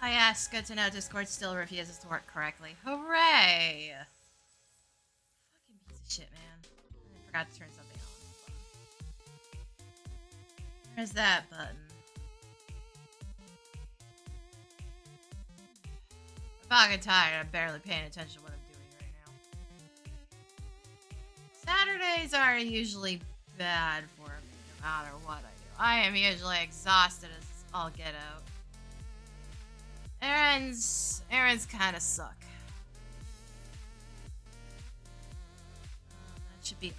Ah, yes, good to know Discord still refuses to work correctly. Hooray! Fucking piece of shit, man. I forgot to turn something on. Where's that button? I'm fucking tired. I'm barely paying attention to what I'm doing right now. Saturdays are usually bad for me, no matter what I do. I am usually exhausted as all get out. Errands kind of suck. That should be on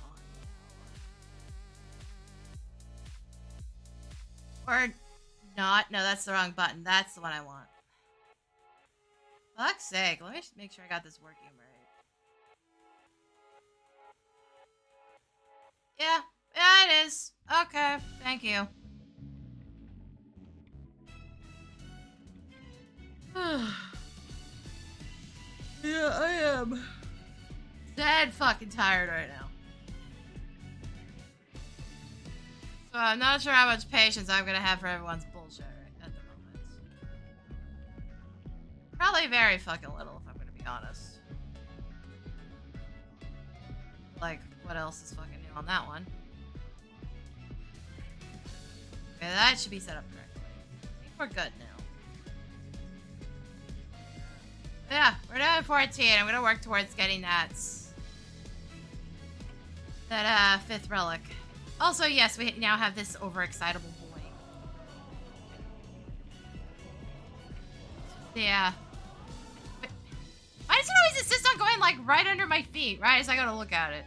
now. Or not. No, that's the wrong button. That's the one I want. Fuck's sake. Let me make sure I got this working right. Yeah, it is. Okay, thank you. Yeah, I am dead fucking tired right now. So I'm not sure how much patience I'm gonna have for everyone's bullshit at the moment. Probably very fucking little, if I'm gonna be honest. Like, what else is fucking new on that one? Okay, that should be set up correctly. I think we're good now. Yeah, we're down at 14. I'm gonna work towards getting that 5th relic. Also, yes, we now have this overexcitable boy. Yeah. But why does it always insist on going, like, right under my feet, right as I go to look at it?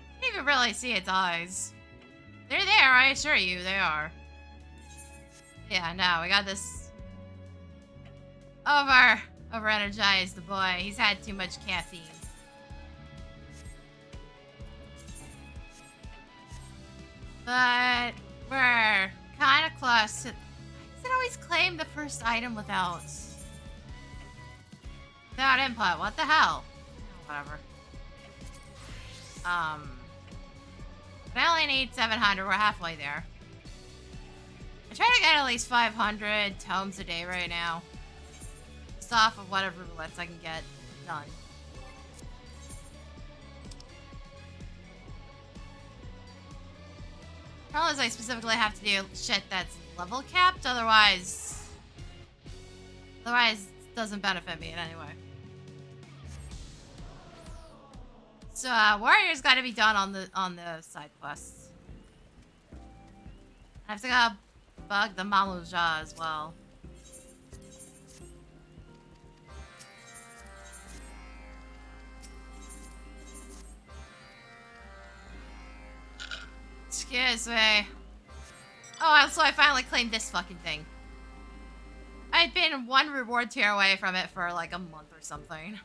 I can't even really see its eyes. They're there, I assure you, they are. Yeah, no, we got this over-energized boy. He's had too much caffeine. But we're kind of close to... Why does it always claim the first item without input? What the hell? Whatever. But I only need 700. We're halfway there. I try to get at least 500 tomes a day right now. Just off of whatever roulettes I can get done. Problem is I specifically have to do shit that's level capped, otherwise it doesn't benefit me in any way. So Warrior's gotta be done on the side quests. I have to go bug the Mamuja as well. Excuse me. Oh, so I finally claimed this fucking thing. I'd been one reward tier away from it for like a month or something.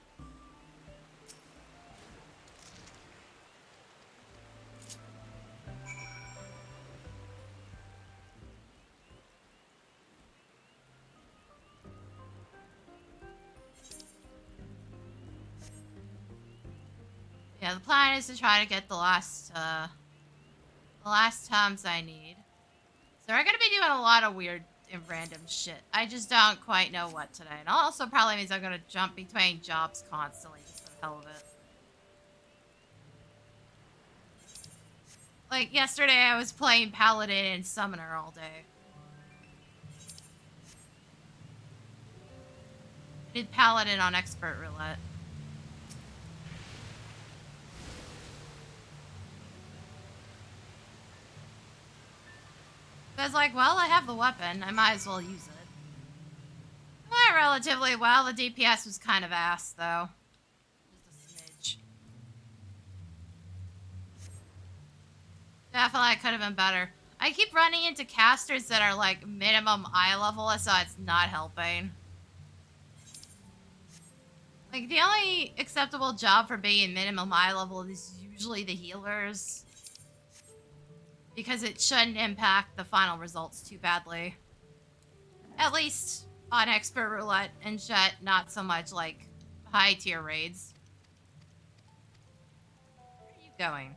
Yeah, the plan is to try to get the last tomes I need. So we're gonna be doing a lot of weird and random shit. I just don't quite know what today. And also probably means I'm gonna jump between jobs constantly just for the hell of it. Like yesterday I was playing Paladin and Summoner all day. I did Paladin on Expert Roulette. I was like, well, I have the weapon. I might as well use it. Went relatively well. The DPS was kind of ass, though. Just a smidge. Definitely could have been better. I keep running into casters that are, like, minimum eye level, so it's not helping. Like, the only acceptable job for being minimum eye level is usually the healers. Because it shouldn't impact the final results too badly. At least on Expert Roulette and shit, not so much like high tier raids. Where are you going?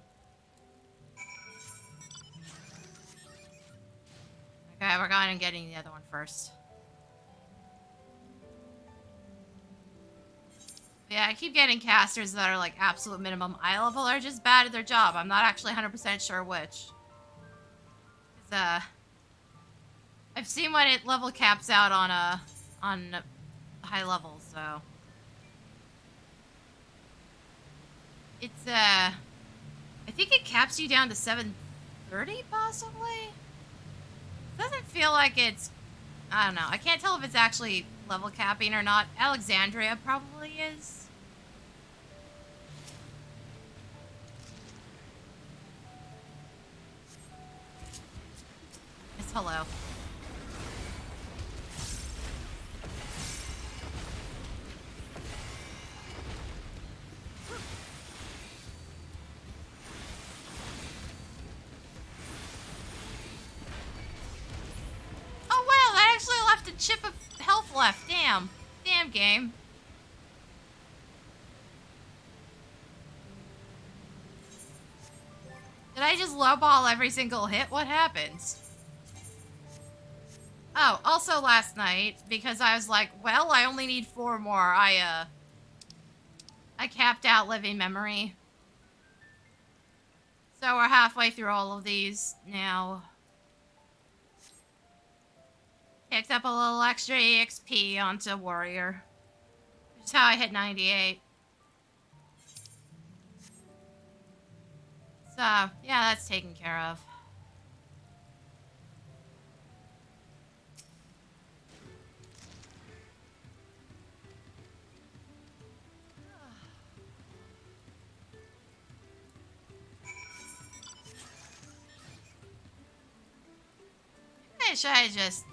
Okay, we're going and getting the other one first. Yeah, I keep getting casters that are like absolute minimum eye level or just bad at their job. I'm not actually 100% sure which. I've seen when it level caps out on high levels, so it's I think it caps you down to 730 possibly. Doesn't feel like it's, I don't know. I can't tell if it's actually level capping or not. Alexandria probably is. It's hello. Oh wow, that actually left a chip of health left. Damn. Damn game. Did I just lowball every single hit? What happens? Oh, also last night, because I was like, well, I only need 4 more, I capped out living memory. So we're halfway through all of these now. Picked up a little extra EXP onto Warrior. Which is how I hit 98. So, yeah, that's taken care of. I should have just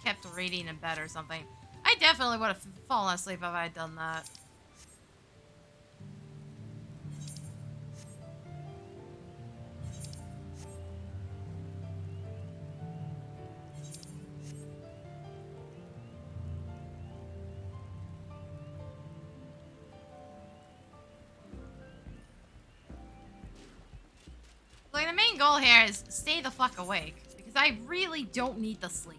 kept reading in bed or something. I definitely would have fallen asleep if I had done that. Like, the main goal here is stay the fuck awake, because I really don't need the sleep.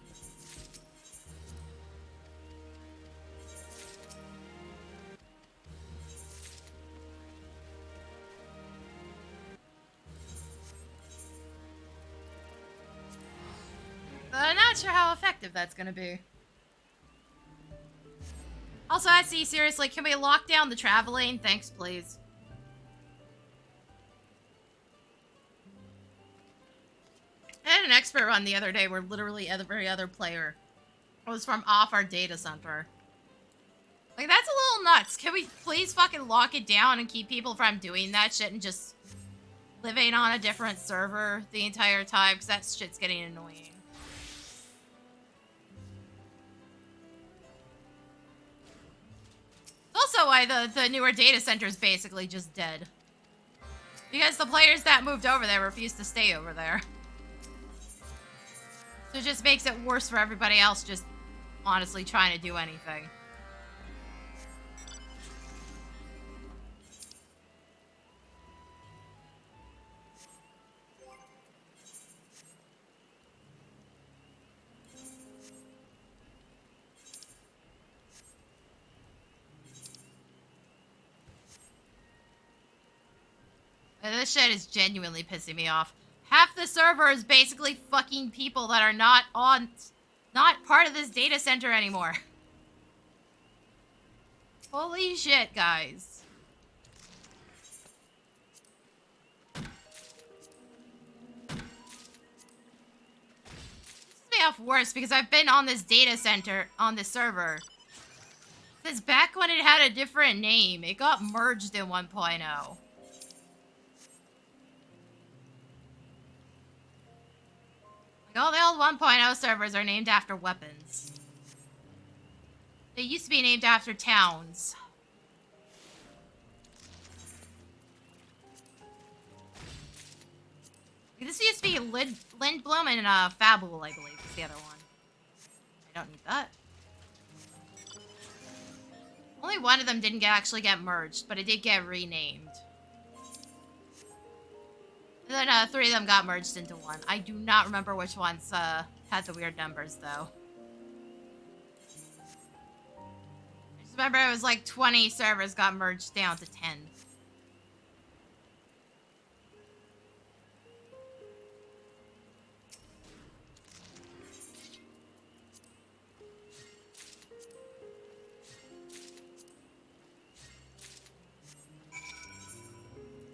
But I'm not sure how effective that's gonna be. Also, I see, seriously, can we lock down the traveling? Thanks, please. I had an expert run the other day where literally every other player was from off our data center. Like, that's a little nuts. Can we please fucking lock it down and keep people from doing that shit and just living on a different server the entire time? Because that shit's getting annoying. Also why the newer data center is basically just dead. Because the players that moved over there refused to stay over there. So it just makes it worse for everybody else just honestly trying to do anything. And this shit is genuinely pissing me off. Half the server is basically fucking people that are not part of this data center anymore. Holy shit, guys. This pisses me off worse because I've been on this data center, on this server, since back when it had a different name. It got merged in 1.0. All the old 1.0 servers are named after weapons. They used to be named after towns. This used to be Lindblom and Fabul, I believe, is the other one. I don't need that. Only one of them didn't actually get merged, but it did get renamed. And then 3 of them got merged into one. I do not remember which ones had the weird numbers, though. I just remember it was like 20 servers got merged down to 10.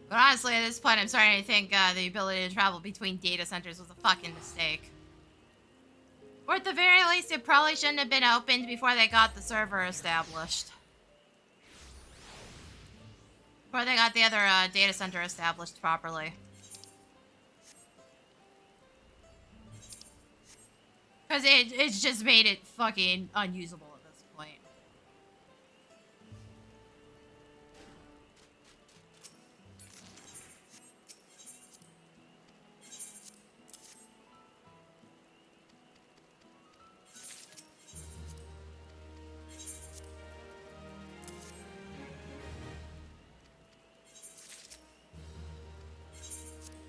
But honestly, at this point, I'm starting to think the ability to travel between data centers was a fucking mistake. Or at the very least, it probably shouldn't have been opened before they got the server established. Before they got the other data center established properly. Because it's just made it fucking unusable at this point.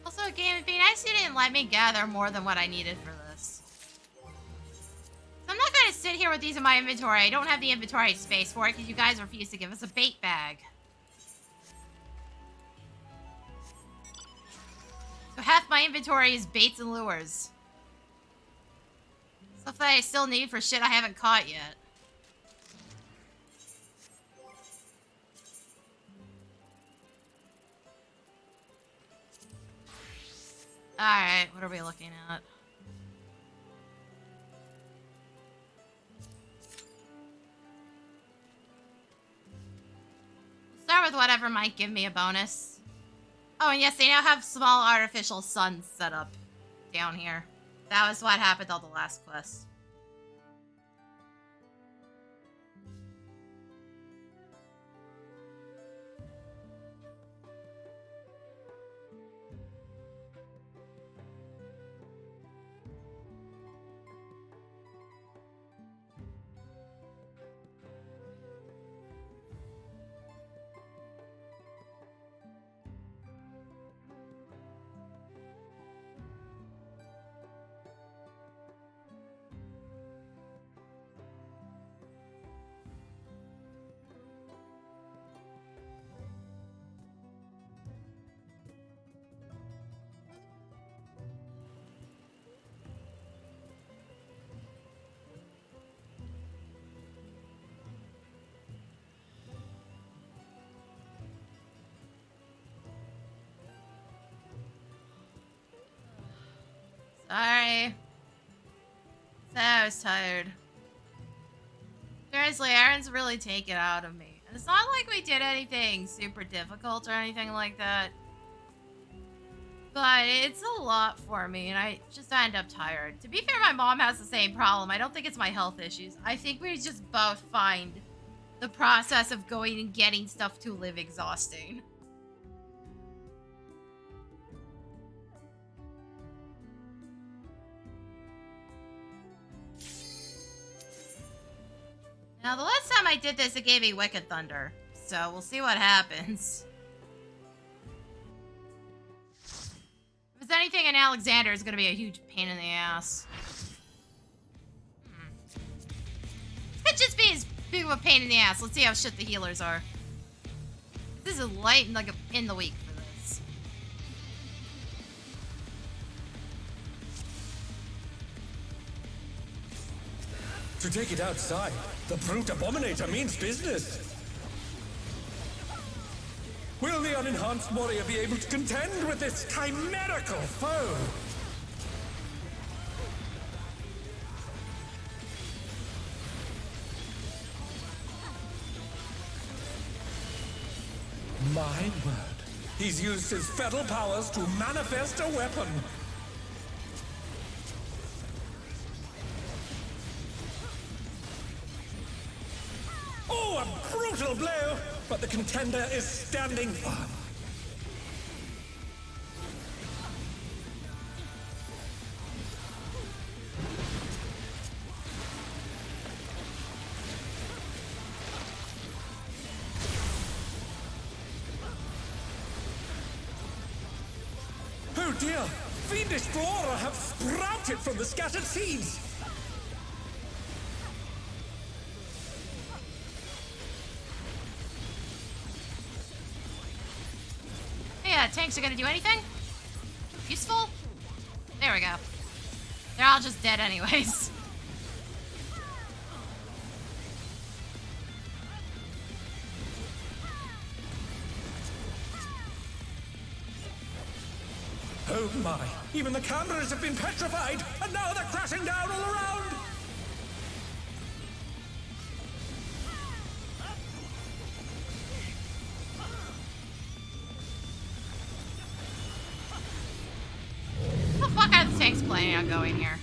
Also, game, it'd be nice you didn't let me gather more than what I needed for this. So I'm not gonna sit here with these in my inventory. I don't have the inventory space for it because you guys refuse to give us a bait bag. So half my inventory is baits and lures. Stuff that I still need for shit I haven't caught yet. Alright, what are we looking at? Start with whatever might give me a bonus. Oh, and yes, they now have small artificial suns set up down here. That was what happened on the last quest. Sorry. I was tired. Seriously, Aaron's really taken out of me. And it's not like we did anything super difficult or anything like that. But it's a lot for me, and I just end up tired. To be fair, my mom has the same problem. I don't think it's my health issues. I think we just both find the process of going and getting stuff to live exhausting. Now, the last time I did this, it gave me Wicked Thunder. So, we'll see what happens. If it's anything in Alexandria, it's gonna be a huge pain in the ass. Could just be as big of a pain in the ass. Let's see how shit the healers are. This is light and like in the week for this. To take it outside, the brute abominator means business. Will the unenhanced warrior be able to contend with this chimerical foe? My word. He's used his feral powers to manifest a weapon. Oh, a brutal blow! But the contender is standing firm. Oh dear! fiendish flora have sprouted from the scattered seeds. Yeah, tanks are gonna do anything? Useful? There we go. They're all just dead anyways. Oh my, even the cameras have been petrified, and now they're crashing down all around! What the fuck are the tanks planning on going here?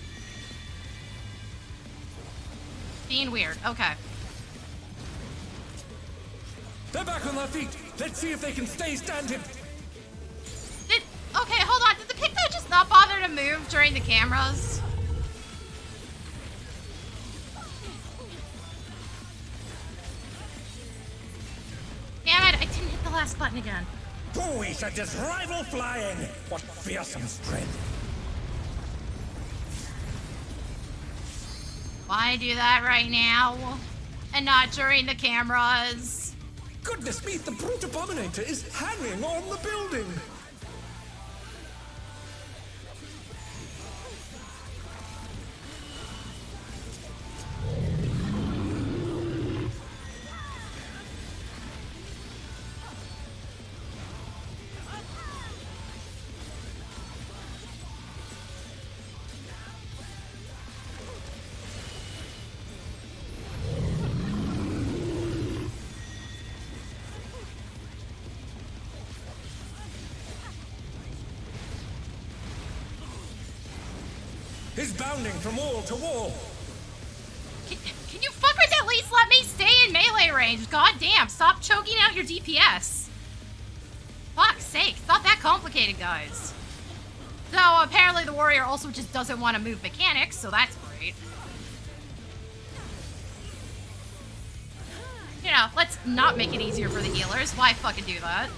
Being weird, okay. They're back on their feet. Let's see if they can stay standing. Okay, hold on. Did the Picto just not bother to move during the cameras? Damn it, I didn't hit the last button again. We should just rival flying. What fearsome strength. Why do that right now? And not during the cameras? Goodness me, the brute abominator is hanging on the building. He's bounding from wall to wall. Can you fuckers at least let me stay in melee range? God damn, stop choking out your DPS. Fuck's sake, it's not that complicated, guys. So, apparently the warrior also just doesn't want to move mechanics, so that's great. You know, let's not make it easier for the healers. Why fucking do that?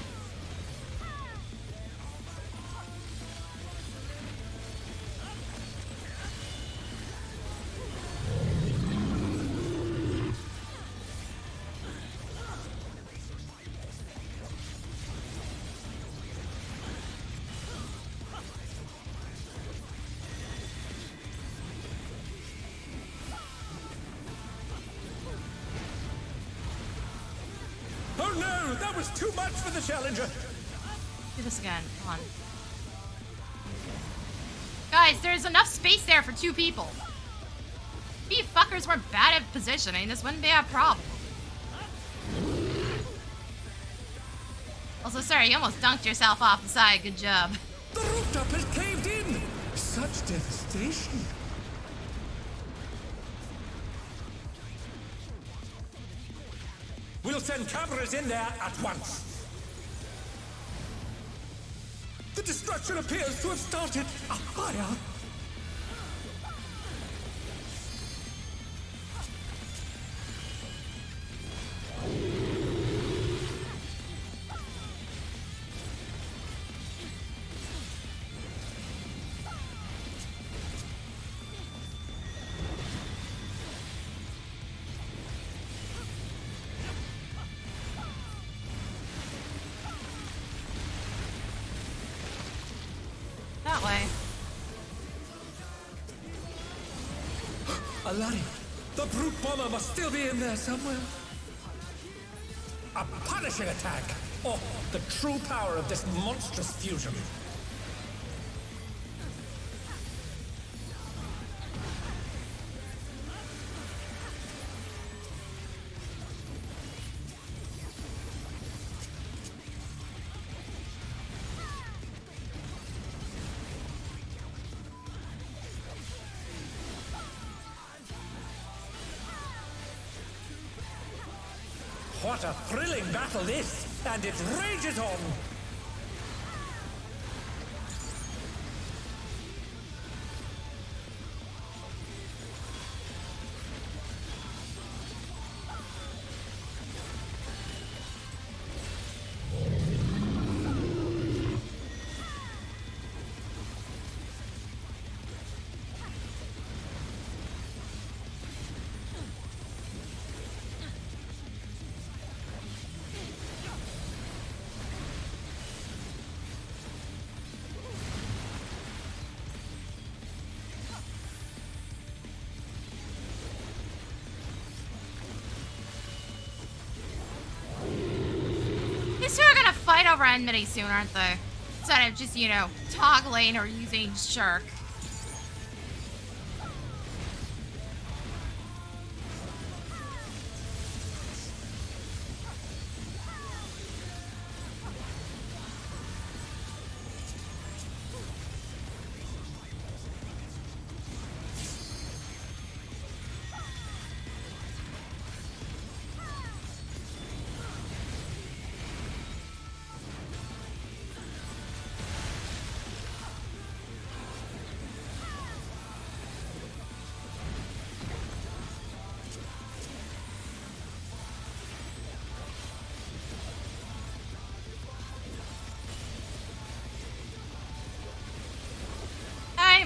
Oh no, that was too much for the challenger. Do this again, come on. Guys, there's enough space there for 2 people. If you fuckers weren't bad at positioning, this wouldn't be a problem. Also, sorry, you almost dunked yourself off the side. Good job. The rooftop has caved in. Such devastation. We'll send cameras in there at once. The destruction appears to have started a fire. That way. Alari, the brute bomber must still be in there somewhere. A punishing attack! Oh, the true power of this monstrous fusion. What a thrilling battle this, and it rages on! over enmity soon, aren't they? Instead of just, you know, toggling or using Shirk.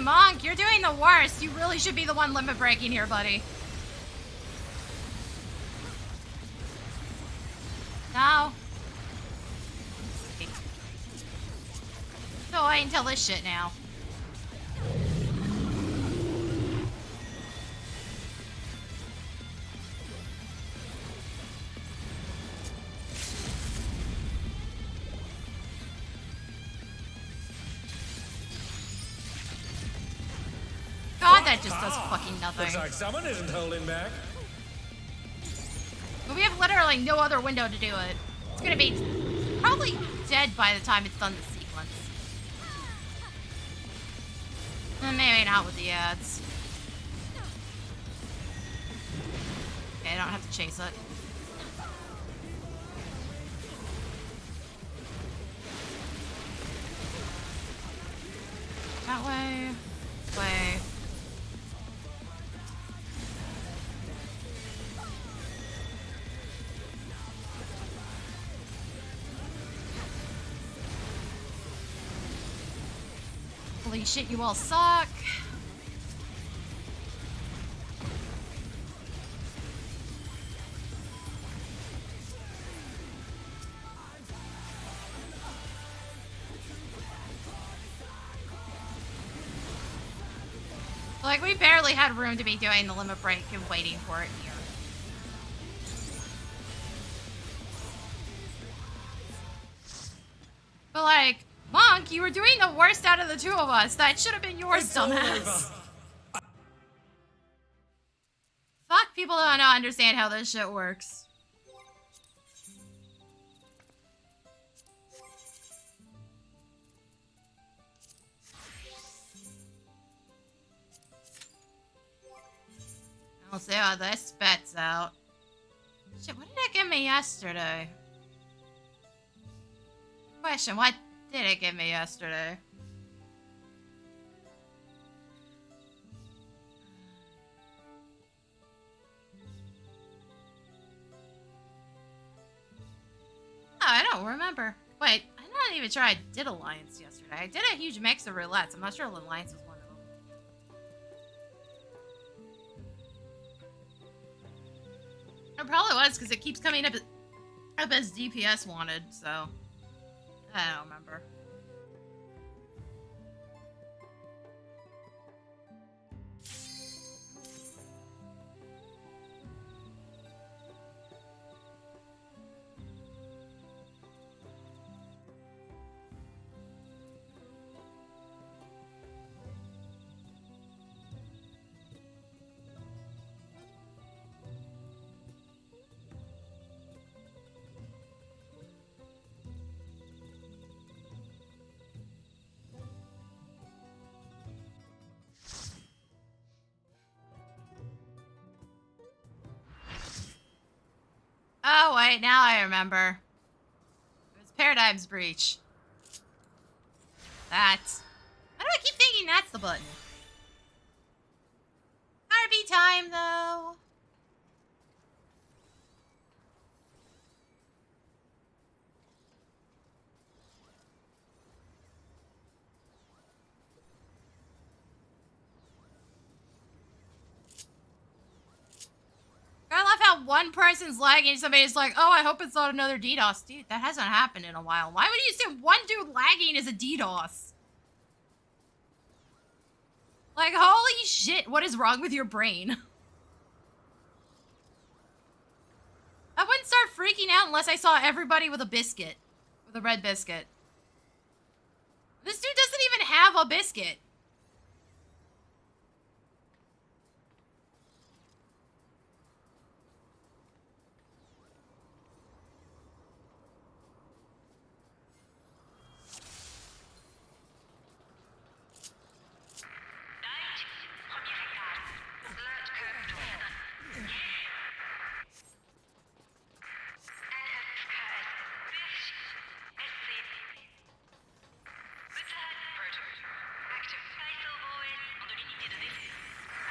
Monk, you're doing the worst. You really should be the one limit breaking here, buddy. No. So wait until this shit now. God, that just does fucking nothing. Looks like someone isn't holding back. But we have literally no other window to do it. It's gonna be probably dead by the time it's done the sequence. And maybe not with the ads. Okay, I don't have to chase it. That way. This way. Holy shit, you all suck. Like, we barely had room to be doing the limit break and waiting for it here. But like, Monk, you were doing the worst out of the two of us. That should have been yours, dumbass. Fuck, people don't understand how this shit works. I'll see how this spits out. Shit, what did it give me yesterday? Question, what did it give me yesterday? Oh, I don't remember. Wait, I'm not even sure I did Alliance yesterday. I did a huge mix of roulettes. I'm not sure Alliance was one of them. It probably was, because it keeps coming up as DPS wanted, so... I don't remember. Oh, wait, now I remember. It was Paradigm's Breach. That. Why do I keep thinking that's the button? RB time, though. I love how one person's lagging, somebody's like, oh, I hope it's not another DDoS. Dude, that hasn't happened in a while. Why would you assume one dude lagging is a DDoS? Like, holy shit, what is wrong with your brain? I wouldn't start freaking out unless I saw everybody with a biscuit. with a red biscuit. This dude doesn't even have a biscuit.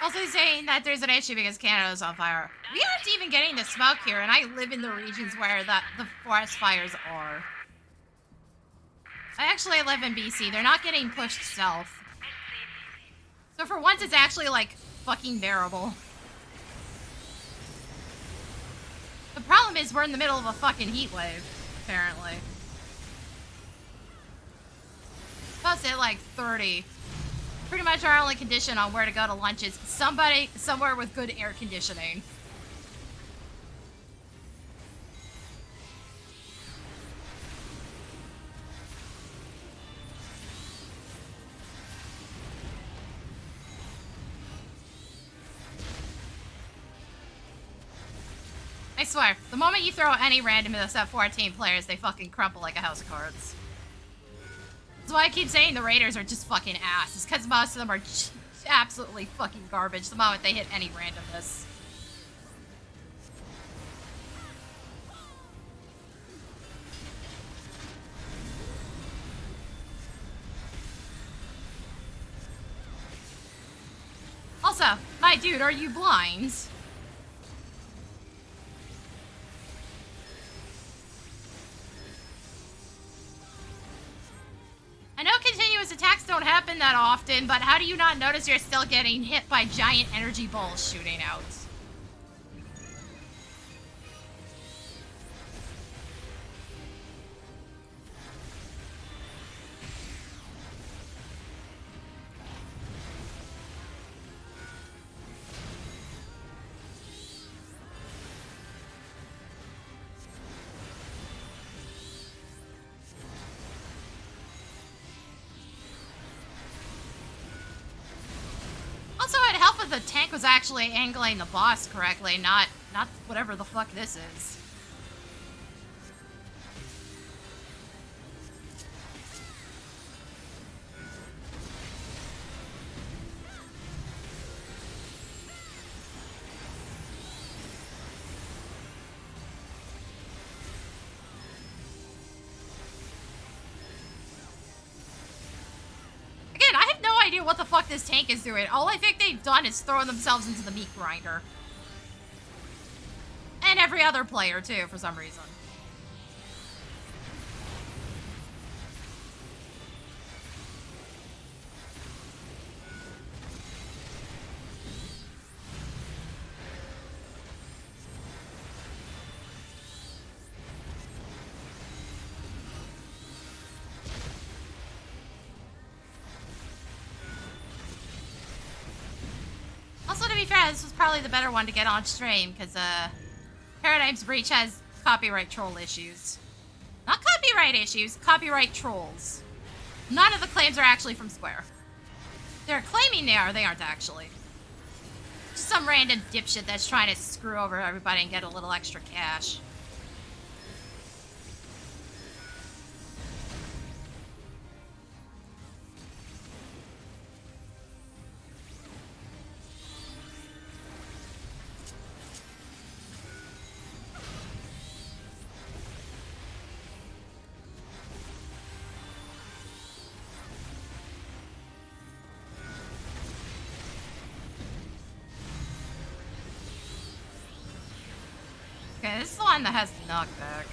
Also saying that there's an issue because Canada's on fire. We aren't even getting the smoke here, and I live in the regions where the forest fires are. I actually live in BC. They're not getting pushed south. So for once, it's actually, like, fucking bearable. The problem is we're in the middle of a fucking heat wave, apparently. Plus at, like, 30. Pretty much our only condition on where to go to lunch is somewhere with good air conditioning. I swear, the moment you throw any random except 14 players, they fucking crumple like a house of cards. That's why I keep saying the Raiders are just fucking ass. It's because most of them are just absolutely fucking garbage the moment they hit any randomness. Also, my dude, are you blind? I know continuous attacks don't happen that often, but how do you not notice you're still getting hit by giant energy balls shooting out? The tank was actually angling the boss correctly, not whatever the fuck this is. What the fuck this tank is doing. All I think they've done is throw themselves into the meat grinder. And every other player, too, for some reason. This was probably the better one to get on stream, because, Paradigm's Breach has copyright troll issues. Not copyright issues, copyright trolls. None of the claims are actually from Square. They're claiming they aren't actually. Just some random dipshit that's trying to screw over everybody and get a little extra cash. Okay, this is the one that has the knockback.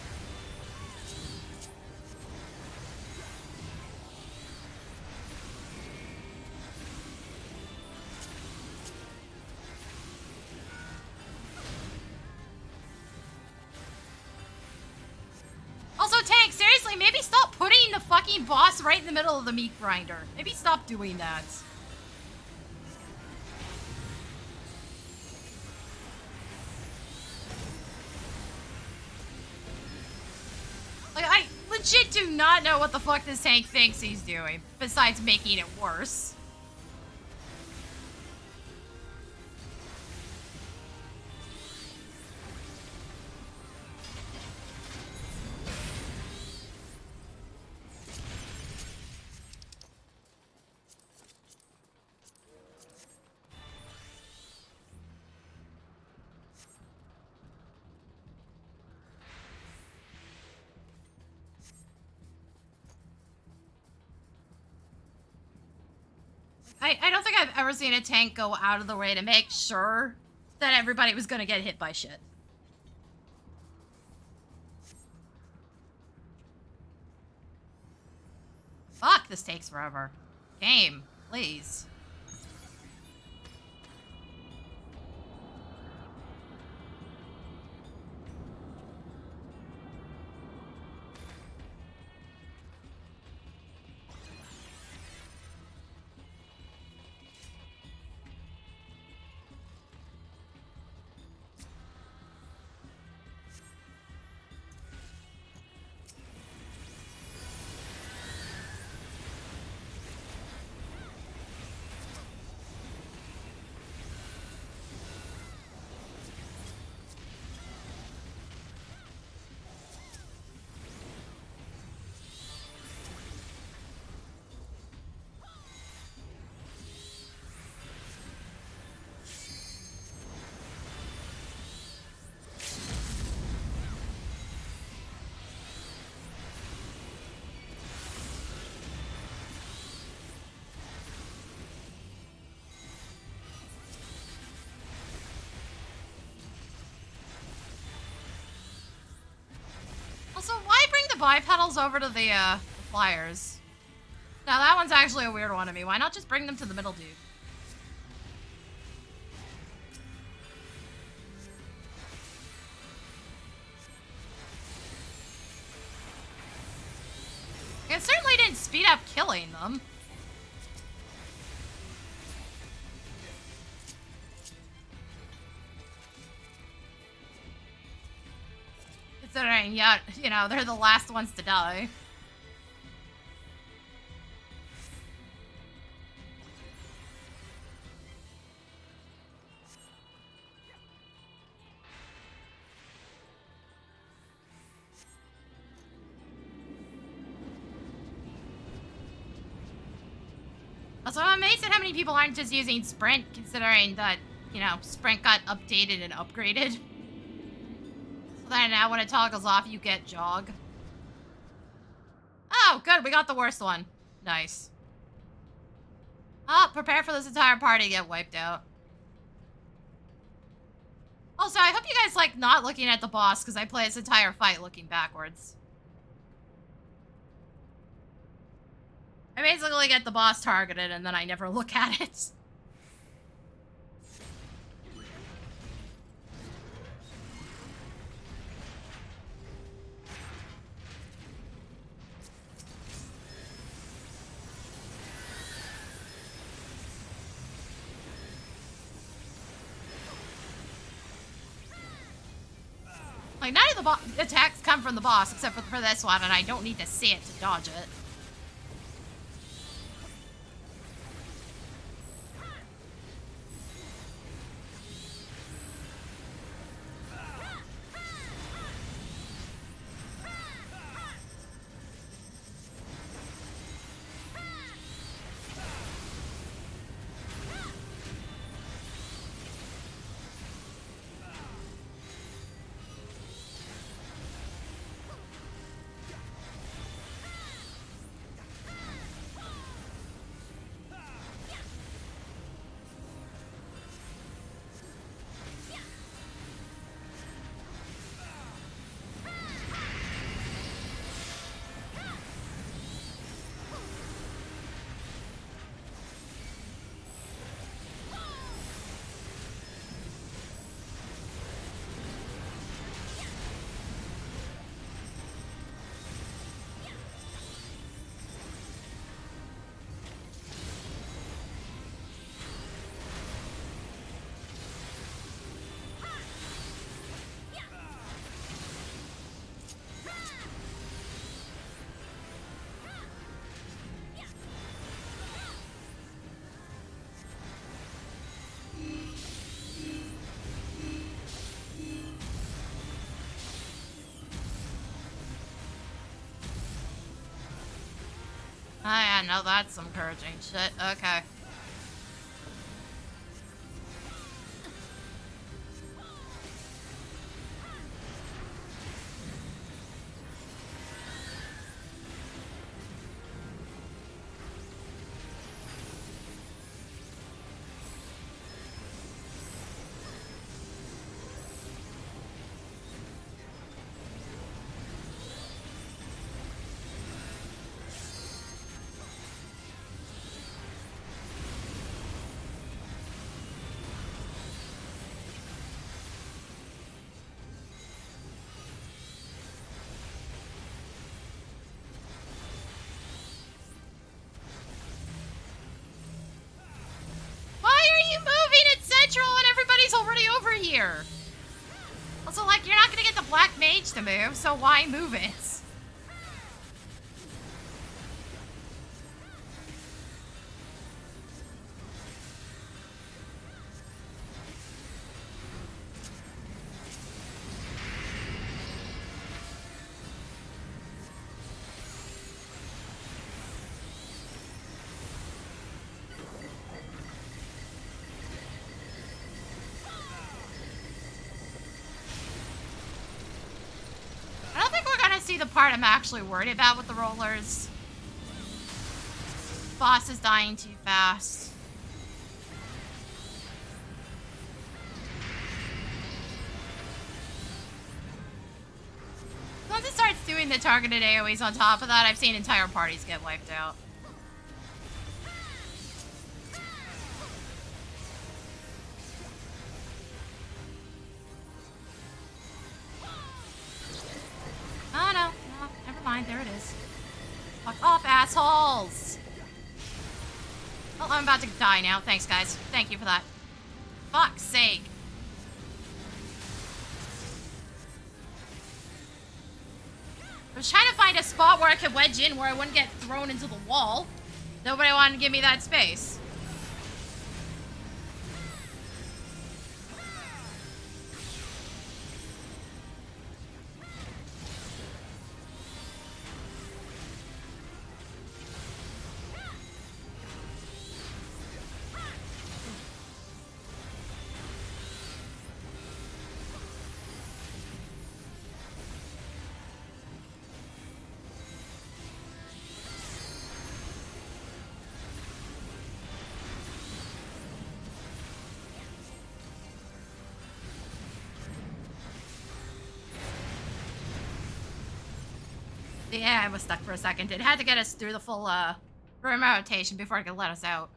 Also, Tank, seriously, maybe stop putting the fucking boss right in the middle of the meat grinder. Maybe stop doing that. Legit do not know what the fuck this tank thinks he's doing, besides making it worse. I don't think I've ever seen a tank go out of the way to make sure that everybody was gonna get hit by shit. Fuck, this takes forever. Game, please. Also, why bring the bipedals over to the flyers? Now that one's actually a weird one to me. Why not just bring them to the middle dude? It certainly didn't speed up killing them. Considering, yeah, you know, they're the last ones to die. Also, I'm amazed at how many people aren't just using Sprint, considering that, you know, Sprint got updated and upgraded. So then now when it toggles off, you get Jog. Oh, good, we got the worst one. Nice. Oh, prepare for this entire party to get wiped out. Also, I hope you guys like not looking at the boss, because I play this entire fight looking backwards. I basically get the boss targeted, and then I never look at it. Like, none of the attacks come from the boss, except for this one, and I don't need to see it to dodge it. Oh yeah, no, that's some encouraging shit. Okay. Central and everybody's already over here. Also, like, you're not gonna get the black mage to move, so why move it? The part I'm actually worried about with the rollers. Boss is dying too fast. Once it starts doing the targeted AoEs on top of that, I've seen entire parties get wiped out. Oh no, never mind, there it is. Fuck off, assholes! Well, I'm about to die now. Thanks, guys. Thank you for that. Fuck's sake. I was trying to find a spot where I could wedge in where I wouldn't get thrown into the wall. Nobody wanted to give me that space. Yeah, I was stuck for a second. It had to get us through the full room rotation before it could let us out.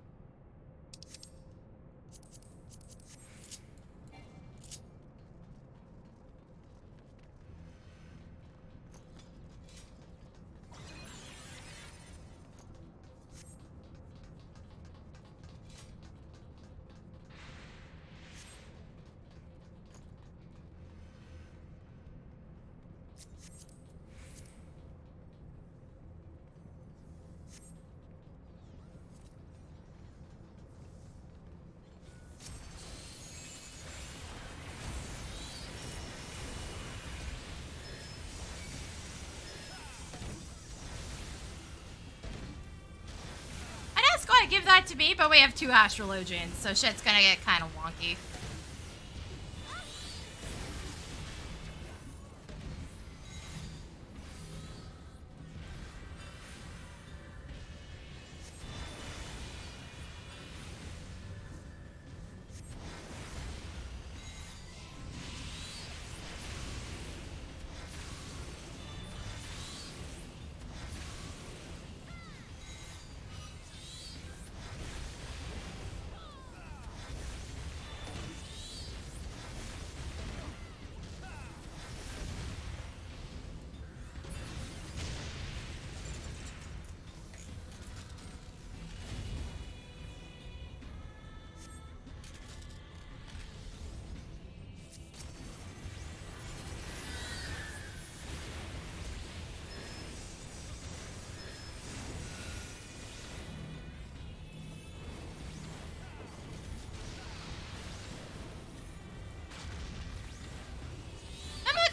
Give that to me, but we have 2 astrologians, so shit's gonna get kind of wonky.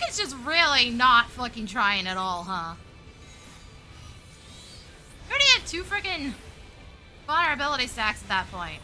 It's just really not fucking trying at all, huh? We already have 2 freaking vulnerability stacks at that point.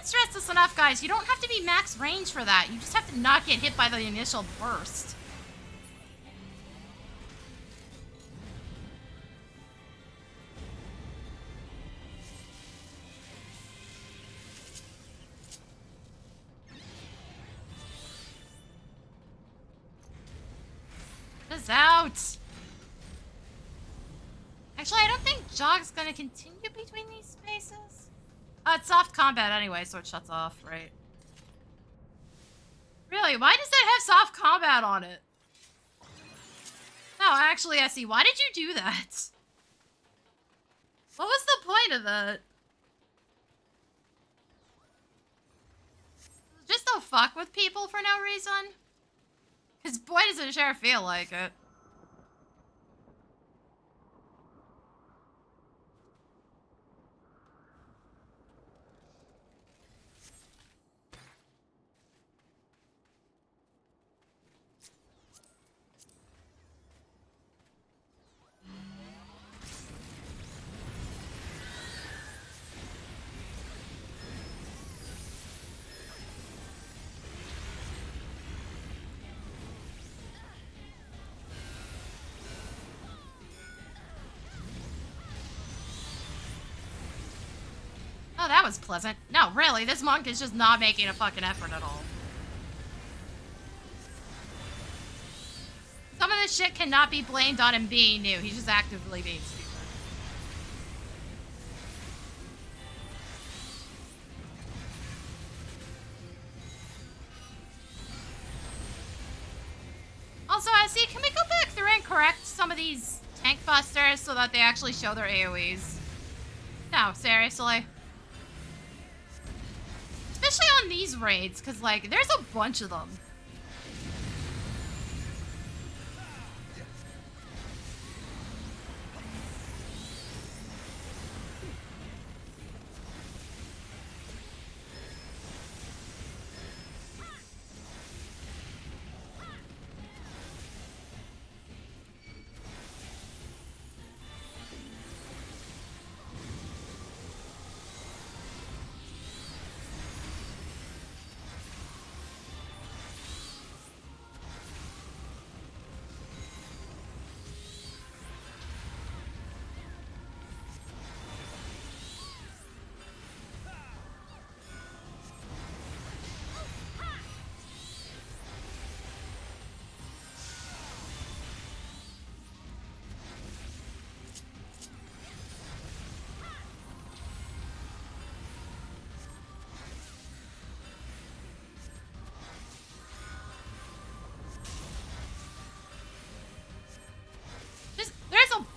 Stress this enough, guys. You don't have to be max range for that. You just have to not get hit by the initial burst. This out. Actually, I don't think Jog's gonna continue between these spaces. It's soft combat anyway, so it shuts off, right? Really? Why does that have soft combat on it? No, actually, Essie, why did you do that? What was the point of that? Just to fuck with people for no reason? Because boy does it sure feel like it. Oh, that was pleasant. No, really, this monk is just not making a fucking effort at all. Some of this shit cannot be blamed on him being new. He's just actively being stupid. Also, I see, can we go back through and correct some of these tank busters so that they actually show their AoEs? No, seriously. Especially on these raids, because, like, there's a bunch of them.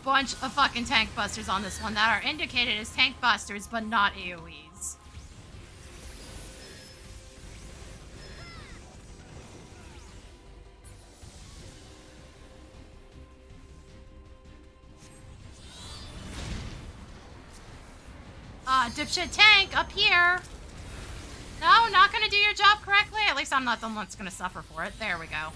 Bunch of fucking tank busters on this one that are indicated as tank busters, but not AoEs. Dipshit tank up here. No, not gonna do your job correctly. At least I'm not the one that's gonna suffer for it. There we go.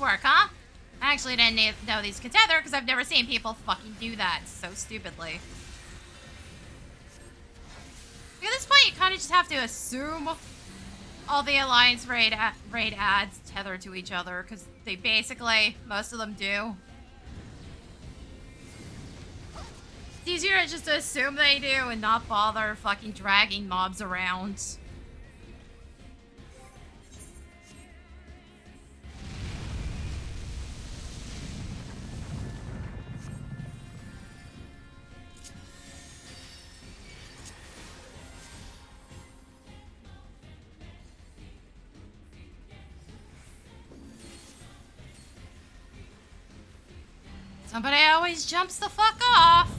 Work, huh? I actually didn't know these could tether because I've never seen people fucking do that so stupidly. At this point, you kind of just have to assume all the Alliance raid ads tether to each other because they basically, most of them do. It's easier just to assume they do and not bother fucking dragging mobs around. Somebody always jumps the fuck off.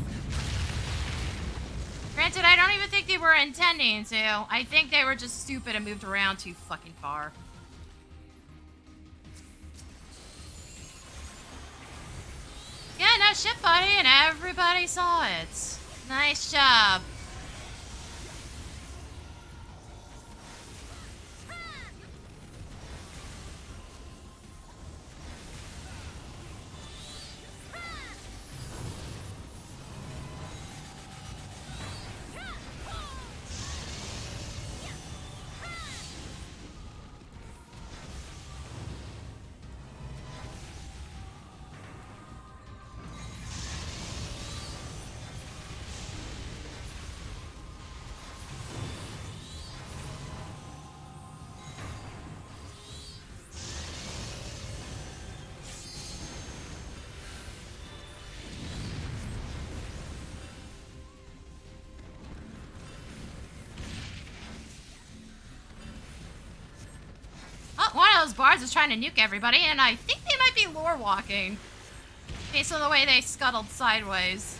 Granted, I don't even think they were intending to. I think they were just stupid and moved around too fucking far. Yeah, no shit, buddy, and everybody saw it. Nice job. One of those bards is trying to nuke everybody, and I think they might be lore walking. Based on the way they scuttled sideways.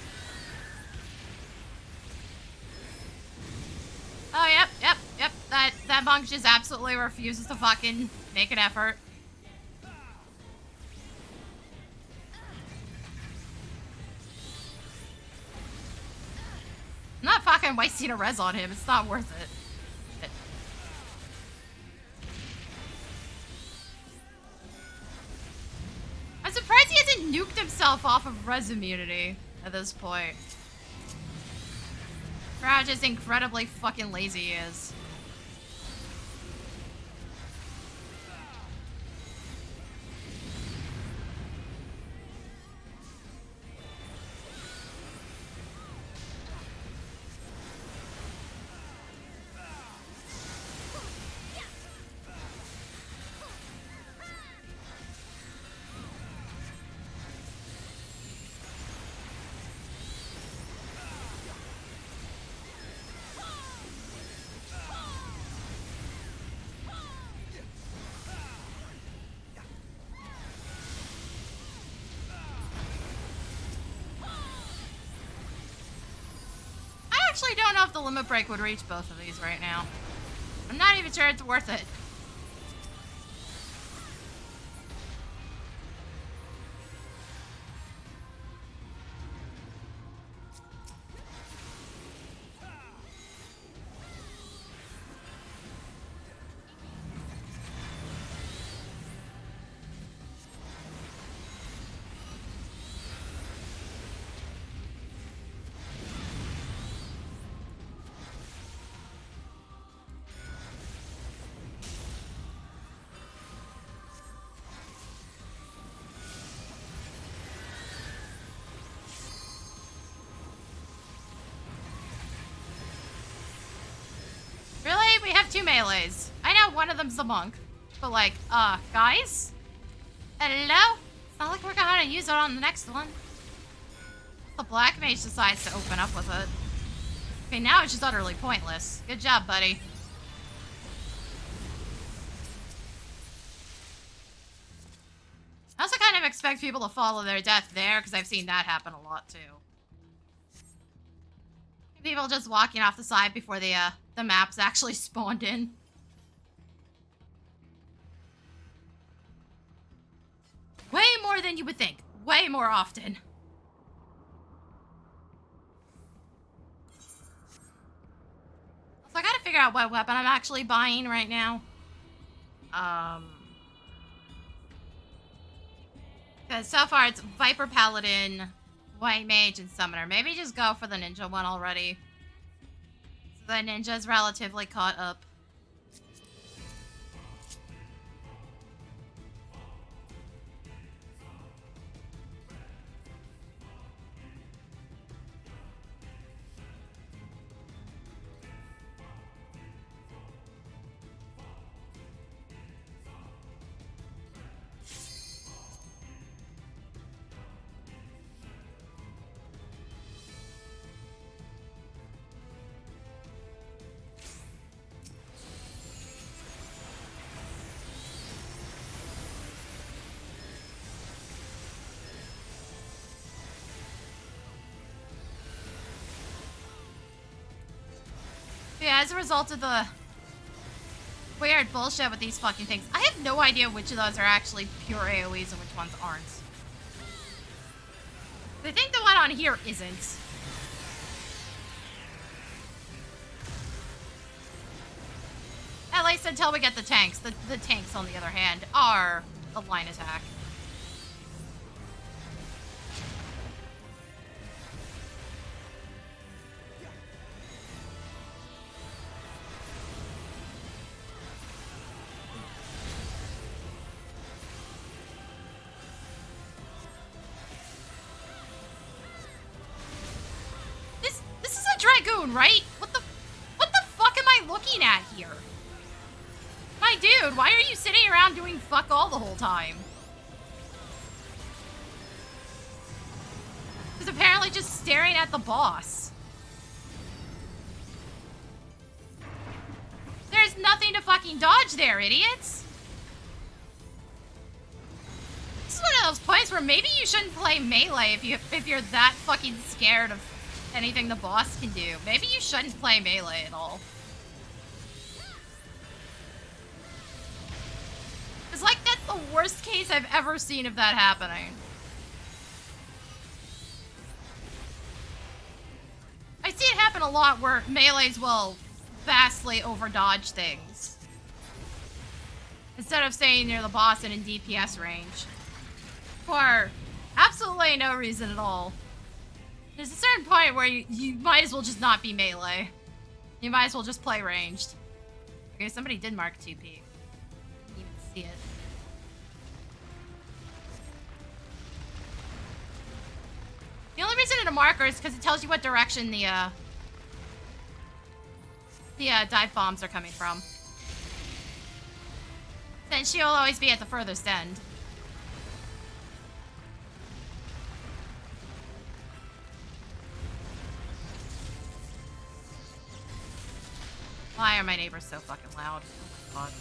Oh, yep. That monk just absolutely refuses to fucking make an effort. I'm not fucking wasting a res on him. It's not worth it. I'm surprised he hasn't nuked himself off of res immunity at this point. For how just incredibly fucking lazy he is. I actually don't know if the limit break would reach both of these right now. I'm not even sure it's worth it. Really? We have two melees. I know one of them's the monk. But like, guys? Hello? It's not like we're gonna use it on the next one. The black mage decides to open up with it. Okay, now it's just utterly pointless. Good job, buddy. I also kind of expect people to follow their death there, because I've seen that happen a lot, too. People just walking off the side before the maps actually spawned in. Way more than you would think. Way more often. So I gotta figure out what weapon I'm actually buying right now. Because so far it's Viper Paladin, White Mage, and Summoner. Maybe just go for the Ninja one already. So the Ninja's relatively caught up. as a result of the weird bullshit with these fucking things, I have no idea which of those are actually pure AoEs and which ones aren't. I think the one on here isn't. At least until we get the tanks. The tanks, on the other hand, are a line attack. This is a Dragoon, right? What the fuck am I looking at here? My dude, why are you sitting around doing fuck all the whole time? He's apparently just staring at the boss. There's nothing to fucking dodge there, idiots. This is one of those points where maybe you shouldn't play melee if you're that fucking scared of anything the boss can do. Maybe you shouldn't play melee at all. It's like that's the worst case I've ever seen of that happening. I see it happen a lot where melees will vastly overdodge things instead of staying near the boss and in DPS range for absolutely no reason at all. There's a certain point where you might as well just not be melee. You might as well just play ranged. Okay, somebody did mark 2P. Didn't even see it. The only reason it's a marker is because it tells you what direction the dive bombs are coming from. Then she'll always be at the furthest end. Why are my neighbors so fucking loud? Oh my god.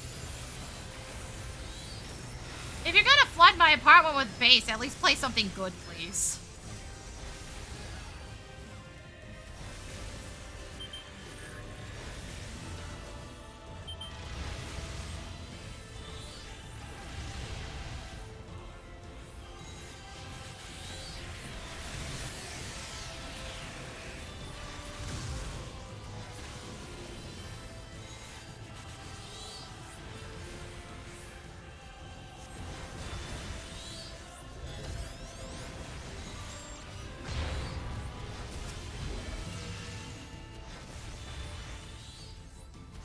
If you're gonna flood my apartment with bass, at least play something good, please.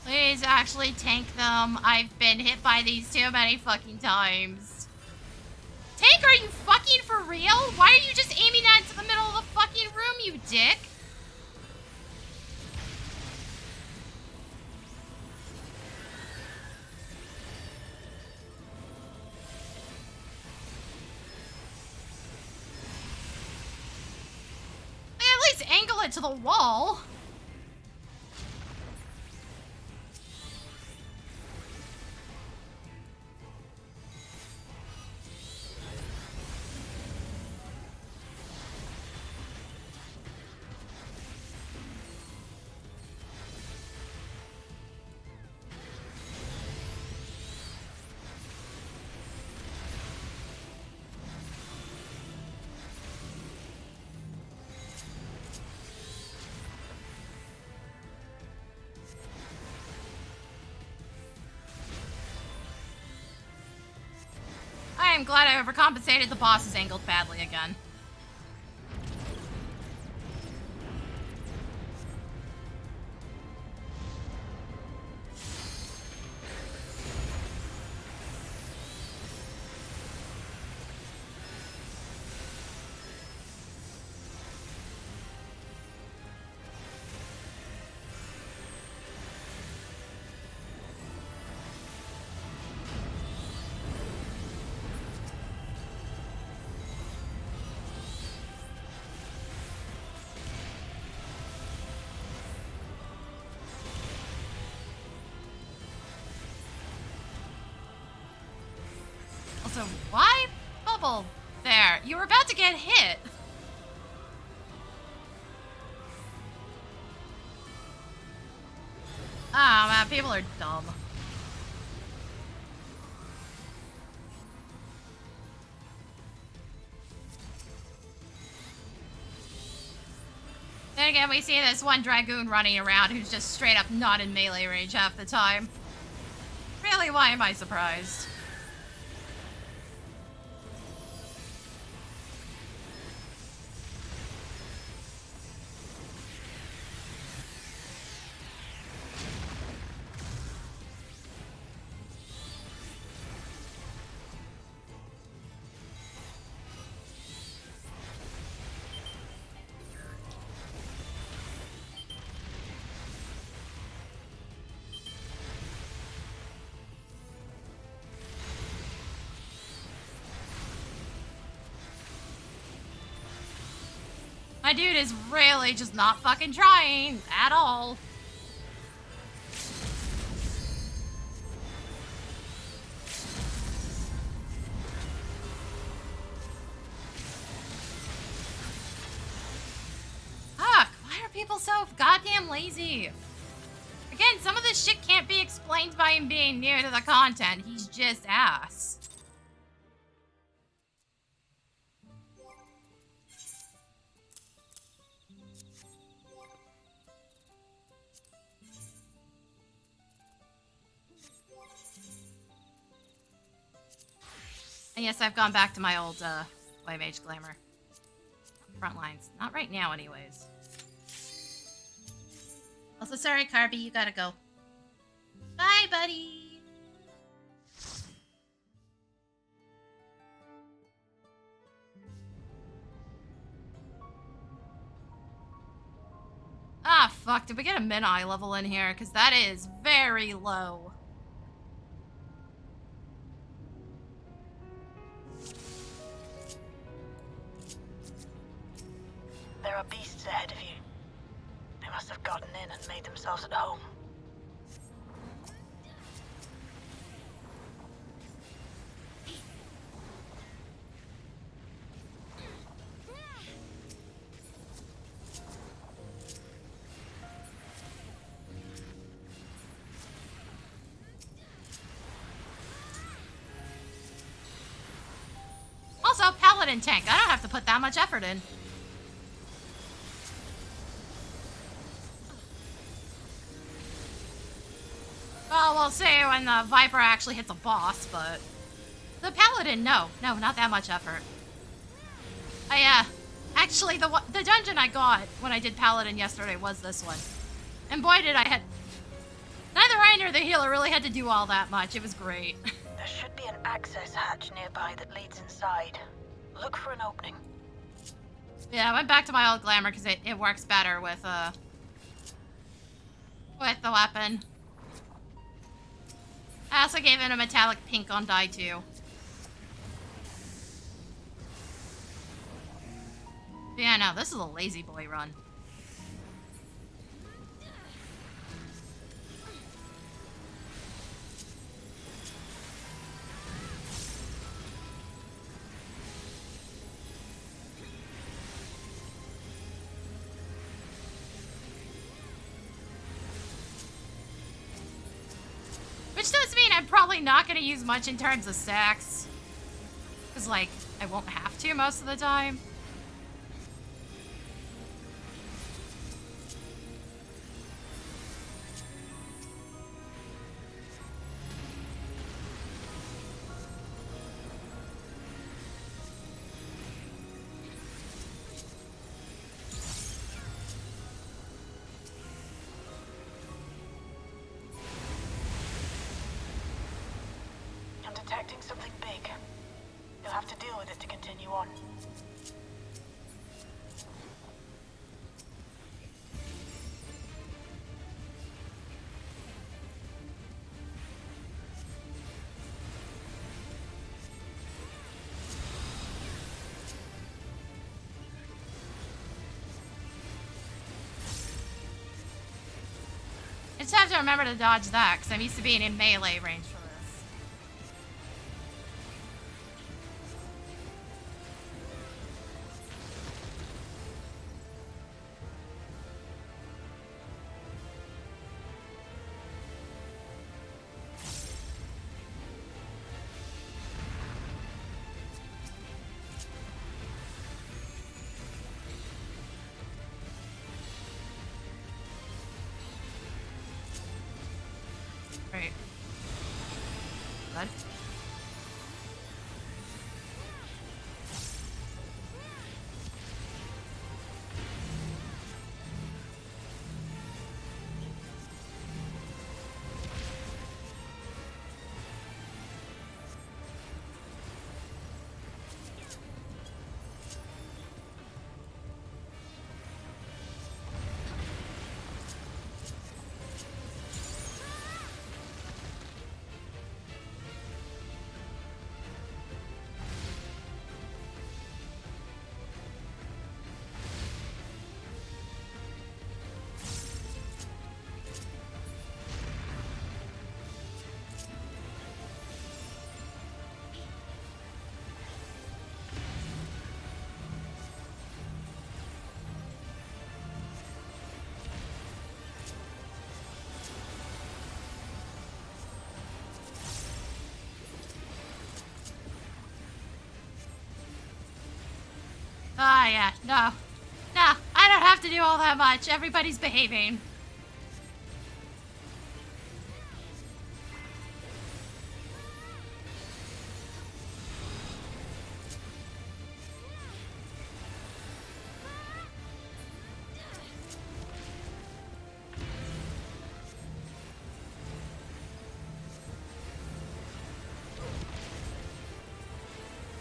Please actually tank them. I've been hit by these too many fucking times. Tank, are you fucking for real? Why are you just aiming that into the middle of the fucking room, you dick? At least angle it to the wall. I'm glad I overcompensated. The boss is angled badly again. Also, why bubble there? You were about to get hit. Oh man, people are dumb. Then again, we see this one Dragoon running around who's just straight up not in melee range half the time. Really, why am I surprised? My dude is really just not fucking trying at all. Fuck, why are people so goddamn lazy? Again, some of this shit can't be explained by him being new to the content. He's just ass. And yes, I've gone back to my old White Mage Glamour. Frontlines. Not right now, anyways. Also, sorry, Carby, you gotta go. Bye, buddy! Ah, fuck. Did we get a mid-eye level in here? Because that is very low. There are beasts ahead of you. They must have gotten in and made themselves at home. Also, Paladin tank. I don't have to put that much effort in. Well, we'll see when the Viper actually hits a boss, but... The Paladin, no. No, not that much effort. Actually, the dungeon I got when I did Paladin yesterday was this one. And boy, did I had... Neither I nor the healer really had to do all that much. It was great. There should be an access hatch nearby that leads inside. Look for an opening. Yeah, I went back to my old glamour because it works better with the weapon. I also gave it a metallic pink on die too. Yeah, no, this is a lazy boy run. Which does mean I'm probably not going to use much in terms of stacks. Because, like, I won't have to most of the time. Detecting something big. You'll have to deal with it to continue on. I just have to remember to dodge that, because I'm used to being in melee range for this. Ah, yeah, no. No, I don't have to do all that much. Everybody's behaving.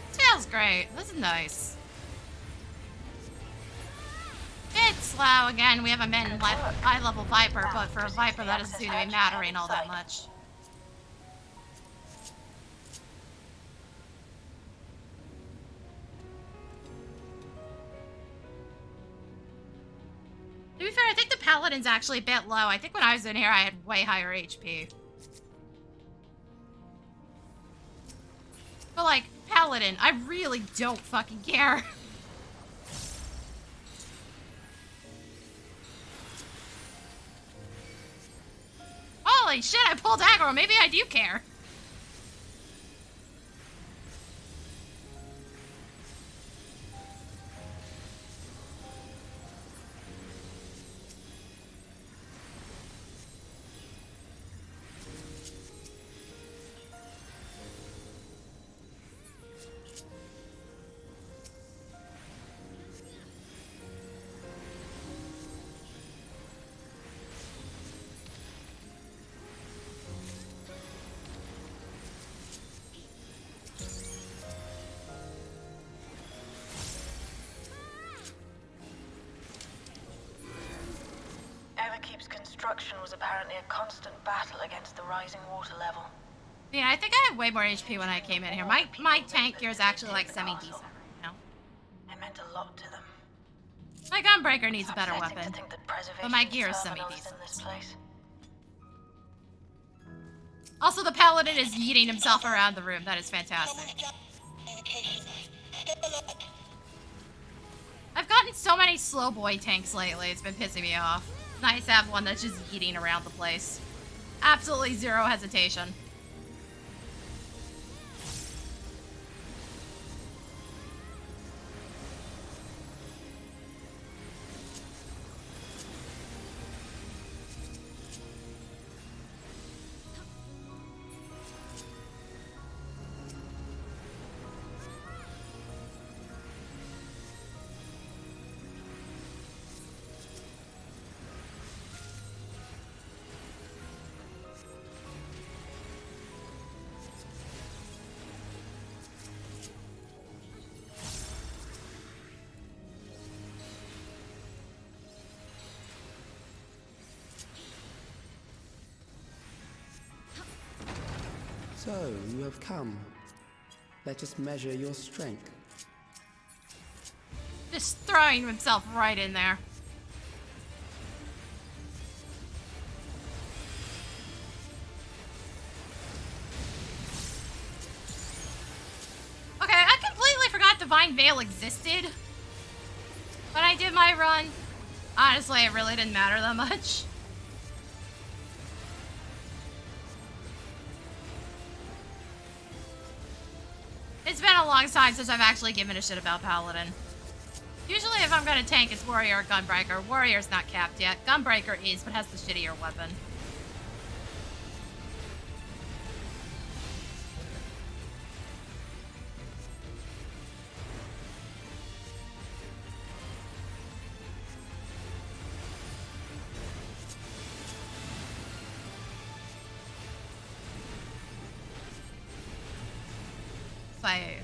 This feels great. This is nice. It's slow again. We have a high level Viper, but for a Viper that doesn't seem to be mattering all that much. To be fair, I think the Paladin's actually a bit low. I think when I was in here, I had way higher HP. But like, Paladin, I really don't fucking care. Holy shit, I pulled aggro. Maybe I do care. Construction was apparently a constant battle against the rising water level. Yeah, I think I had way more HP when I came in here. My tank gear is actually like semi-decent right now. It meant a lot to them. My Gunbreaker needs a better weapon, but my gear is semi-decent. Also, the Paladin is yeeting himself around the room. That is fantastic. I've gotten so many slow boy tanks lately. It's been pissing me off. It's nice to have one that's just yeeting around the place. Absolutely zero hesitation. So, you have come. Let us measure your strength. Just throwing himself right in there. Okay, I completely forgot Divine Veil existed when I did my run. Honestly, it really didn't matter that much. It's been a long time since I've actually given a shit about Paladin. Usually if I'm gonna tank, it's Warrior or Gunbreaker. Warrior's not capped yet. Gunbreaker is, but has the shittier weapon. Fire.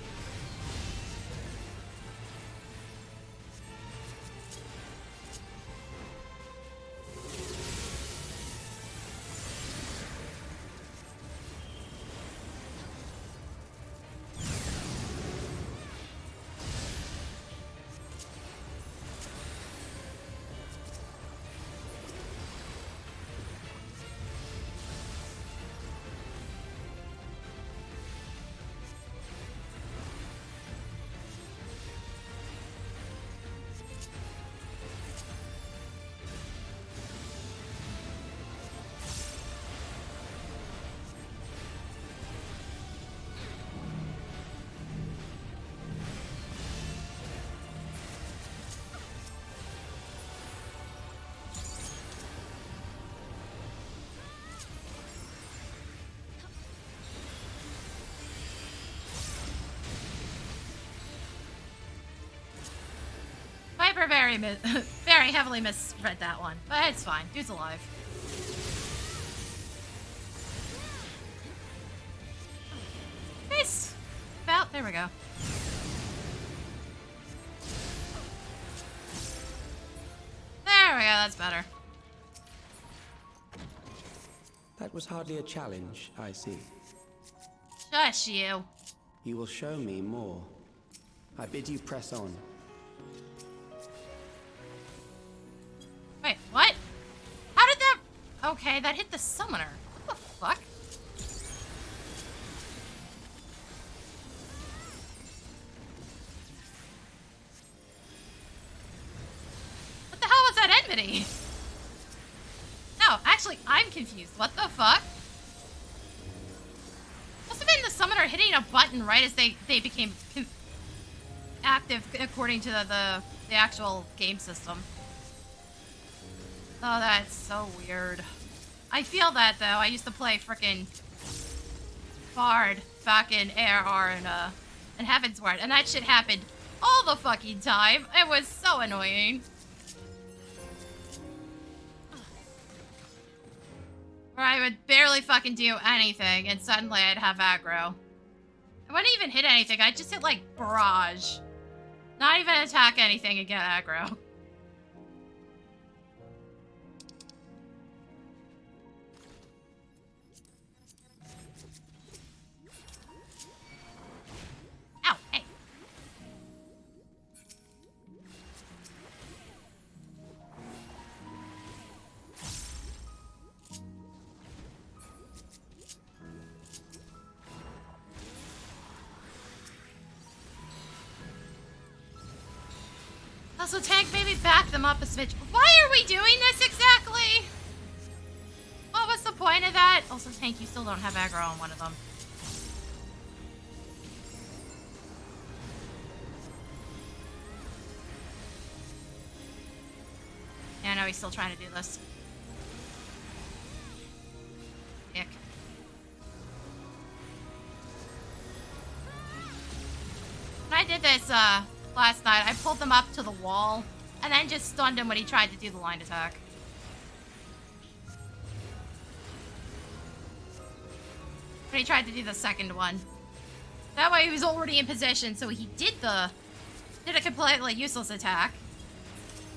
Whoever very heavily misread that one. But it's fine. Dude's alive. Nice. About. There we go. There we go. That's better. That was hardly a challenge, I see. Shush you. You will show me more. I bid you press on. Wait, what? How did that... Okay, that hit the summoner. What the fuck? What the hell was that enmity? No, actually, I'm confused. What the fuck? Must have been the summoner hitting a button right as they became active according to the actual game system. Oh, that's so weird. I feel that, though. I used to play frickin' Bard back in ARR and Heavensward, and that shit happened all the fucking time. It was so annoying. Where I would barely fucking do anything, and suddenly I'd have aggro. I wouldn't even hit anything. I'd just hit, like, barrage. Not even attack anything and get aggro. Ow, hey. Also, tank, maybe back them up a smidge. Why are we doing this exactly? What was the point of that? Also, tank, you still don't have aggro on one of them. Yeah, I know he's still trying to do this. Ick. When I did this, last night, I pulled them up to the wall, and then just stunned him when he tried to do the line attack. When he tried to do the second one. That way he was already in position, so he did a completely useless attack.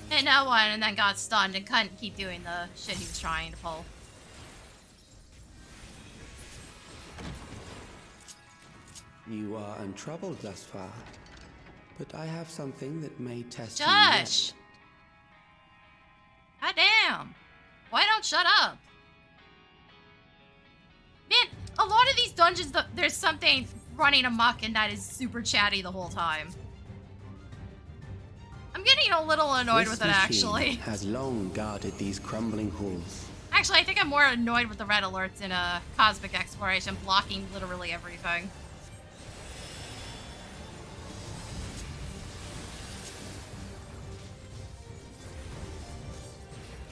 Hit no one, and then got stunned and couldn't keep doing the shit he was trying to pull. You are untroubled thus far. But I have something that may test you Shush! yet. Goddamn! Why don't shut up? Man, a lot of these dungeons, there's something running amok and that is super chatty the whole time. I'm getting a little annoyed with it, actually. Has long guarded these crumbling halls. Actually, I think I'm more annoyed with the red alerts in a Cosmic Exploration, blocking literally everything.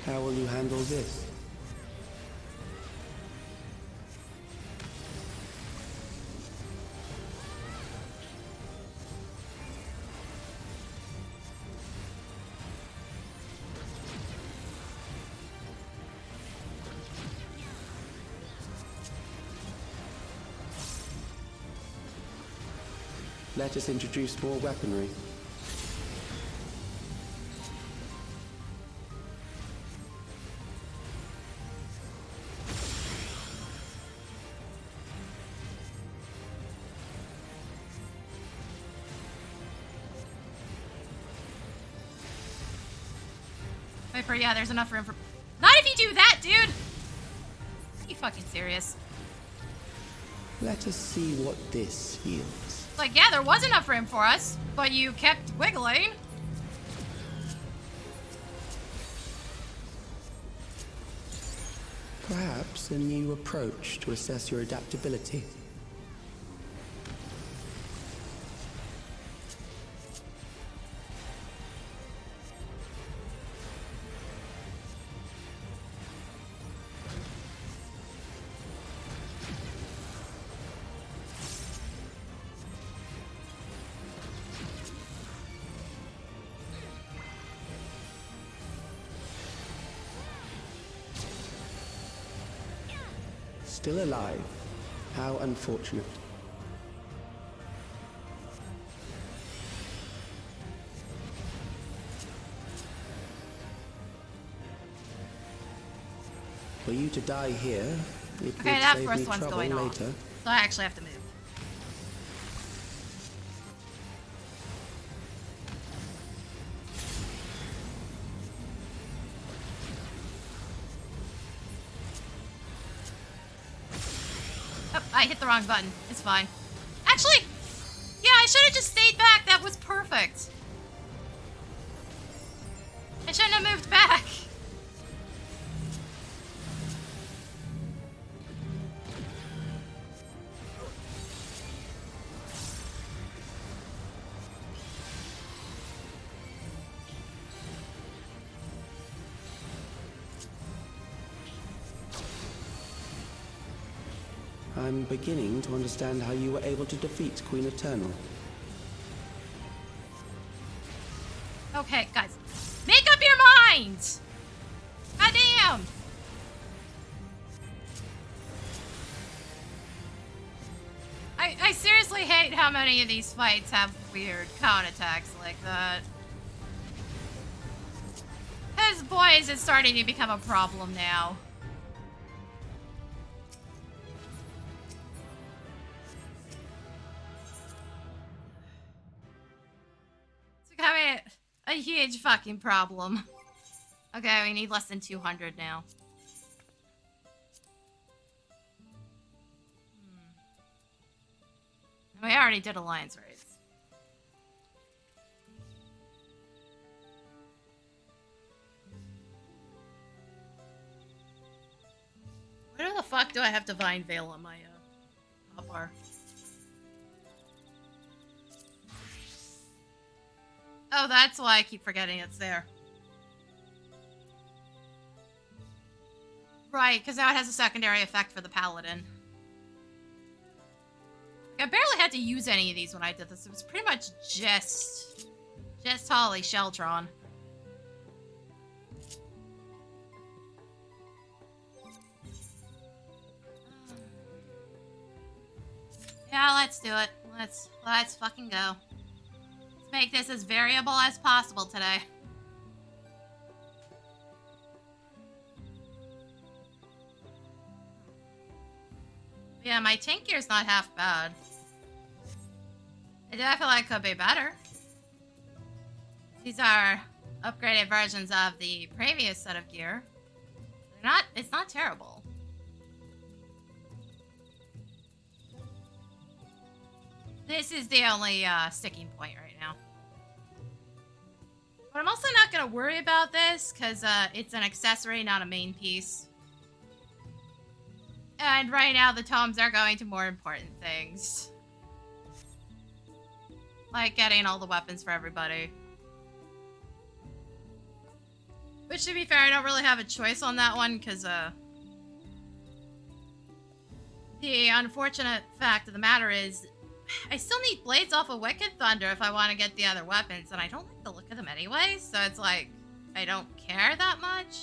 How will you handle this? Let us introduce more weaponry. Viper, yeah, there's enough room for... Not if you do that, dude! Are you fucking serious? Let us see what this yields. It's like, yeah, there was enough room for us, but you kept wiggling. Perhaps a new approach to assess your adaptability. still alive. How unfortunate. For you to die here, it would Okay, that save first me one's trouble going off. later. So I actually have to move. Oh, I hit the wrong button. It's fine. Actually, yeah, I should have just stayed back. That was perfect. I shouldn't have moved back. I'm beginning to understand how you were able to defeat Queen Eternal. Okay, guys. Make up your minds! God damn! I seriously hate how many of these fights have weird counterattacks like that. Because, boys, it's starting to become a problem now. It's becoming a huge fucking problem. Okay, we need less than 200 now. We already did alliance raids. Where the fuck do I have Divine Veil on my hotbar? Oh, that's why I keep forgetting it's there. Right, because now it has a secondary effect for the Paladin. I barely had to use any of these when I did this. It was pretty much just Holly Sheltron. Yeah, let's do it. Let's fucking go. Let's make this as variable as possible today. Yeah, my tank gear's not half bad. It definitely could be better. These are upgraded versions of the previous set of gear. It's not terrible. This is the only sticking point right now. But I'm also not going to worry about this because it's an accessory, not a main piece. And right now the tomes are going to more important things. Like getting all the weapons for everybody. Which, to be fair, I don't really have a choice on that one because the unfortunate fact of the matter is I still need blades off of Wicked Thunder if I want to get the other weapons, and I don't like the look of them anyway, so it's like, I don't care that much.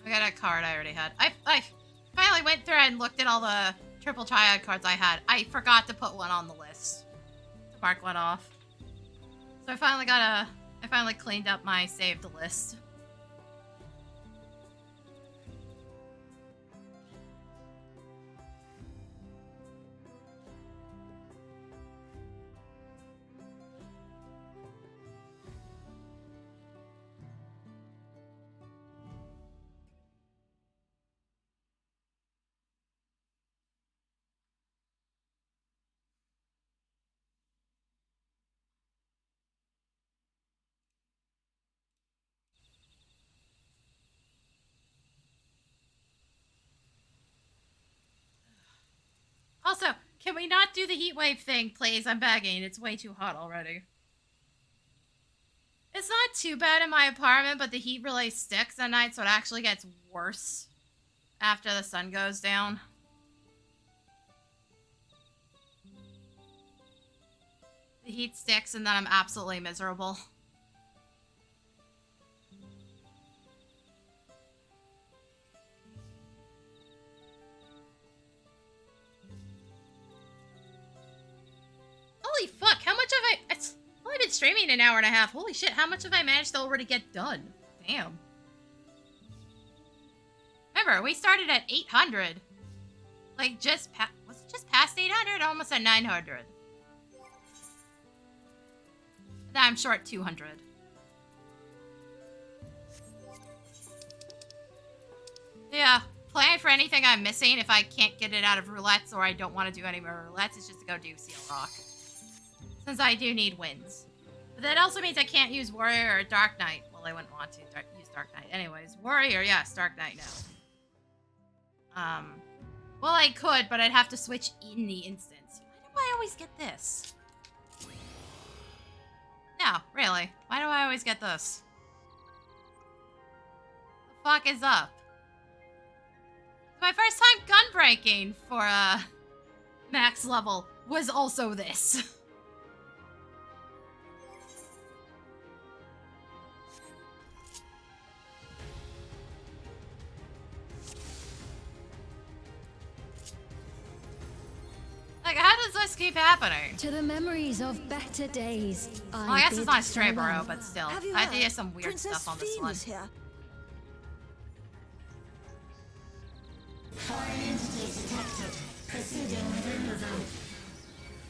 I got a card I already had. I finally went through and looked at all the triple triad cards I had. I forgot to put one on the list. To mark one off. So I finally cleaned up my saved list. Also, can we not do the heat wave thing, please? I'm begging. It's way too hot already. It's not too bad in my apartment, but the heat really sticks at night, so it actually gets worse after the sun goes down. The heat sticks and then I'm absolutely miserable. Holy fuck, how much have it's only been streaming an hour and a half. Holy shit, how much have I managed to already get done? Damn. Remember, we started at 800. Like, was it just past 800? Almost at 900. Now I'm short 200. Yeah, plan for anything I'm missing if I can't get it out of roulettes or I don't want to do any more roulettes is just to go do Seal Rock. Since I do need wins. But that also means I can't use Warrior or Dark Knight. Well, I wouldn't want to use Dark Knight. Anyways, Warrior, yes, Dark Knight now. Well, I could, but I'd have to switch in the instance. Why do I always get this? No, really. Why do I always get this? The fuck is up? My first time gun breaking for max level was also this. Like, how does this keep happening? To the memories of better days. Well, I guess it's not Stray farewell. Burrow, but still. I did some weird stuff on this one. Here.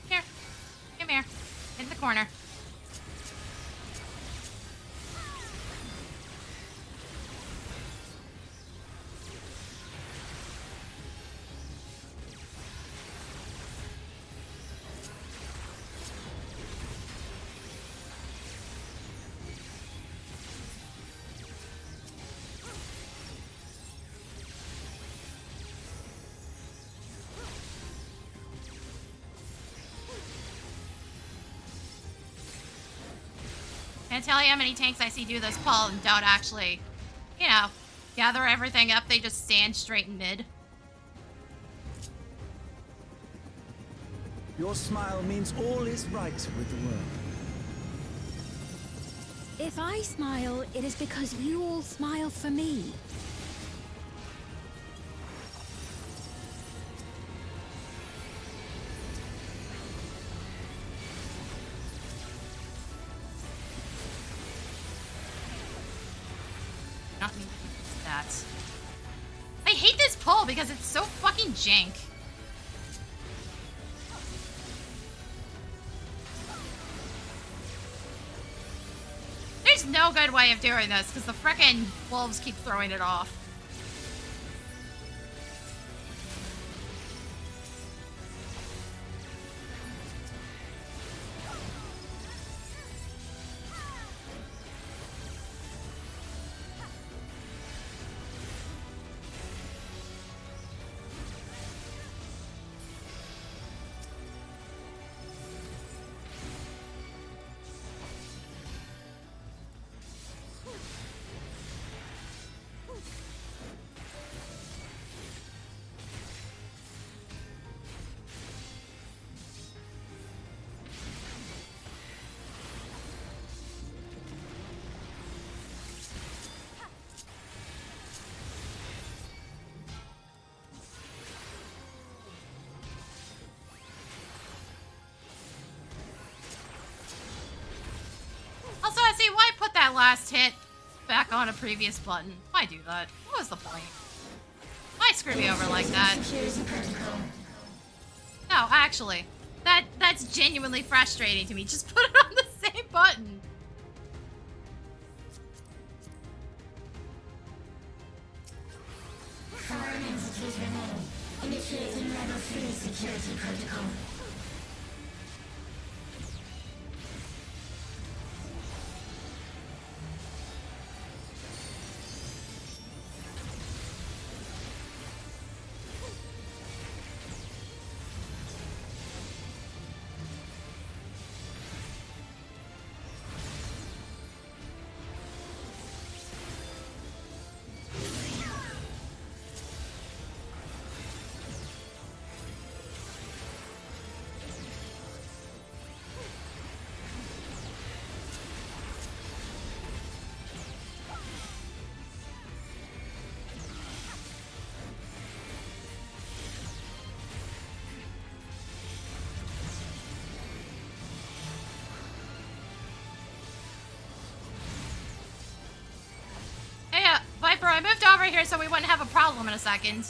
Here. Come here. In the corner. Can't tell you how many tanks I see do this pull and don't actually, you know, gather everything up. They just stand straight in mid. Your smile means all is right with the world. If I smile, it is because you all smile for me. Not me. That. I hate this pull because it's so fucking jank. There's no good way of doing this because the frickin' wolves keep throwing it off. Also, I see why put that last hit back on a previous button. Why do that? What was the point? Why screw me over like that? No, actually, that's genuinely frustrating to me. Just put it on the same button. over here so we wouldn't have a problem in a second.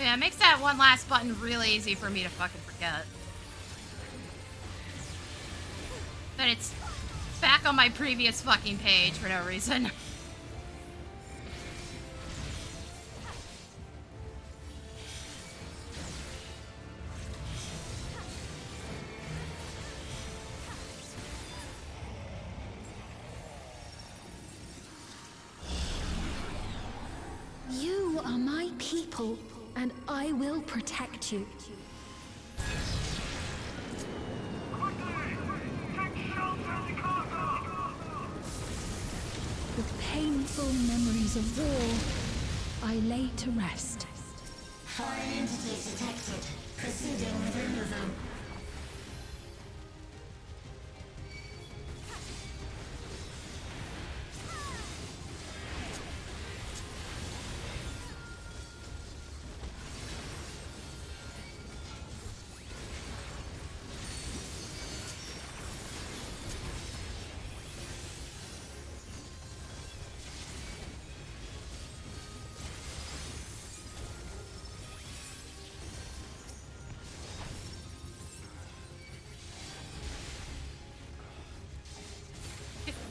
Yeah, it makes that one last button really easy for me to fucking forget. That it's back on my previous fucking page for no reason. You are my people, and I will protect you. With painful memories of war, I lay to rest. Foreign entities detected. Proceeding with removal.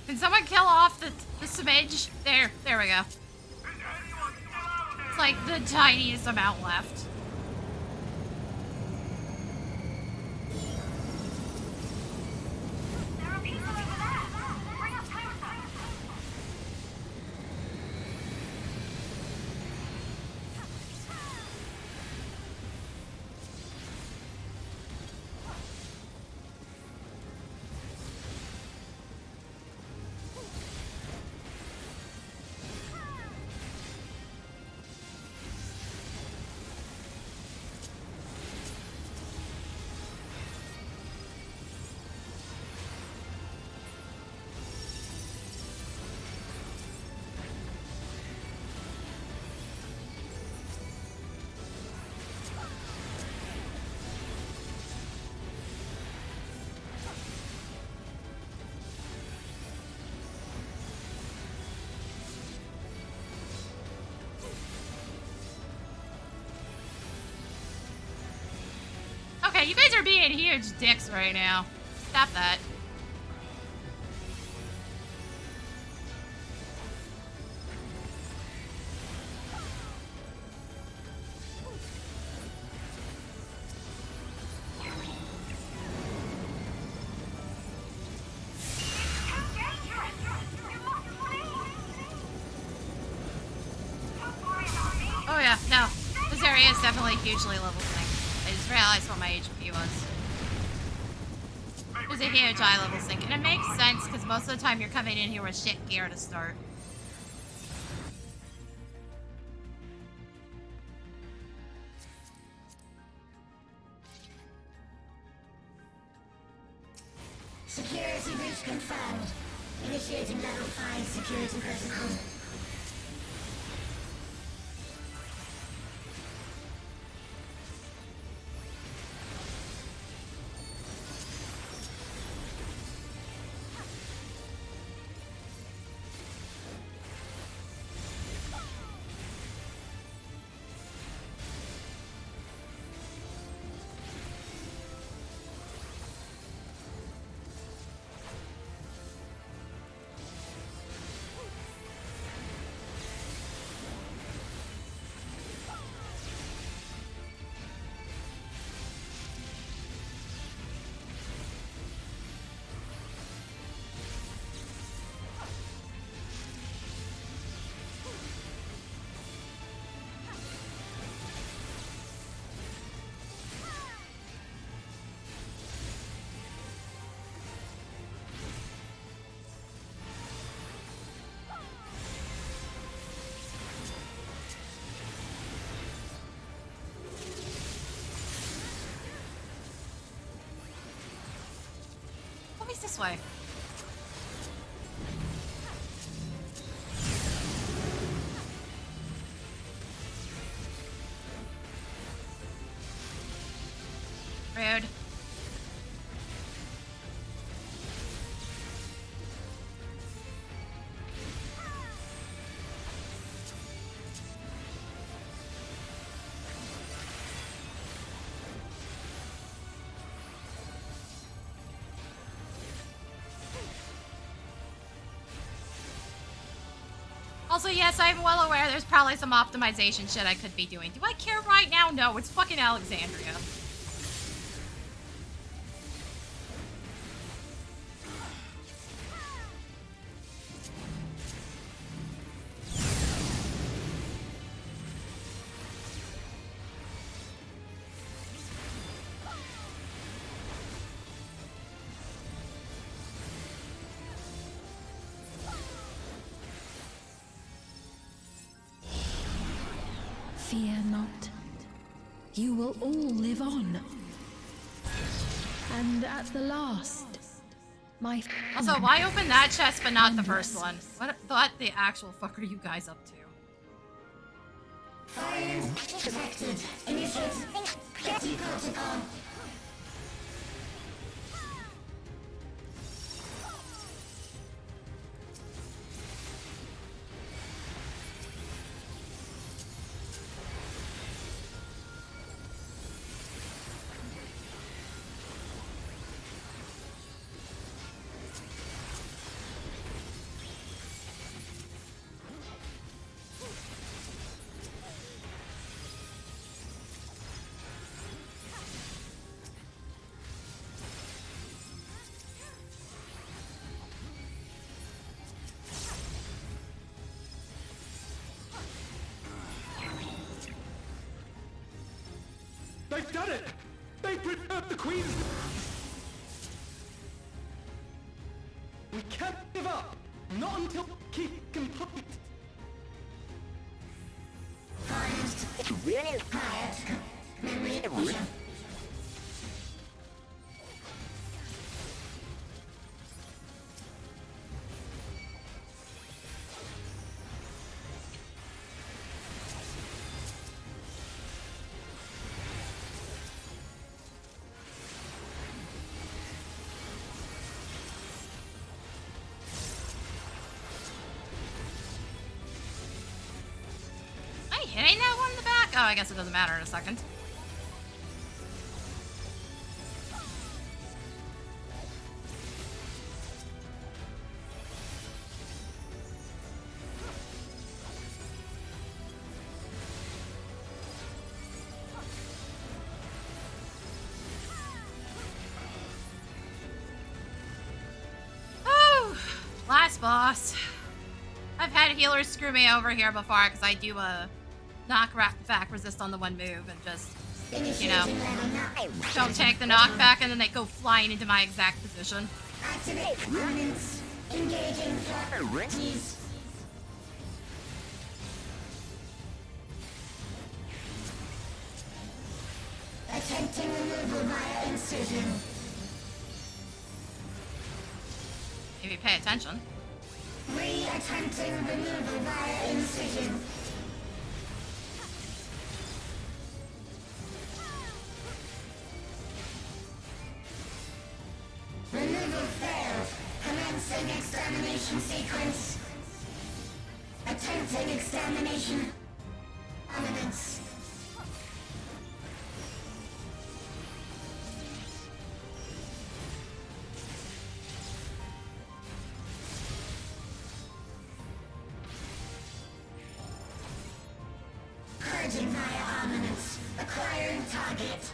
Can someone kill off the smidge? There we go. It's like the tiniest amount left. There are people over there. Bring us closer. Okay, you guys are being huge dicks right now. Stop that. Oh yeah, no. This area is definitely hugely level thing. I just realized what my HP was. There's a huge eye level sync, and it makes sense because most of the time you're coming in here with shit gear to start. Security breach confirmed. Initiating level 5 security protocol. he's this way. Rude. Also, yes, I'm well aware there's probably some optimization shit I could be doing. Do I care right now? No, it's fucking Alexandria. Fear not. You will all live on. And at the last, my... Also, why open that chest but not the first one? What the actual fuck are you guys up to? Fire detected. Initiate jetty protocol. They've done it! They've preserved the Queen! We can't give up! Not until keep complete! Hitting that one in the back? Oh, I guess it doesn't matter in a second. Oh, last boss. I've had healers screw me over here before because I do a knockback resist on the one move and just, you know, don't take the knockback and then they go flying into my exact position. Activate components. Engaging frontlines. Attempting removal via incision. Maybe pay attention. Re-attempting removal via incision. Removal failed. Commencing extermination sequence. Attempting extermination. Evidence. Purging via armaments. Acquiring target.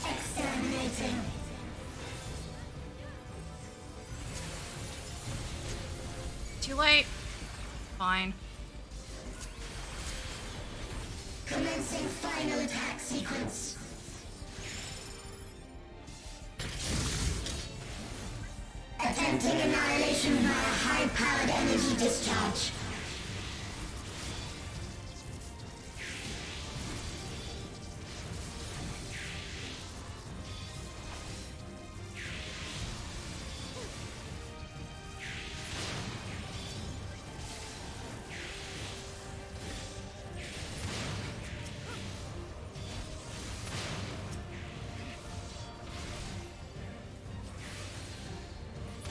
Exterminating. Too late. Fine. Commencing final attack sequence. Attempting annihilation. Animation via high-powered energy discharge.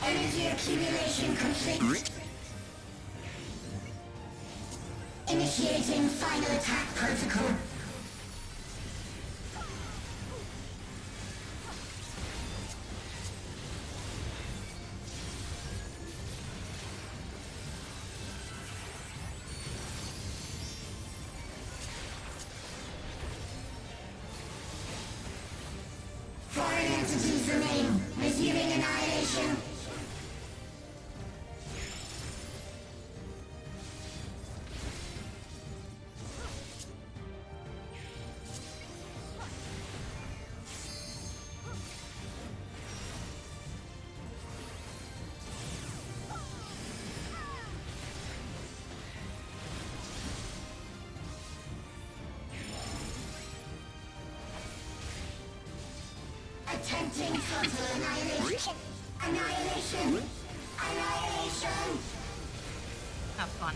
Energy accumulation complete. Initiating final attack protocol. Foreign entities remain. Resuming annihilation. Attempting total annihilation. Annihilation. Annihilation. Have fun.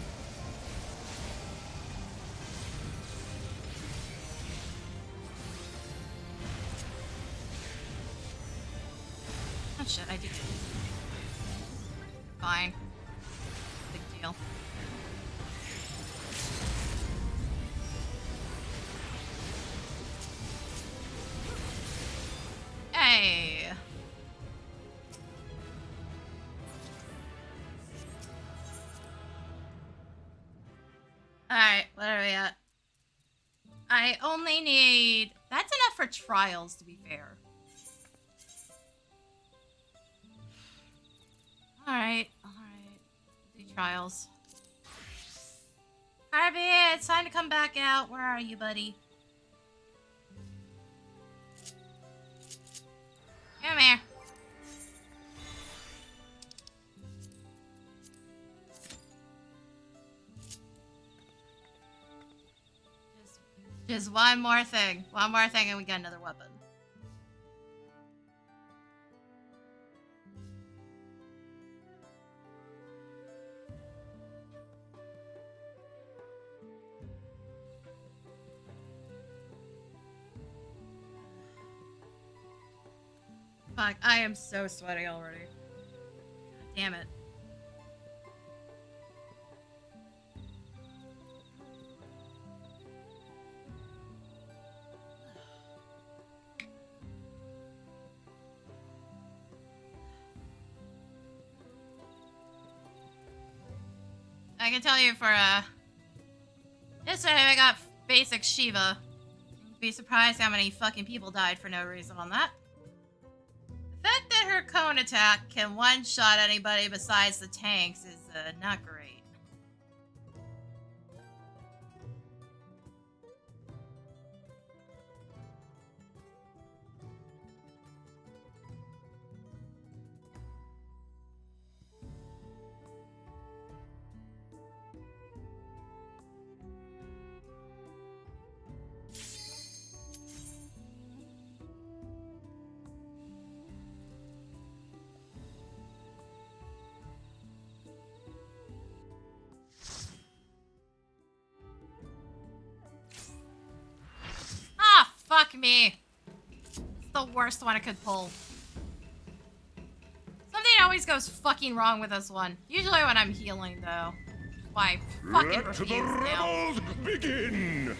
Oh shit, I do. Fine. Big deal. Hey. Alright, what are we at? I only need... That's enough for trials, to be fair. Alright, alright. Do trials. Harvey, it's time to come back out. Where are you, buddy? Come here. Just one more thing. One more thing and we get another weapon. Fuck, I am so sweaty already. God damn it. I can tell you for, yesterday I got basic Shiva. You'd be surprised how many fucking people died for no reason on that. The fact that her cone attack can one-shot anybody besides the tanks is, not great. Fuck me. It's the worst one I could pull. Something always goes fucking wrong with this one. Usually when I'm healing, though. Why, I fucking refuse now. Let the rebels begin!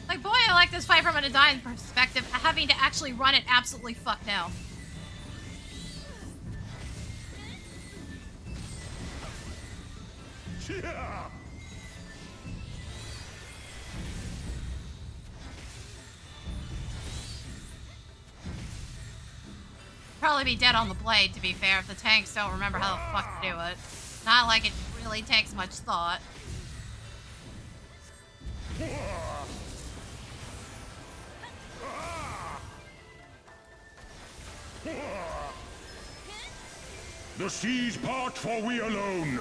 Like, boy, I like this fight from a design perspective, having to actually run it absolutely fuck now. Probably be dead on the blade, to be fair, if the tanks don't remember how the fuck to do it. Not like it really takes much thought. The seas part for we alone.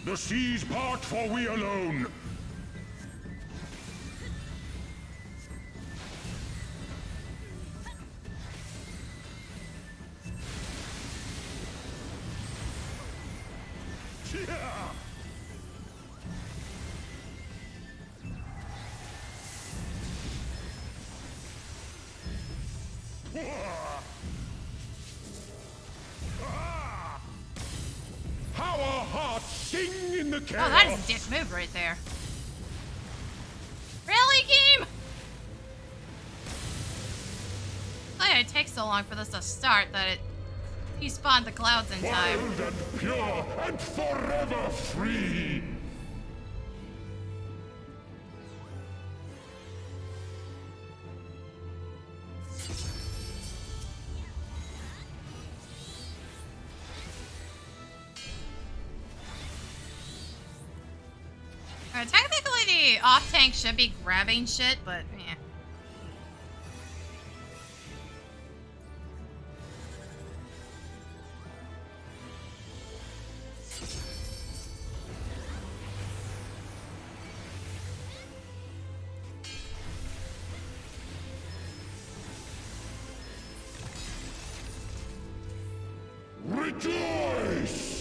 The seas part for we alone. How our hearts sing in the chaos. Oh, that is a dick move right there. Really, game? Oh, it takes so long for this to start that it despawned the clouds in time. Wild and pure and forever free. Technically, the off-tank should be grabbing shit, but yeah. Rejoice!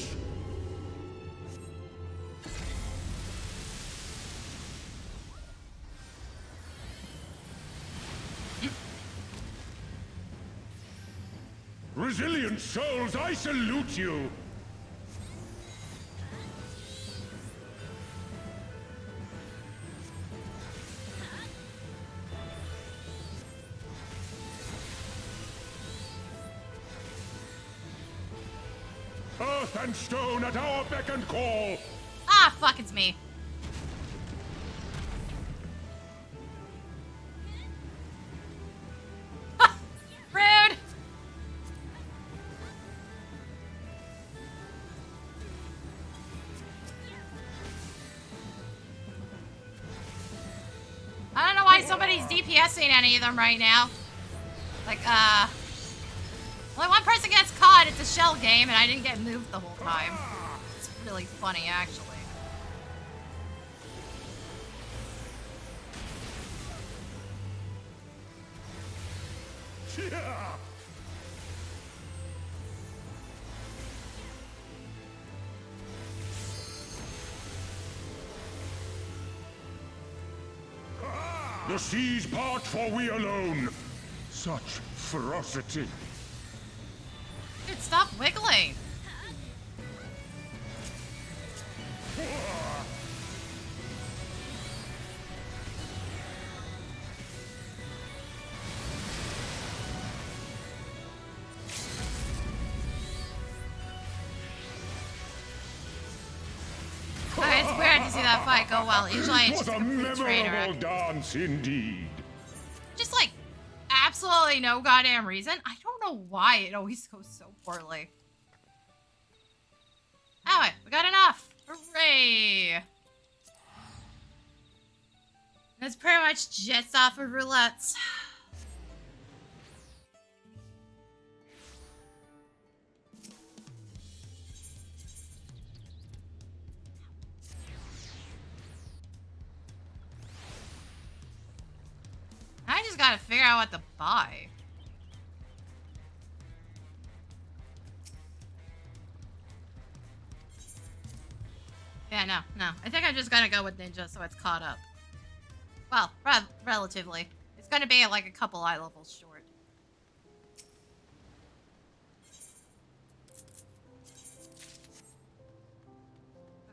Resilient souls, I salute you! Earth and stone at our beck and call! Ah, fuck, it's me. Ha! Rude! I don't know why somebody's DPSing any of them right now. Like, only one person gets caught, it's a shell game, and I didn't get moved the whole time. It's really funny, actually. The seas part for we alone. Such ferocity. Dude, stop wiggling. Okay, it's weird to see that fight go well. Usually I It just was a complete train memorable wreck. dance indeed. Just like absolutely no goddamn reason. I don't know why it always goes so poorly. Anyway, we got enough. Hooray! That's pretty much jets off of roulettes. I just gotta figure out what to buy. Yeah, no. I think I'm just gonna go with ninja so it's caught up. Well, relatively. It's gonna be like a couple eye levels short.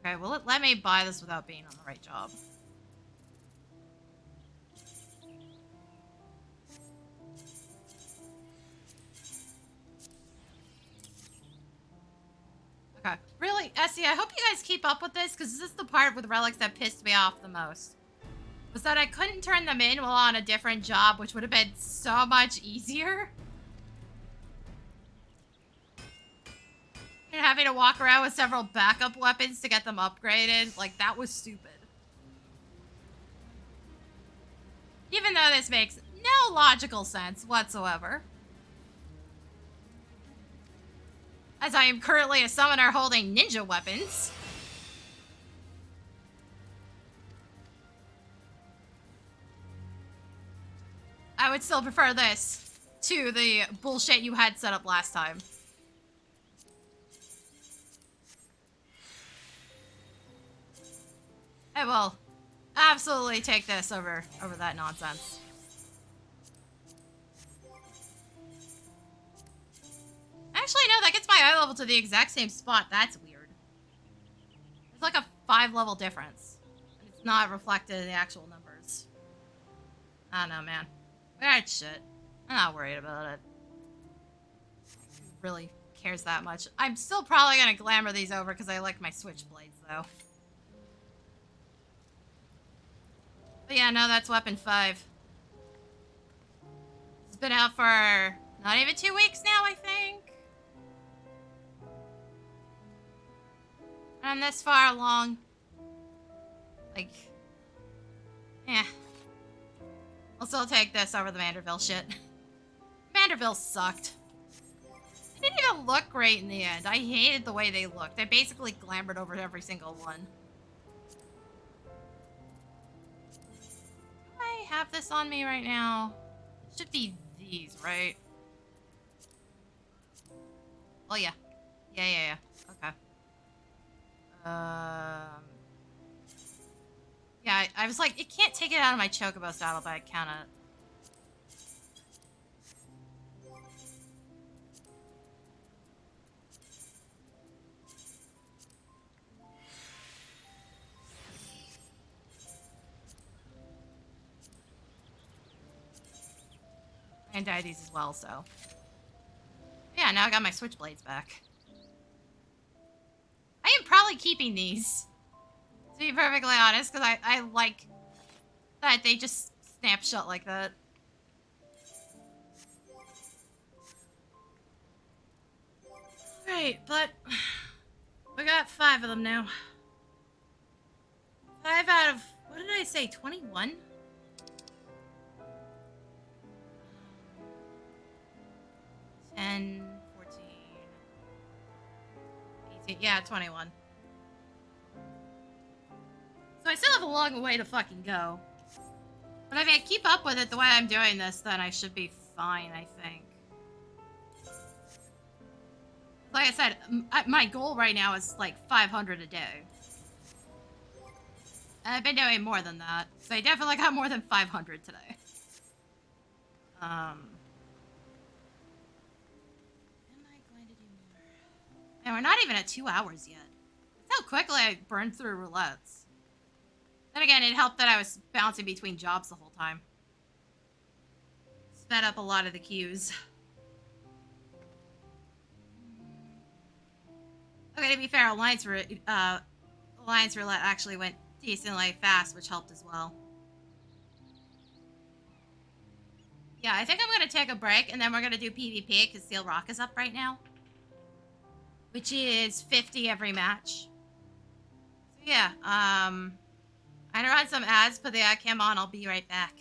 Okay, well, let me buy this without being on the right job. Okay. Really, Essie, I hope you guys keep up with this, because this is the part with relics that pissed me off the most. Was that I couldn't turn them in while on a different job, which would have been so much easier. And having to walk around with several backup weapons to get them upgraded, like, that was stupid. Even though this makes no logical sense whatsoever. As I am currently a summoner holding ninja weapons. I would still prefer this to the bullshit you had set up last time. I will absolutely take this over that nonsense. Actually, no, that gets my eye level to the exact same spot. That's weird. It's like a 5-level difference. And it's not reflected in the actual numbers. I don't know, man. That shit. I'm not worried about it. Who really cares that much? I'm still probably gonna glamour these over because I like my switchblades, though. But yeah, no, that's weapon 5. It's been out for not even 2 weeks now, I think. I'm this far along. Like, yeah. I'll still take this over the Vanderbilt shit. Vanderbilt sucked. They didn't even look great in the end. I hated the way they looked. I basically glamored over every single one. Do I have this on me right now? It should be these, right? Oh, yeah. Yeah. Okay. Yeah, I was like, it can't take it out of my chocobo saddle, but I kinda... And Dailies as well, so... Yeah, now I got my switchblades back. I am probably keeping these. To be perfectly honest, because I like that they just snap shut like that. Right, but we got 5 of them now. 5 out of, what did I say, 21? And 14, 18, yeah, 21. So I still have a long way to fucking go. But if I keep up with it the way I'm doing this, then I should be fine, I think. Like I said, my goal right now is like 500 a day. And I've been doing more than that. So I definitely got more than 500 today. Am I going to do more? And we're not even at 2 hours yet. That's how quickly I burned through roulettes. Then again, it helped that I was bouncing between jobs the whole time. Sped up a lot of the queues. Okay, to be fair, Alliance Roulette actually went decently fast, which helped as well. Yeah, I think I'm going to take a break, and then we're going to do PvP, because Steel Rock is up right now. Which is 50 every match. So yeah, I'm going to run some ads, put the ad cam on, I'll be right back.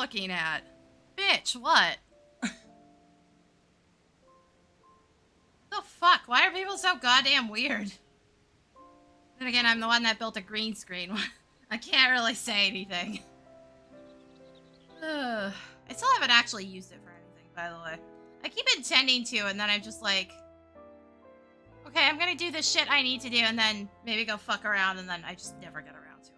looking at? Bitch, what? The fuck? Why are people so goddamn weird? Then again, I'm the one that built a green screen. I can't really say anything. I still haven't actually used it for anything, by the way. I keep intending to, and then I'm just like, okay, I'm gonna do the shit I need to do, and then maybe go fuck around, and then I just never get around to it.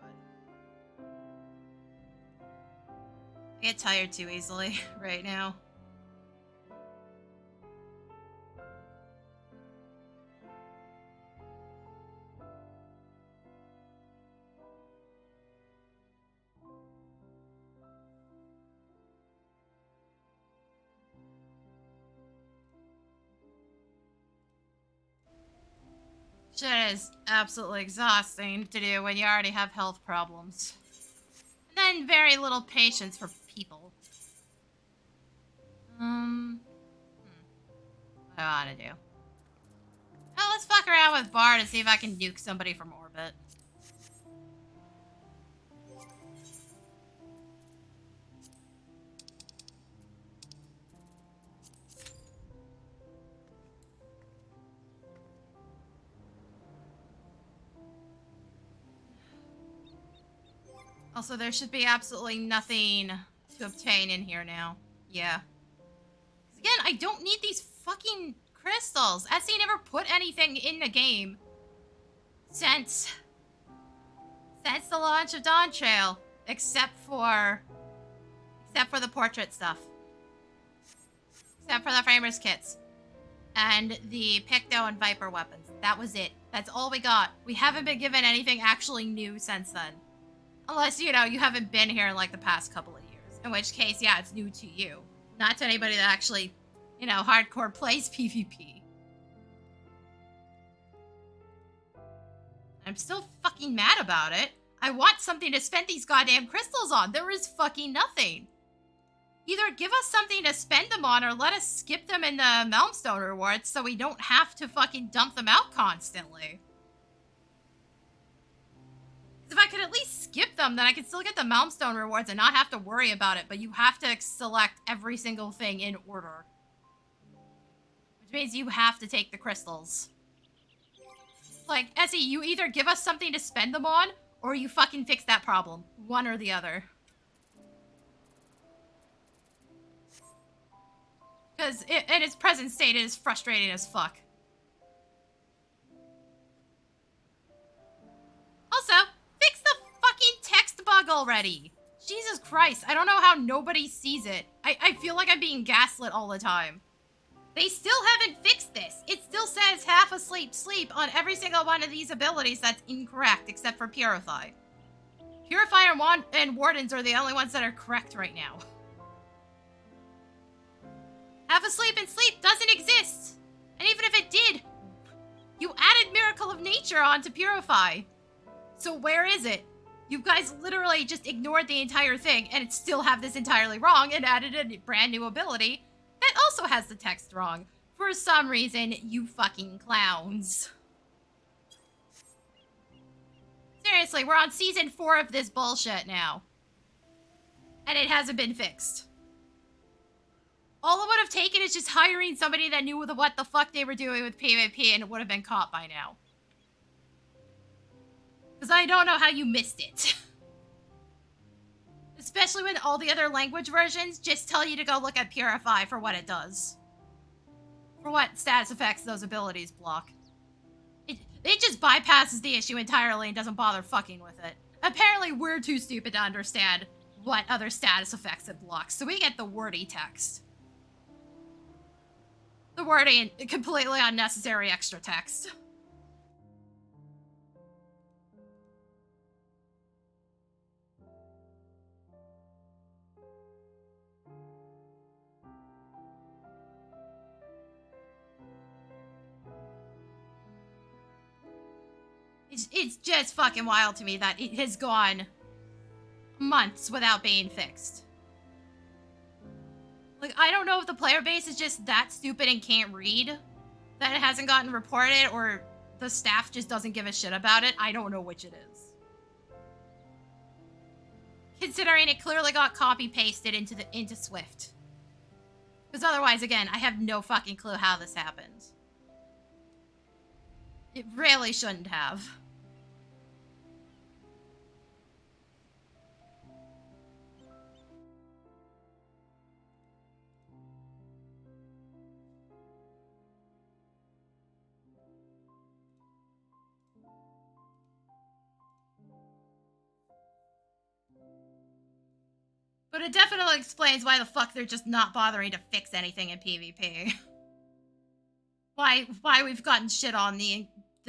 I get tired too easily right now. Shit is absolutely exhausting to do when you already have health problems. And then very little patience for people. What do I want to do? Oh, let's fuck around with Bard and see if I can nuke somebody from orbit. Also, there should be absolutely nothing to obtain in here now. Yeah. Again, I don't need these fucking crystals. SE never put anything in the game since the launch of Dawntrail, except for the portrait stuff. Except for the framers kits. And the Picto and Viper weapons. That was it. That's all we got. We haven't been given anything actually new since then. Unless, you know, you haven't been here in, like, the past couple of years. In which case, yeah, it's new to you. Not to anybody that actually, you know, hardcore plays PvP. I'm still fucking mad about it. I want something to spend these goddamn crystals on. There is fucking nothing. Either give us something to spend them on or let us skip them in the Melmstone rewards so we don't have to fucking dump them out constantly. If I could at least skip them, then I could still get the Melmstone rewards and not have to worry about it, but you have to select every single thing in order. Which means you have to take the crystals. Like, Essie, you either give us something to spend them on, or you fucking fix that problem. One or the other. Because in its present state, it is frustrating as fuck. Also, fix the fucking text bug already! Jesus Christ, I don't know how nobody sees it. I feel like I'm being gaslit all the time. They still haven't fixed this. It still says half asleep, sleep on every single one of these abilities that's incorrect, except for Purify. Purify and Wardens are the only ones that are correct right now. Half asleep and sleep doesn't exist! And even if it did, you added Miracle of Nature onto Purify. So where is it? You guys literally just ignored the entire thing and it still have this entirely wrong and added a brand new ability that also has the text wrong. For some reason, you fucking clowns. Seriously, we're on season 4 of this bullshit now. And it hasn't been fixed. All it would have taken is just hiring somebody that knew what the fuck they were doing with PvP and it would have been caught by now. Because I don't know how you missed it. Especially when all the other language versions just tell you to go look at Purify for what it does. For what status effects those abilities block. It just bypasses the issue entirely and doesn't bother fucking with it. Apparently we're too stupid to understand what other status effects it blocks, so we get the wordy text. The wordy and completely unnecessary extra text. It's just fucking wild to me that it has gone months without being fixed. Like, I don't know if the player base is just that stupid and can't read that it hasn't gotten reported, or the staff just doesn't give a shit about it. I don't know which it is. considering it clearly got copy-pasted into Swift. Because otherwise, again, I have no fucking clue how this happened. It really shouldn't have. But it definitely explains why the fuck they're just not bothering to fix anything in PvP. Why we've gotten shit on the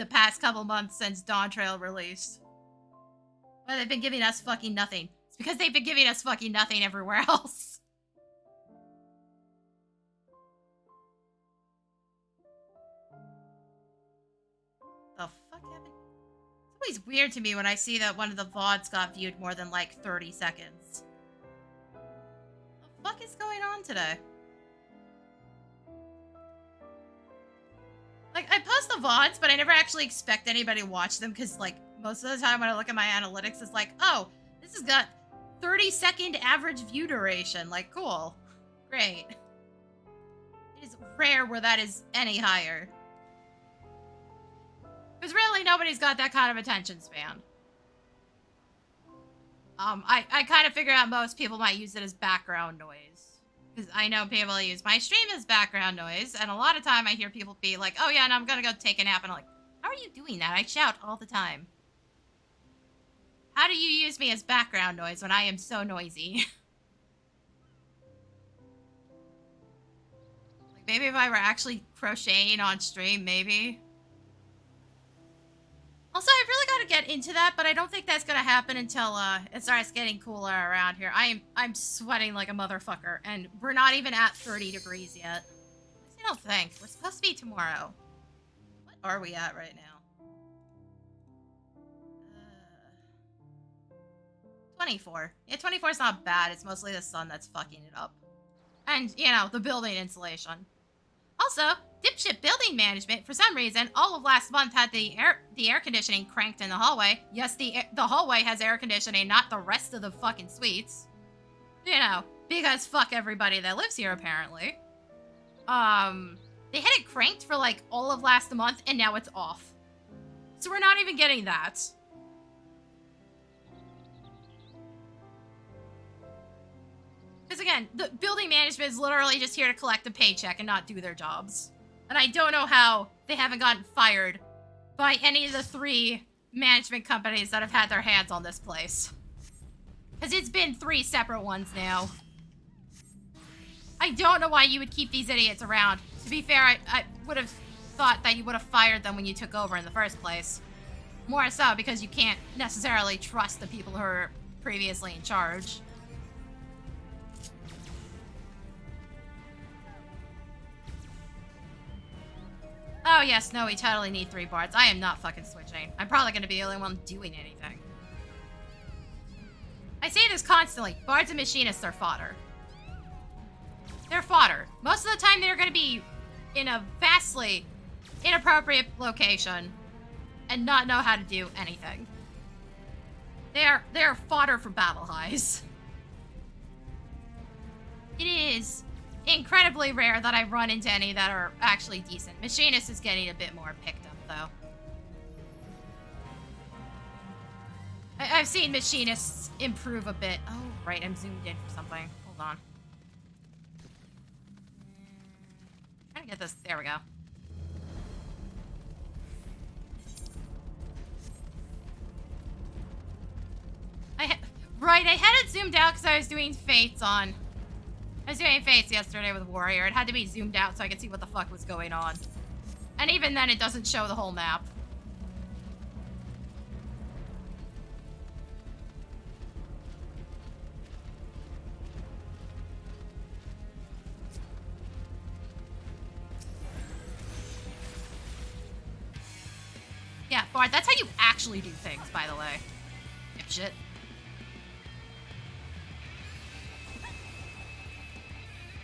past couple months since Dawntrail released. Why they've been giving us fucking nothing. It's because they've been giving us fucking nothing everywhere else. The fuck happened? It's always weird to me when I see that one of the VODs got viewed more than like 30 seconds. What the fuck is going on today? Like, I post the VODs, but I never actually expect anybody to watch them, because, like, most of the time when I look at my analytics, it's like, oh, this has got 30-second average view duration. Like, cool. Great. It is rare where that is any higher. Because really, nobody's got that kind of attention span. I kind of figure out most people might use it as background noise. Because I know people use my stream as background noise, and a lot of time I hear people be like, oh yeah, and I'm gonna go take a nap, and I'm like, how are you doing that? I shout all the time. How do you use me as background noise when I am so noisy? Like, maybe if I were actually crocheting on stream, maybe. Also, I really got to get into that, but I don't think that's going to happen until it starts getting cooler around here. I'm sweating like a motherfucker, and we're not even at 30 degrees yet. At least I don't think. We're supposed to be tomorrow. What are we at right now? 24. Yeah, 24 is not bad. It's mostly the sun that's fucking it up. And, you know, the building insulation. Also, dipshit building management, for some reason, all of last month had the air conditioning cranked in the hallway. Yes, the hallway has air conditioning, not the rest of the fucking suites. You know, because fuck everybody that lives here, apparently. They had it cranked for, like, all of last month, and now it's off. So we're not even getting that. Because again, the building management is literally just here to collect a paycheck and not do their jobs. And I don't know how they haven't gotten fired by any of the 3 management companies that have had their hands on this place. Because it's been 3 separate ones now. I don't know why you would keep these idiots around. To be fair, I would have thought that you would have fired them when you took over in the first place. More so because you can't necessarily trust the people who are previously in charge. Oh yes, no, we totally need 3 bards. I am not fucking switching. I'm probably going to be the only one doing anything. I say this constantly. Bards and machinists are fodder. They're fodder. Most of the time they're going to be in a vastly inappropriate location and not know how to do anything. They're fodder for battle highs. It is incredibly rare that I run into any that are actually decent. Machinist is getting a bit more picked up, though. I've seen machinists improve a bit. Oh, right, I'm zoomed in for something. Hold on. Trying to get this. There we go. Right, I had it zoomed out because I was doing Fates on... I was doing Fates yesterday with Warrior. It had to be zoomed out so I could see what the fuck was going on. And even then, it doesn't show the whole map. Yeah, Bard, that's how you actually do things, by the way. Dipshit.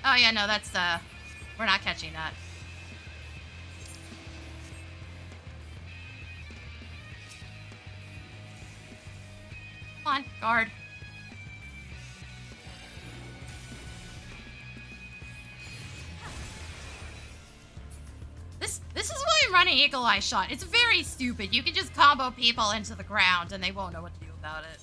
Oh yeah, no, that's, we're not catching that. Come on, guard. running Eagle Eye Shot. It's very stupid. You can just combo people into the ground and they won't know what to do about it.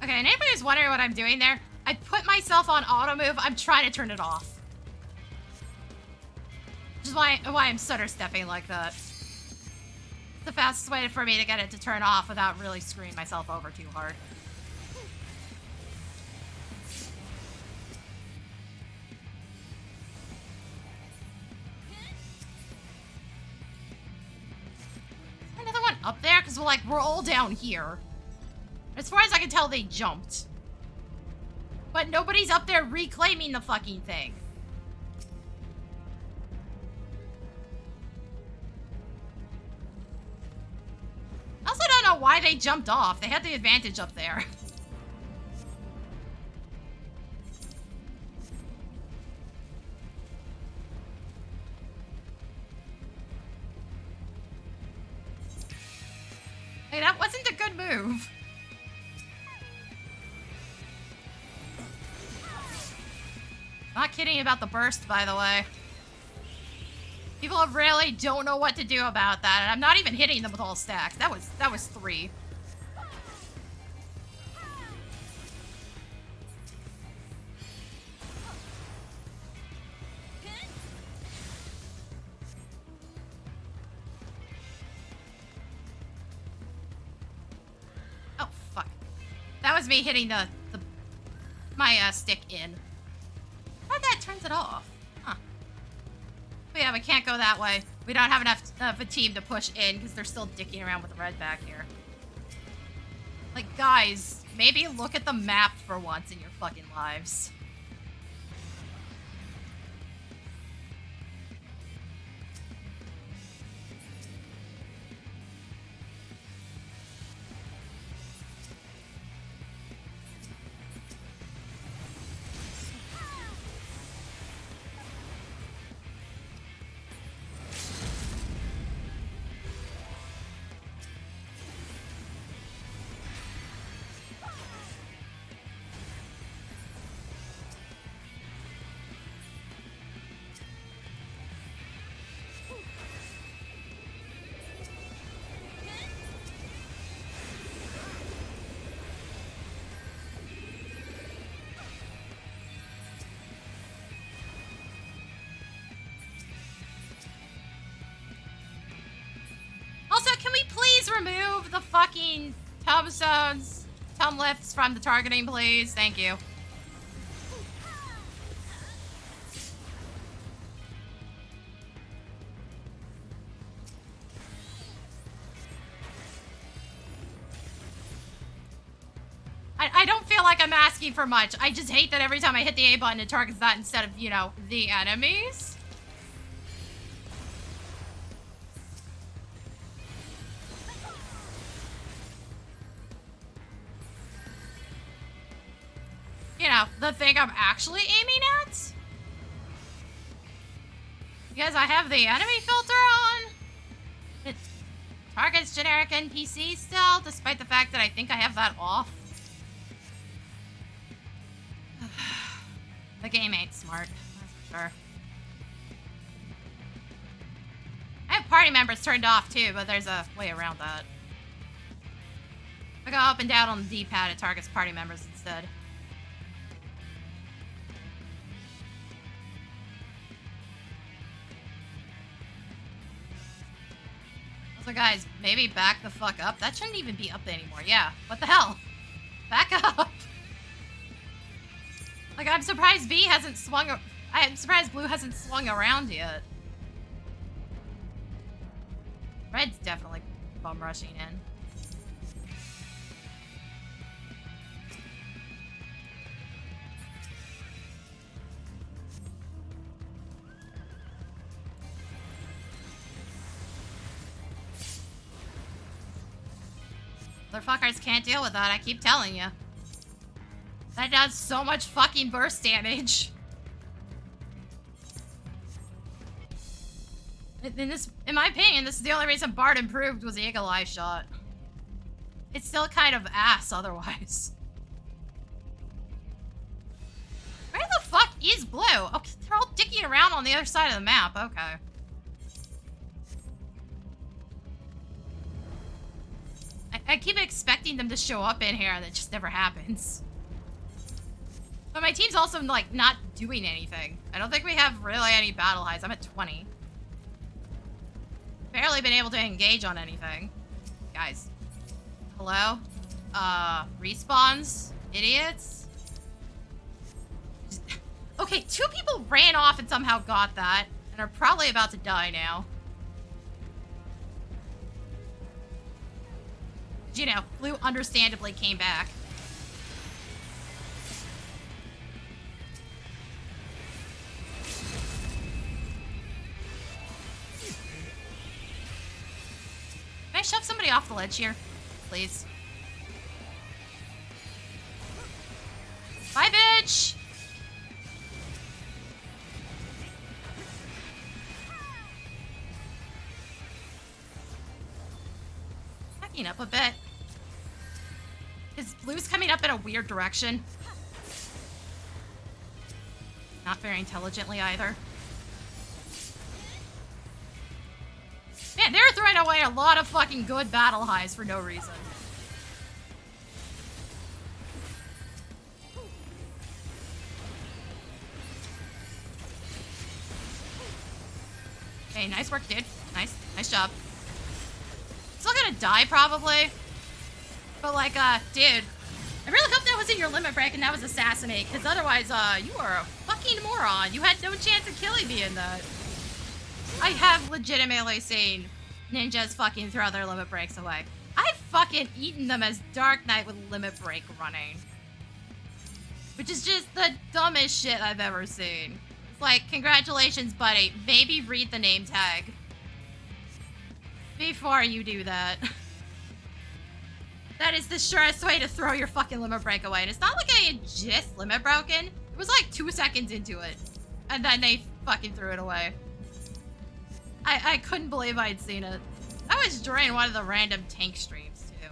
Okay, and anybody who's wondering what I'm doing there, I put myself on auto move. I'm trying to turn it off. Which is why I'm stutter stepping like that. It's the fastest way for me to get it to turn off without really screwing myself over too hard. Is there another one up there? Because we're all down here. As far as I can tell, they jumped. But nobody's up there reclaiming the fucking thing. I also don't know why they jumped off. They had the advantage up there. Hey, that wasn't a good move. Not kidding about the burst, by the way. People really don't know what to do about that, and I'm not even hitting them with all stacks. That was 3. Oh fuck! That was me hitting my stick in. That turns it off. Huh. But yeah, we can't go that way. We don't have enough of a team to push in because they're still dicking around with the red back here. Like, guys, maybe look at the map for once in your fucking lives. Remove the fucking tombstones, tomb lifts from the targeting, please. Thank you. I don't feel like I'm asking for much. I just hate that every time I hit the A button, it targets that instead of, you know, the enemies. You know, the thing I'm actually aiming at? Because I have the enemy filter on. It targets generic NPCs still, despite the fact that I think I have that off. The game ain't smart, that's for sure. I have party members turned off too, but there's a way around that. I go up and down on the D-pad, it targets party members instead. So guys, maybe back the fuck up. That shouldn't even be up anymore. Yeah, what the hell? Back up. Like, I'm surprised B hasn't swung. I'm surprised Blue hasn't swung around yet. Red's definitely bum rushing in. Motherfuckers can't deal with that, I keep telling you. That does so much fucking burst damage. In my opinion, this is the only reason Bard improved was the Eagle Eye shot. It's still kind of ass otherwise. Where the fuck is Blue? Okay, they're all dicking around on the other side of the map. Okay. I keep expecting them to show up in here and it just never happens. But my team's also, like, not doing anything. I don't think we have really any battle highs. I'm at 20. Barely been able to engage on anything. Guys. Hello? Respawns? Idiots? Okay, 2 people ran off and somehow got that. And are probably about to die now. You know, Blue understandably came back. Can I shove somebody off the ledge here? Please. Bye, bitch! Backing up a bit. His Blue's coming up in a weird direction. Not very intelligently either. Man, they're throwing away a lot of fucking good battle highs for no reason. Okay, nice work, dude. Nice job. Still gonna die, probably. But, like, dude, I really hope that wasn't your limit break and that was assassinate, because otherwise, you are a fucking moron. You had no chance of killing me in that. I have legitimately seen ninjas fucking throw their limit breaks away. I've fucking eaten them as Dark Knight with limit break running. Which is just the dumbest shit I've ever seen. It's like, congratulations, buddy. Maybe read the name tag before you do that. That is the surest way to throw your fucking limit break away. And it's not like I had just limit broken. It was like 2 seconds into it. And then they fucking threw it away. I couldn't believe I'd seen it. That was during one of the random tank streams, too.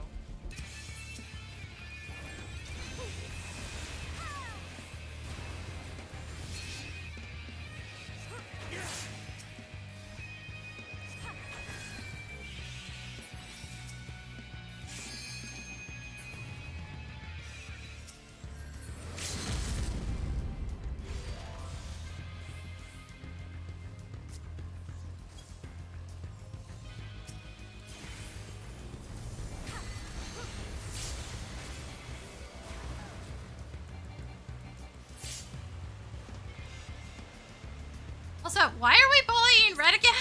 Also, why are we bullying Red again?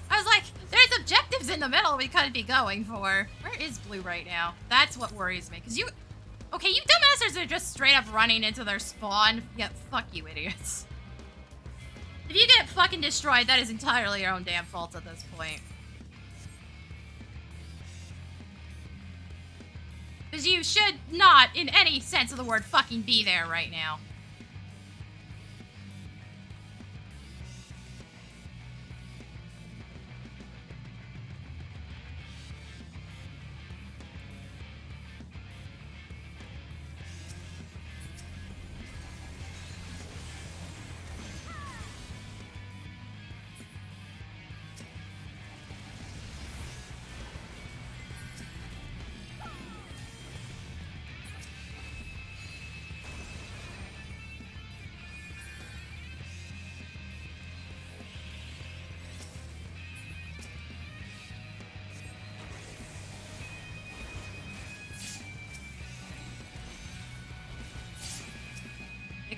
I was like, there's objectives in the middle we could be going for. Where is Blue right now? That's what worries me. Because you... Okay, you dumbasses are just straight up running into their spawn. Yeah, fuck you, idiots. If you get fucking destroyed, that is entirely your own damn fault at this point. Because you should not, in any sense of the word, fucking be there right now.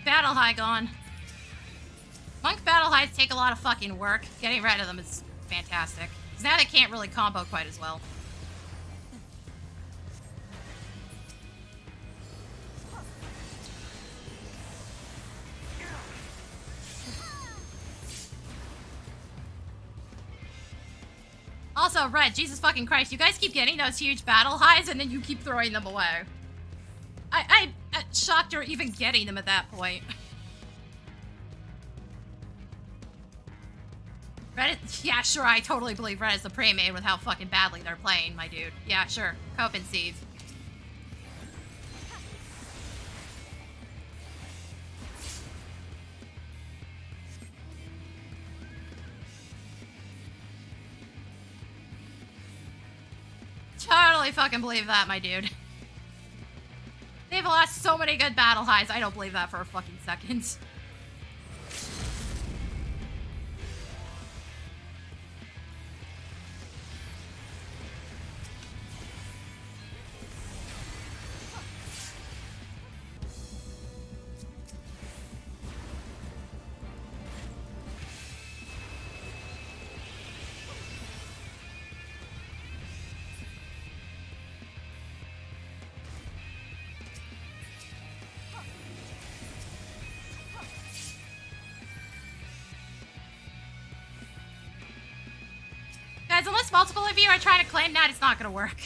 Battle high gone. Monk battle highs take a lot of fucking work. Getting rid of them is fantastic. Because now they can't really combo quite as well. Also, Red, Jesus fucking Christ, you guys keep getting those huge battle highs and then you keep throwing them away. shocked you're even getting them at that point. Red is, yeah, sure, I totally believe Red is the pre-made with how fucking badly they're playing, my dude. Yeah, sure. Cope and seethe. Totally fucking believe that, my dude. They've lost so many good battle highs, I don't believe that for a fucking second. Guys, unless multiple of you are trying to claim that, it's not gonna work.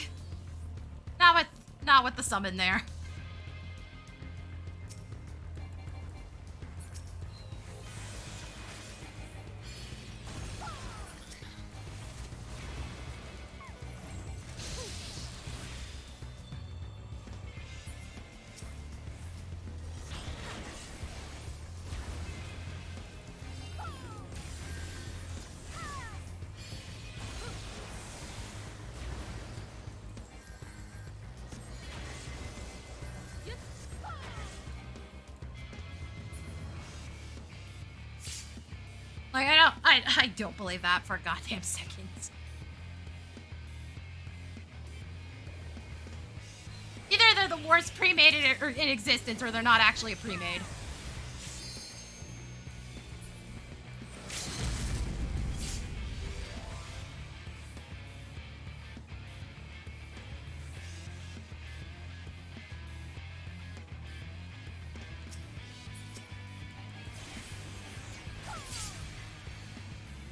Not with the summon there. Like, I don't believe that for a goddamn second. Either they're the worst pre-made in existence, or they're not actually a pre-made.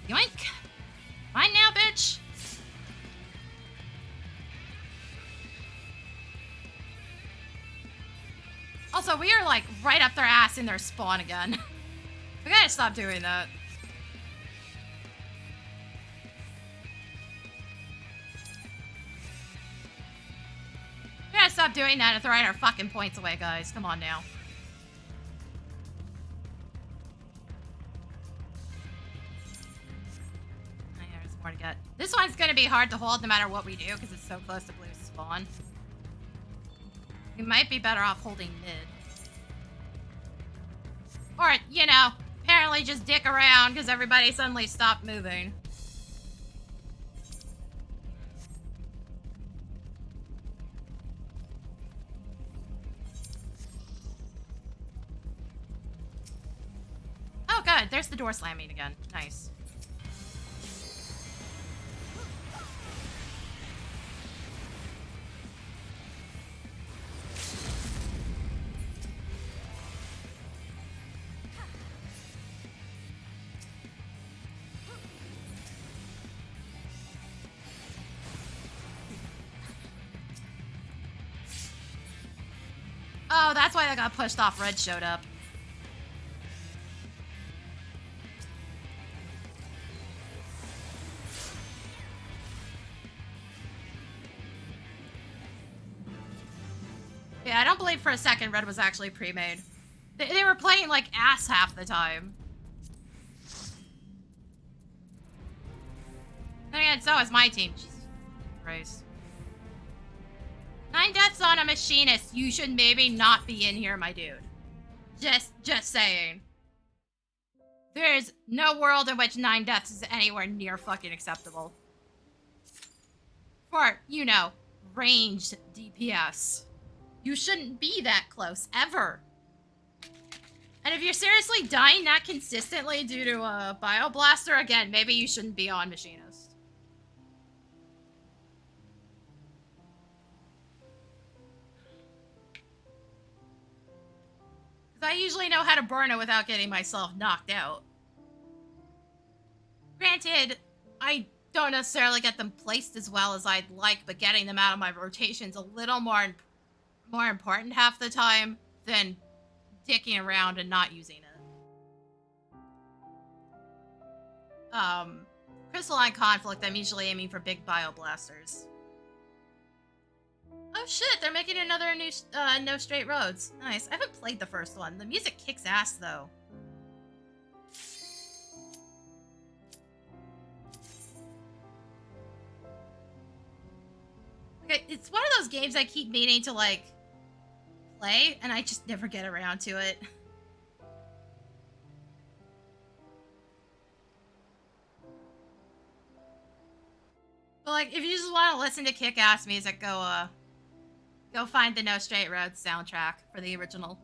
Yoink! Fine now, bitch! Also, we are like right up their ass in their spawn again. We gotta stop doing that. We gotta stop doing that and throwing our fucking points away, guys. Come on now. More to get. This one's gonna be hard to hold no matter what we do because it's so close to Blue's spawn. We might be better off holding mid. Or, you know, apparently just dick around because everybody suddenly stopped moving. Oh, good. There's the door slamming again. Nice. Oh, that's why I got pushed off. Red showed up. Yeah, I don't believe for a second Red was actually pre-made. They were playing like ass half the time. And again, so is my team. Jesus Christ. 9 deaths on a machinist. You should maybe not be in here, my dude. Just saying. There's no world in which 9 deaths is anywhere near fucking acceptable. For, you know, ranged DPS. You shouldn't be that close, ever. And if you're seriously dying that consistently due to a Bioblaster, again, maybe you shouldn't be on Machinist. I usually know how to burn it without getting myself knocked out. Granted, I don't necessarily get them placed as well as I'd like, but getting them out of my rotation's a little more important half the time. than dicking around and not using it. Crystalline Conflict, I'm usually aiming for big bioblasters. Oh shit, they're making another new No Straight Roads. Nice. I haven't played the first one. The music kicks ass though. Okay, it's one of those games I keep meaning to like play, and I just never get around to it. But like, if you just want to listen to kick-ass music, go find the No Straight Roads soundtrack for the original.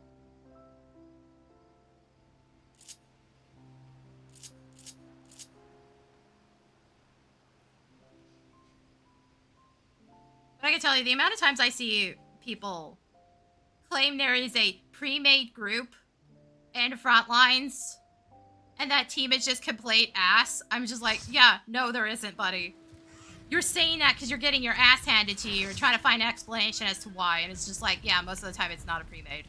But I can tell you, the amount of times I see people claim there is a pre-made group and frontlines, and that team is just complete ass, I'm just like, yeah, no, there isn't, buddy. You're saying that because you're getting your ass handed to you. You're trying to find an explanation as to why. And it's just like, yeah, most of the time it's not a pre-made.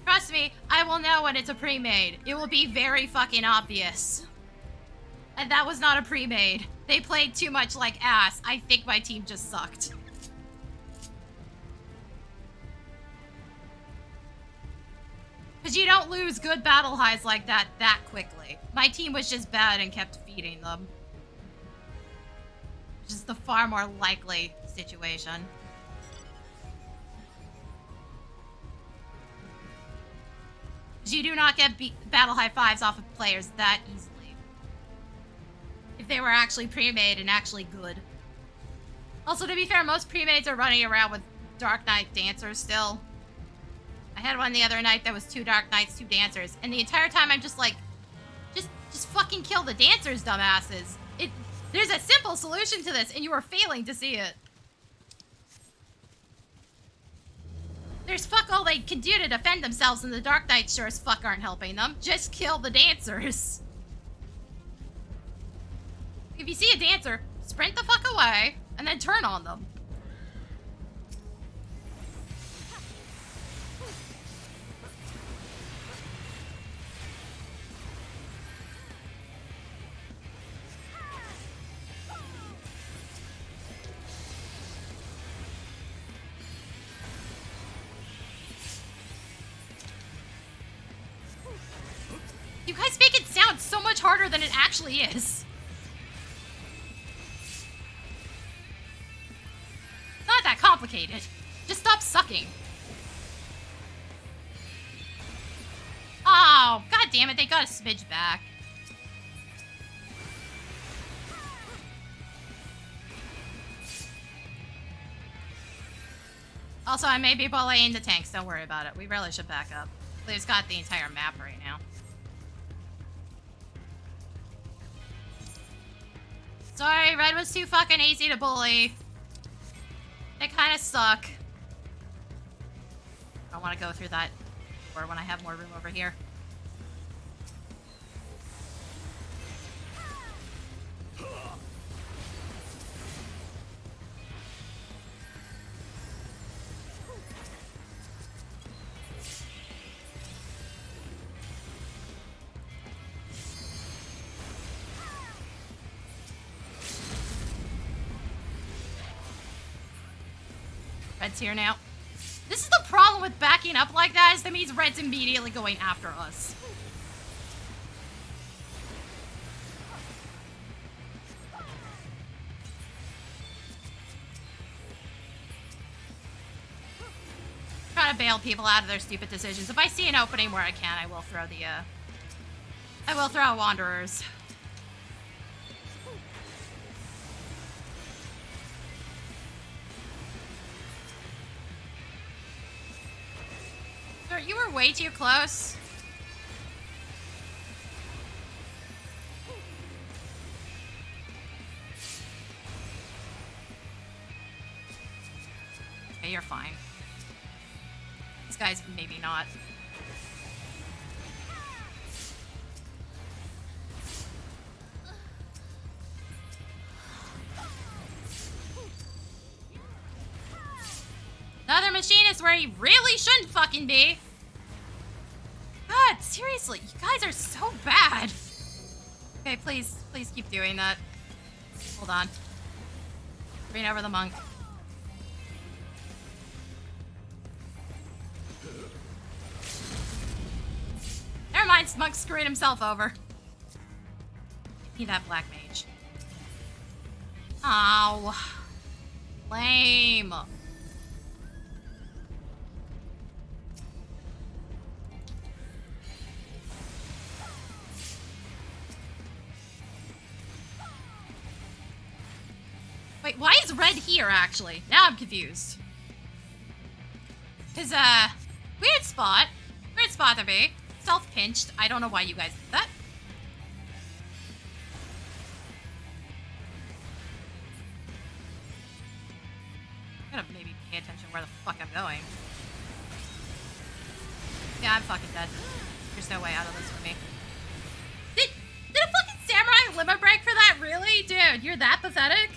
Trust me, I will know when it's a pre-made. It will be very fucking obvious. And that was not a pre-made. They played too much like ass. I think my team just sucked. Because you don't lose good battle highs like that quickly. My team was just bad and kept feeding them. Which is the far more likely situation. Because you do not get battle high 5s off of players that easily. If they were actually pre-made and actually good. Also, to be fair, most pre-mades are running around with Dark Knight Dancers still. I had one the other night that was 2 Dark Knights, 2 Dancers. And the entire time I'm just like, just fucking kill the Dancers, dumbasses. There's a simple solution to this, and you are failing to see it. There's fuck all they can do to defend themselves, and the Dark Knights sure as fuck aren't helping them. Just kill the Dancers. If you see a Dancer, sprint the fuck away, and then turn on them. You guys make it sound so much harder than it actually is. It's not that complicated. Just stop sucking. Oh, god damn it, they got a smidge back. Also, I may be bullying the tanks, don't worry about it. We really should back up. We've got the entire map right now. Sorry, red was too fucking easy to bully. They kind of suck. I want to go through that door when I have more room over here. Red's here now. This is the problem with backing up like that, is that means Red's immediately going after us. Try to bail people out of their stupid decisions. If I see an opening where I can, I will throw the, I will throw Wanderers. You were way too close. Okay, you're fine. These guys, maybe not. Another machinist where he really shouldn't fucking be. God, seriously, you guys are so bad. Okay, please keep doing that. Hold on. Bring over the monk. Never mind, Monk's screwing himself over. Give me that black mage. Ow. Lame. Wait, why is red here, actually? Now I'm confused. Cause, weird spot. Weird spot to be. Self-pinched. I don't know why you guys did that. I'm gonna maybe pay attention where the fuck I'm going. Yeah, I'm fucking dead. There's no way out of this for me. Did a fucking samurai limit break for that? Really? Dude, you're that pathetic?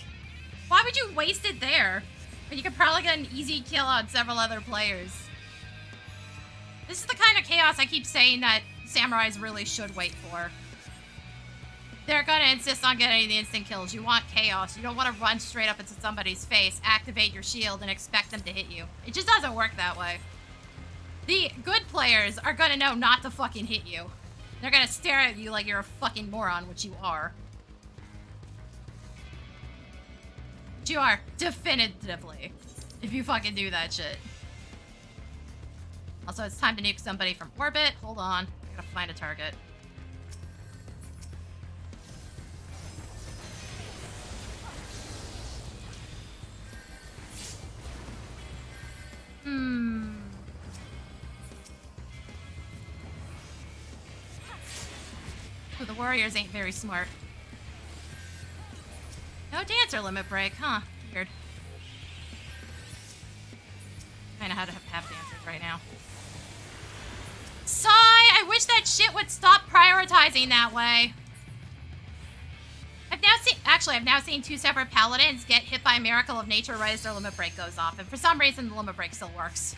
Why would you waste it there? But you could probably get an easy kill on several other players. This is the kind of chaos I keep saying that samurais really should wait for. They're gonna insist on getting the instant kills. You want chaos. You don't want to run straight up into somebody's face, activate your shield, and expect them to hit you. It just doesn't work that way. The good players are gonna know not to fucking hit you. They're gonna stare at you like you're a fucking moron, which you are. Which you are, definitively. If you fucking do that shit. Also, it's time to nuke somebody from orbit. Hold on. I gotta find a target. Oh, the warriors ain't very smart. No dancer limit break, huh? Weird. Kinda had to have dancers right now. Sigh! I wish that shit would stop prioritizing that way. I've now seen two separate paladins get hit by a miracle of nature right as their limit break goes off, and for some reason the limit break still works.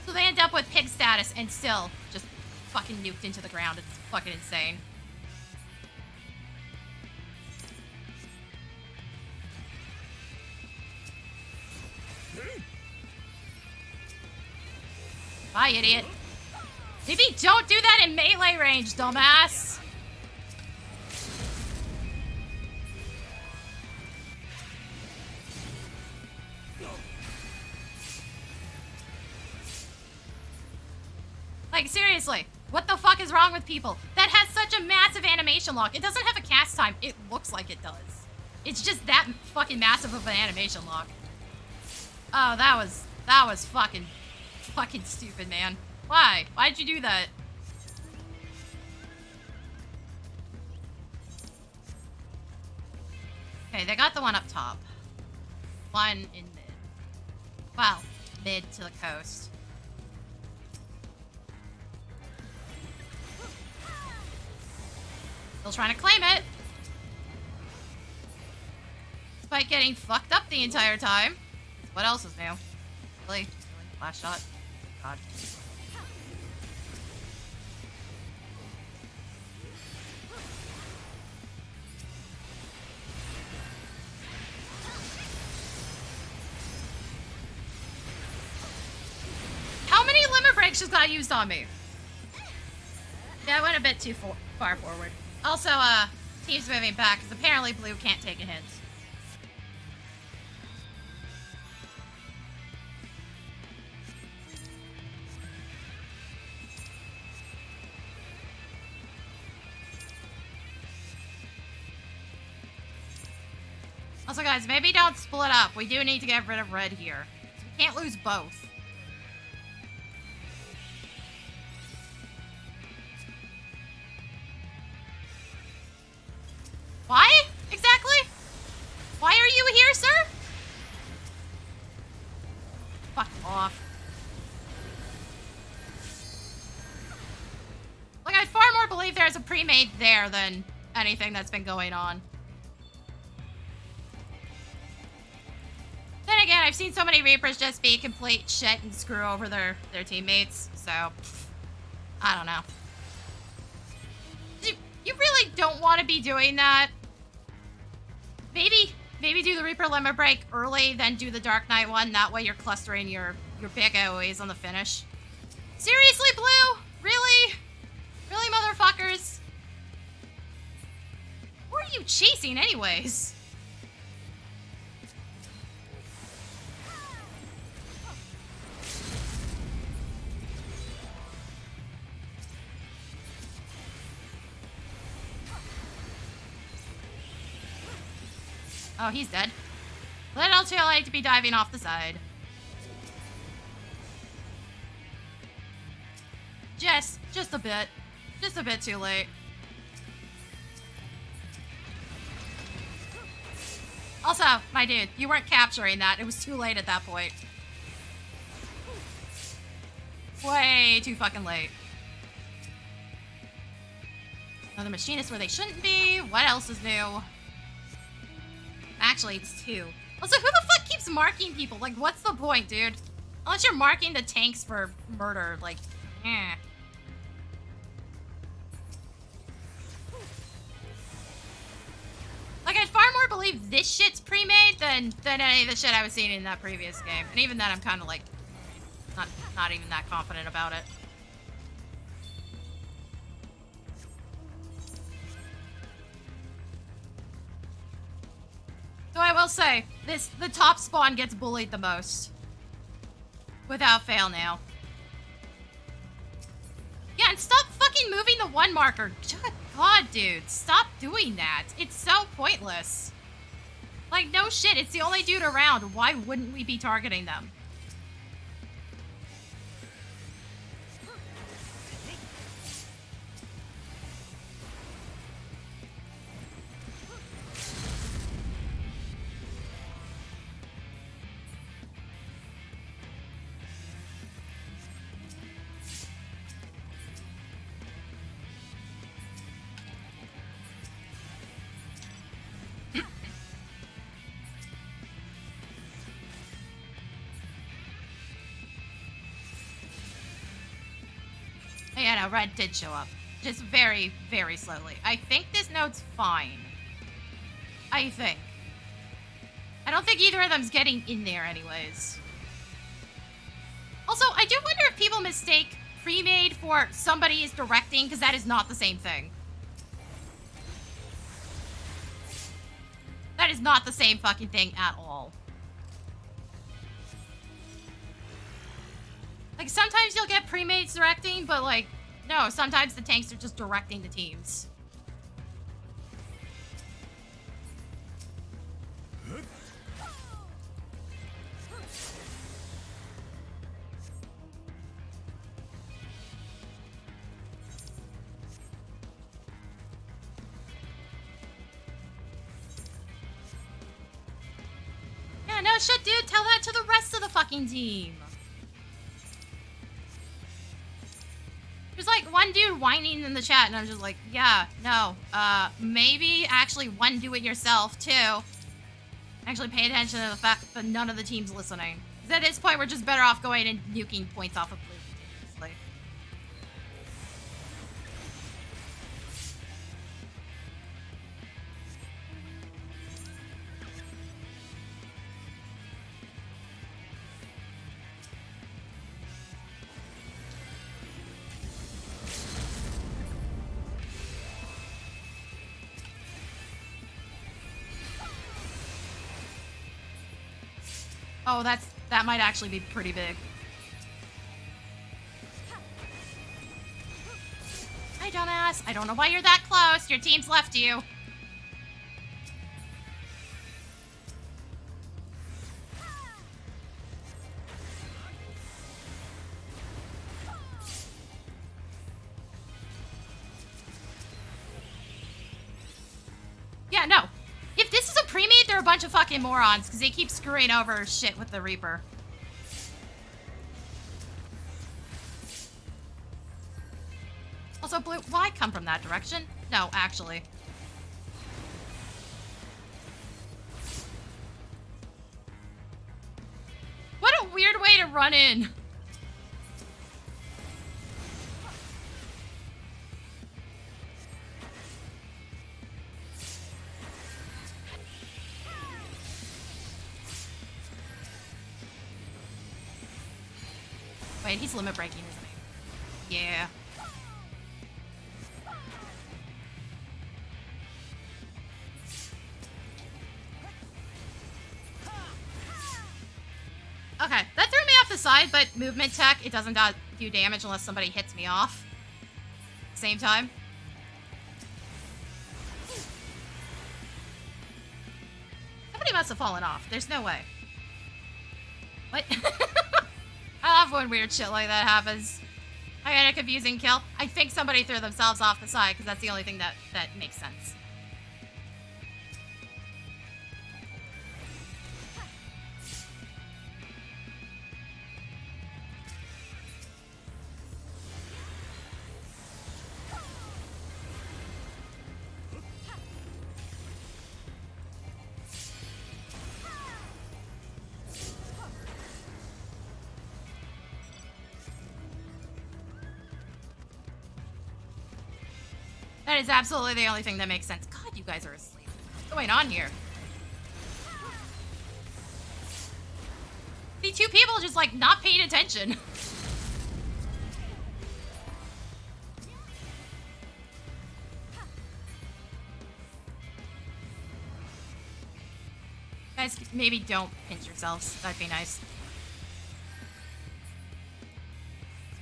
So they end up with pig status and still just fucking nuked into the ground. It's fucking insane. Bye, idiot. Maybe don't do that in melee range, dumbass. Like, seriously, what the fuck is wrong with people? That has such a massive animation lock. It doesn't have a cast time. It looks like it does. It's just that fucking massive of an animation lock. Oh, that was fucking stupid, man. Why? Why'd you do that? Okay, they got the one up top. One in mid. Well, mid to the coast. Still trying to claim it. Despite getting fucked up the entire time. What else is new? Really? Last shot? God. How many limit breaks just got used on me? Yeah, I went a bit too far forward. Also, team's moving back, because apparently blue can't take a hint. Also, guys, maybe don't split up. We do need to get rid of red here. We can't lose both. Why? Exactly? Why are you here, sir? Fuck off. Like, I far more believe there's a pre-made there than anything that's been going on. Then again, I've seen so many Reapers just be complete shit and screw over their teammates, so I don't know. You really don't want to be doing that. Maybe do the Reaper limit break early, then do the Dark Knight one. That way you're clustering your big AoEs on the finish. Seriously, Blue? Really? Really, motherfuckers? Who are you chasing anyways? Oh, he's dead. Little too late to be diving off the side. Just a bit. Just a bit too late. Also, my dude, you weren't capturing that. It was too late at that point. Way too fucking late. Another machinist where they shouldn't be. What else is new? Actually, it's 2. Also, who the fuck keeps marking people? Like, what's the point, dude? Unless you're marking the tanks for murder, like, eh. Like, I'd far more believe this shit's pre-made than any of the shit I was seeing in that previous game. And even then, I'm kind of like, not even that confident about it. So I will say, the top spawn gets bullied the most. Without fail now. Yeah, and stop fucking moving the 1 marker. Good God, dude. Stop doing that. It's so pointless. Like, no shit. It's the only dude around. Why wouldn't we be targeting them? Yeah, no, red did show up. Just very, very slowly. I think this node's fine. I think. I don't think either of them's getting in there anyways. Also, I do wonder if people mistake pre-made for somebody is directing, because that is not the same thing. That is not the same fucking thing at all. Like, sometimes you'll get pre-mates directing, but, like, no, sometimes the tanks are just directing the teams. Yeah, no shit, dude. Tell that to the rest of the fucking team. There's like one dude whining in the chat, and I'm just like, yeah, no, maybe actually one do it yourself too. Actually pay attention to the fact that none of the team's listening. 'Cause at this point, we're just better off going and nuking points off of blue continuously. Oh, that might actually be pretty big. Hi, dumbass. I don't know why you're that close. Your team's left you. Yeah, no. If this is a pre-made, they're a bunch of fucking morons, because they keep screwing over shit with the Reaper. Also, Blue, why come from that direction? No, actually. run in. Wait, he's limit breaking, isn't he? Yeah. Okay, that threw me off the side, but movement tech, it doesn't do damage unless somebody hits me off. Same time. Somebody must have fallen off. There's no way. What? I love when weird shit like that happens. I got a confusing kill. I think somebody threw themselves off the side, because that's the only thing that makes sense. That is absolutely the only thing that makes sense. God, you guys are asleep. What's going on here? See, two people just, like, not paying attention. Guys, maybe don't pinch yourselves. That'd be nice.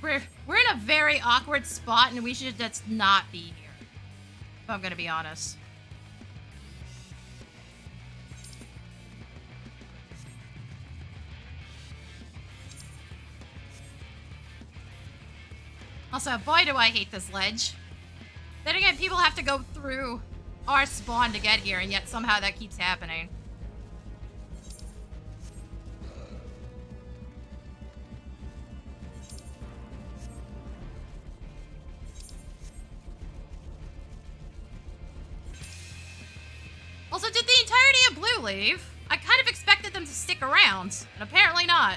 We're in a very awkward spot, and we should just not be here. If I'm gonna be honest. Also, boy do I hate this ledge. Then again, people have to go through our spawn to get here, and yet somehow that keeps happening. Also, did the entirety of Blue leave? I kind of expected them to stick around, and apparently not.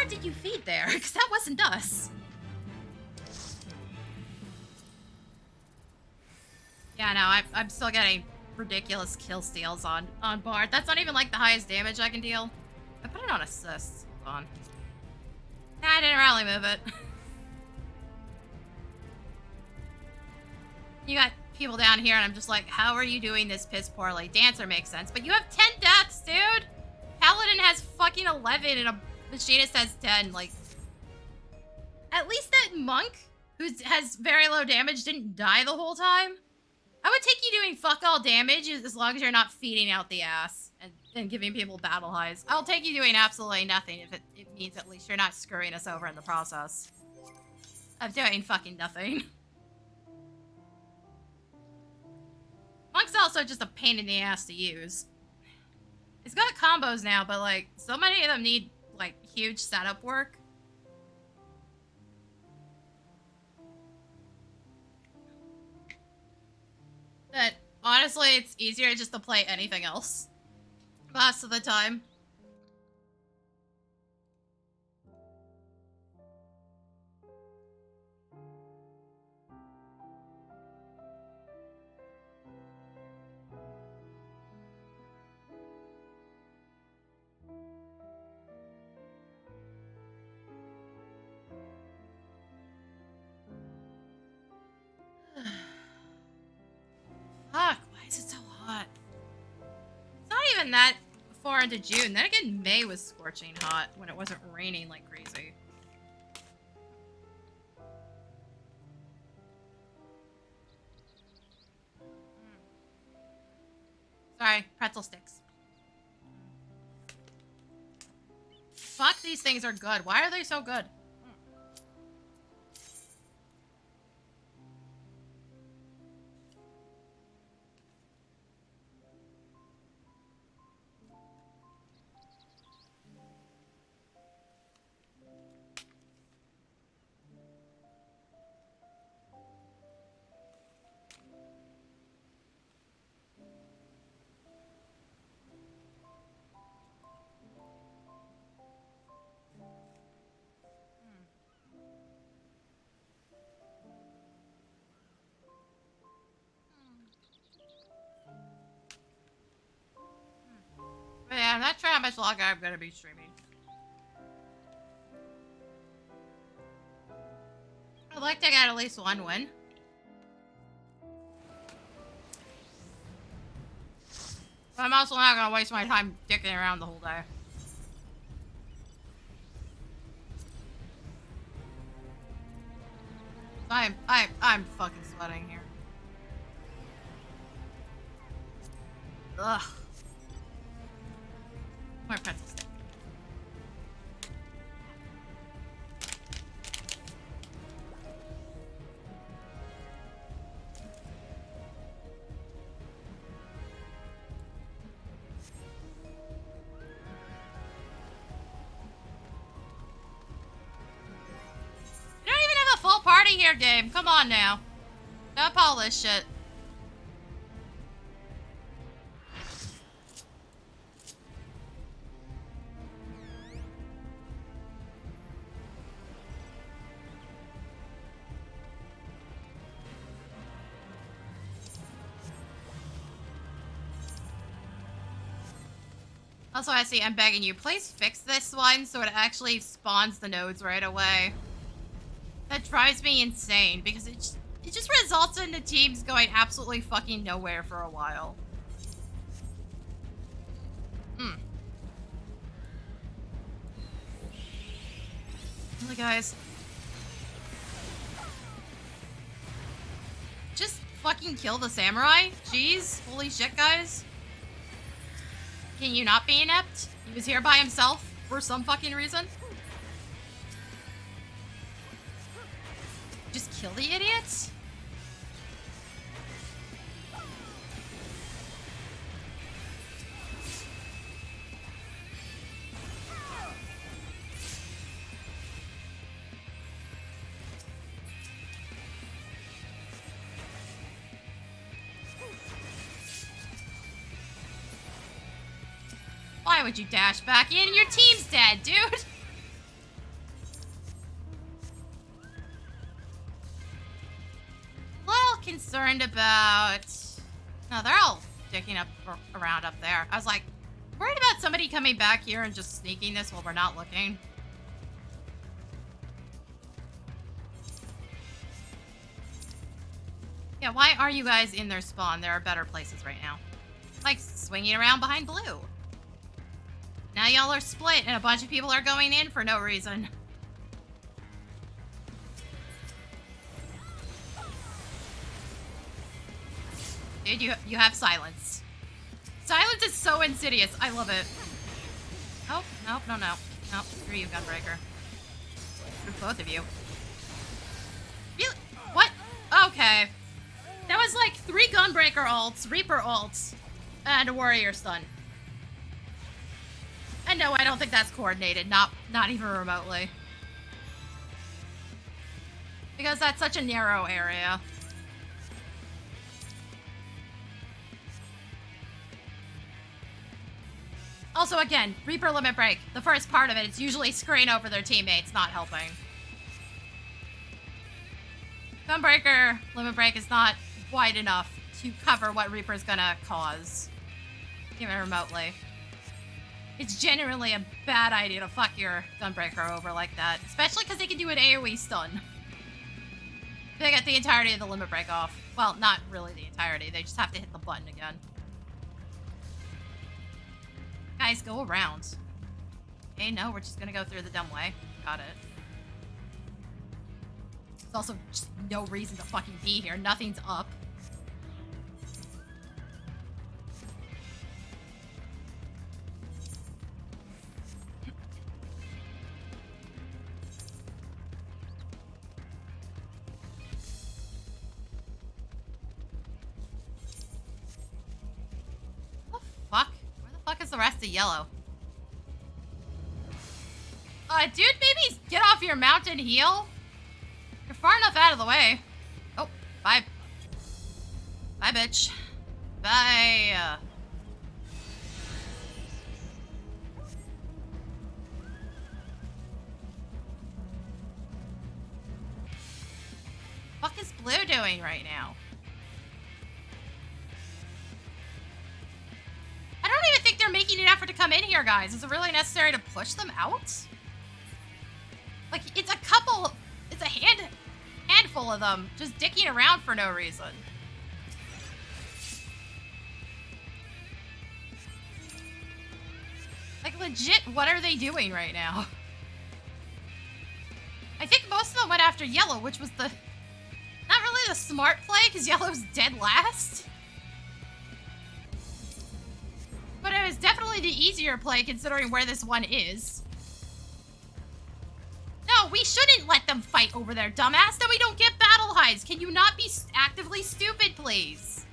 Did you feed there? Because that wasn't us. Yeah, no, I'm still getting ridiculous kill steals on Bard. That's not even like the highest damage I can deal. I put it on assists. Hold on. Nah, I didn't rally move it. You got people down here and I'm just like, how are you doing this piss poorly? Dancer makes sense, but you have 10 deaths, dude! Paladin has fucking 11 and a Machinist has 10, like... At least that monk, who has very low damage, didn't die the whole time. I would take you doing fuck all damage as long as you're not feeding out the ass and giving people battle highs. I'll take you doing absolutely nothing if it means at least you're not screwing us over in the process of doing fucking nothing. Monk's also just a pain in the ass to use. It's got combos now, but like, so many of them need like huge setup work. That honestly, it's easier just to play anything else most of the time. Fuck, why is it so hot? It's not even that far into June. Then again, May was scorching hot when it wasn't raining like crazy. Sorry, pretzel sticks. Fuck, these things are good. Why are they so good? But yeah, I'm not sure how much longer I'm gonna be streaming. I'd like to get at least one win. But I'm also not gonna waste my time dicking around the whole day. I'm fucking sweating here. Ugh. More pretzel stick. You don't even have a full party here, game. Come on now. Stop all this shit. Also, I see, I'm begging you, please fix this one so it actually spawns the nodes right away. That drives me insane because it just results in the teams going absolutely fucking nowhere for a while. Really, guys. Just fucking kill the samurai? Jeez. Holy shit, guys. Can you not be inept? He was here by himself for some fucking reason. Just kill the idiots? Why would you dash back in? Your team's dead, dude! A little concerned about... No, they're all dicking up around up there. I was like, worried about somebody coming back here and just sneaking this while we're not looking. Yeah, why are you guys in their spawn? There are better places right now. Like, swinging around behind blue. Now y'all are split and a bunch of people are going in for no reason. Dude, you have silence. Silence is so insidious. I love it. Oh, nope, no. Nope, screw you, Gunbreaker. Screw both of you. Really? What? Okay. That was like 3 Gunbreaker ults, Reaper ults, and a Warrior stun. And no, I don't think that's coordinated. Not even remotely. Because that's such a narrow area. Also, again, Reaper Limit Break. The first part of it, it's usually screen over their teammates, not helping. Gunbreaker Limit Break is not wide enough to cover what Reaper's gonna cause. Even remotely. It's genuinely a bad idea to fuck your Gunbreaker over like that. Especially because they can do an AoE stun. They get the entirety of the limit break off. Well, not really the entirety. They just have to hit the button again. Guys, go around. Okay, no, we're just gonna go through the dumb way. Got it. There's also just no reason to fucking be here. Nothing's up. rest of yellow? Dude, maybe get off your mountain heal. You're far enough out of the way. Oh, bye. Bye, bitch. Bye. What is blue doing right now? I don't even think they're making an effort to come in here, guys. Is it really necessary to push them out? Like, it's a handful of them just dicking around for no reason. Like, legit, what are they doing right now? I think most of them went after yellow, which was not really the smart play, because yellow's dead last. But it was definitely the easier play, considering where this one is. No, we shouldn't let them fight over there, dumbass. Then we don't get battle highs. Can you not be actively stupid, please?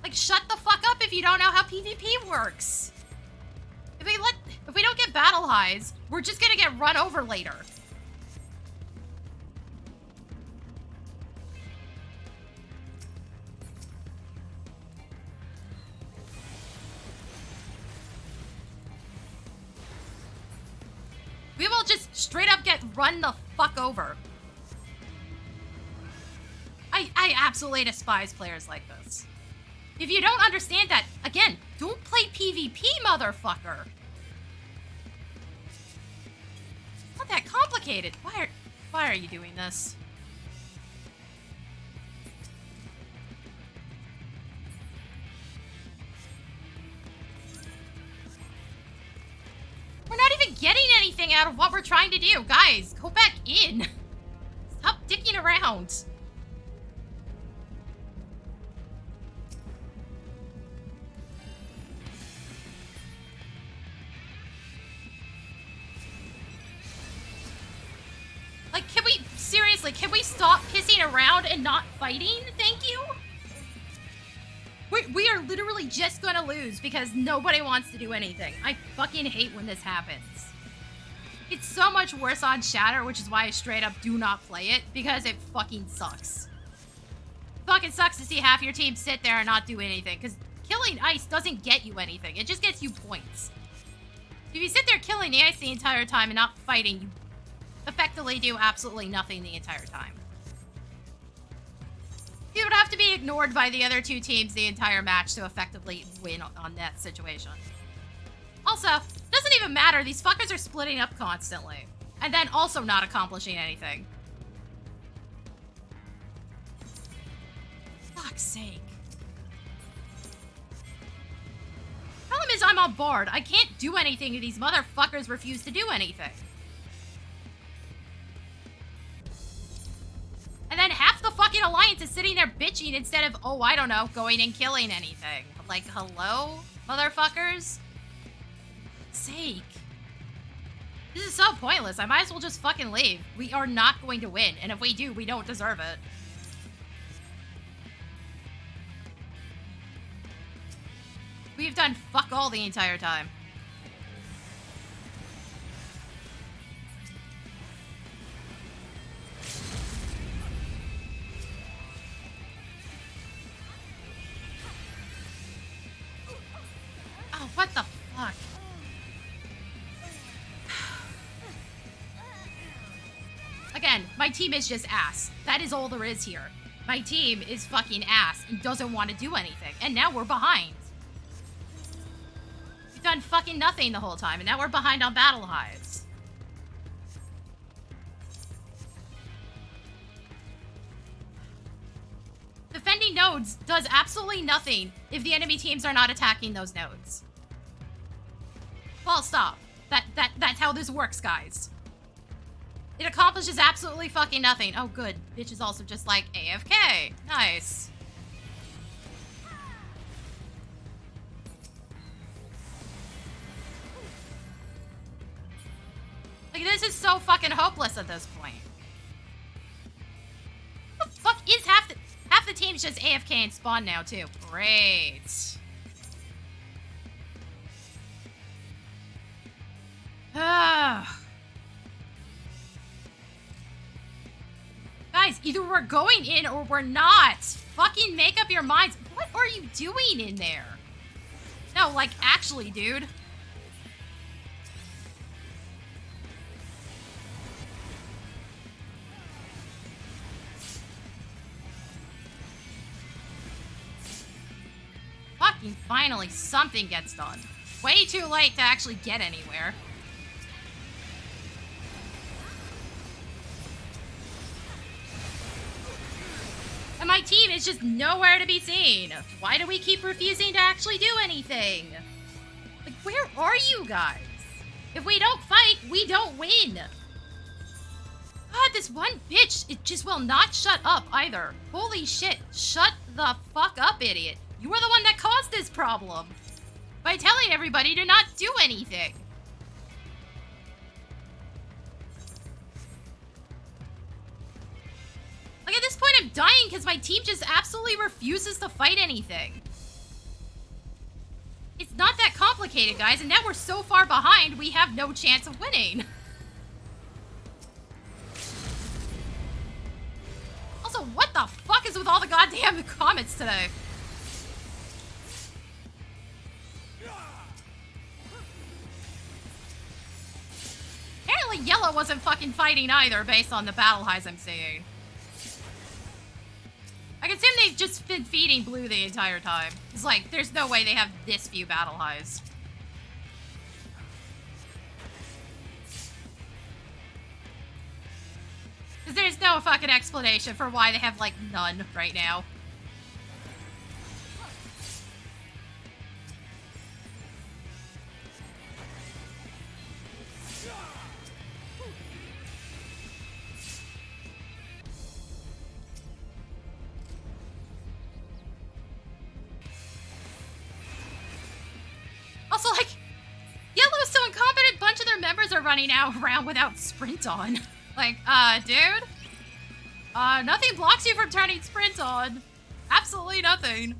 Like, shut the fuck up if you don't know how PvP works. If we don't get battle highs, we're just gonna get run over later. We will just straight up get run the fuck over. I absolutely despise players like this. If you don't understand that, again, don't play PvP, motherfucker. It's not that complicated. Why are you doing this? We're not even getting anything out of what we're trying to do. Guys, go back in. Stop dicking around. Like, seriously, can we stop pissing around and not fighting? Thank you. We are literally just gonna lose because nobody wants to do anything. I fucking hate when this happens. It's so much worse on Shatter, which is why I straight up do not play it, because it fucking sucks. Fucking sucks to see half your team sit there and not do anything, because killing ice doesn't get you anything. It just gets you points. If you sit there killing the ice the entire time and not fighting, you effectively do absolutely nothing the entire time. You would have to be ignored by the other two teams the entire match to effectively win on that situation. Also, doesn't even matter. These fuckers are splitting up constantly. And then also not accomplishing anything. Fuck's sake. Problem is I'm on board. I can't do anything if these motherfuckers refuse to do anything. And then half the fucking alliance is sitting there bitching instead of, oh, I don't know, going and killing anything. Like, hello, motherfuckers? Sake. This is so pointless. I might as well just fucking leave. We are not going to win, and if we do, we don't deserve it. We've done fuck all the entire time. Oh, what the fuck? Again, my team is just ass. That is all there is here. My team is fucking ass and doesn't want to do anything. And now we're behind. We've done fucking nothing the whole time, and now we're behind on battle hives. Defending nodes does absolutely nothing if the enemy teams are not attacking those nodes. Well, stop. That's how this works, guys. It accomplishes absolutely fucking nothing. Oh, good. Bitch is also just like AFK. Nice. Like, this is so fucking hopeless at this point. What the fuck is half the team's just AFK and spawn now, too. Great. Guys, either we're going in or we're not. Fucking make up your minds. What are you doing in there? No, like, actually, dude. Fucking finally, something gets done. Way too late to actually get anywhere. And my team is just nowhere to be seen. Why do we keep refusing to actually do anything? Like, where are you guys? If we don't fight, we don't win. God, this one bitch, it just will not shut up either. Holy shit, shut the fuck up, idiot. You were the one that caused this problem by telling everybody to not do anything. Like, at this point, I'm dying because my team just absolutely refuses to fight anything. It's not that complicated, guys, and now we're so far behind, we have no chance of winning. Also, what the fuck is with all the goddamn comments today? Apparently yellow wasn't fucking fighting either, based on the battle highs I'm seeing. I can assume they've just been feeding blue the entire time. It's like, there's no way they have this few battle highs. Because there's no fucking explanation for why they have, like, none right now. Also, like, Yellow is so incompetent, a bunch of their members are running around without sprint on. Like, dude? Nothing blocks you from turning sprint on. Absolutely nothing.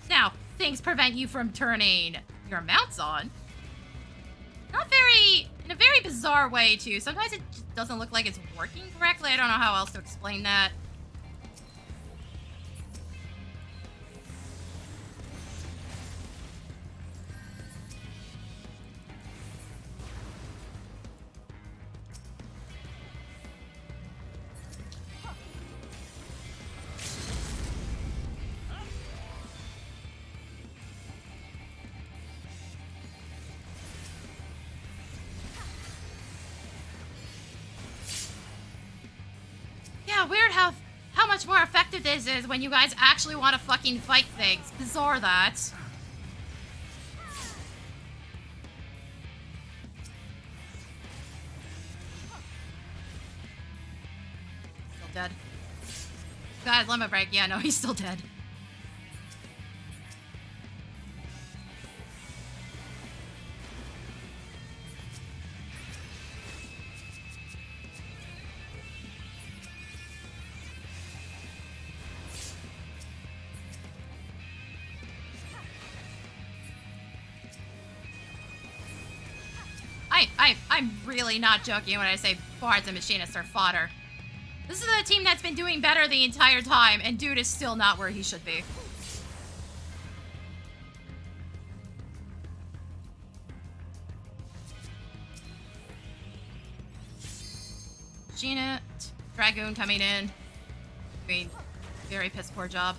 Now, things prevent you from turning your mounts on. In a very bizarre way, too. Sometimes it just doesn't look like it's working correctly. I don't know how else to explain that. Yeah, weird how much more effective this is when you guys actually want to fucking fight things. Bizarre that. Still dead. God, limit break. Yeah, no, he's still dead. I'm really not joking when I say bards and machinists are fodder. This is a team that's been doing better the entire time, and dude is still not where he should be. Machinist, Dragoon coming in, doing a very piss poor job.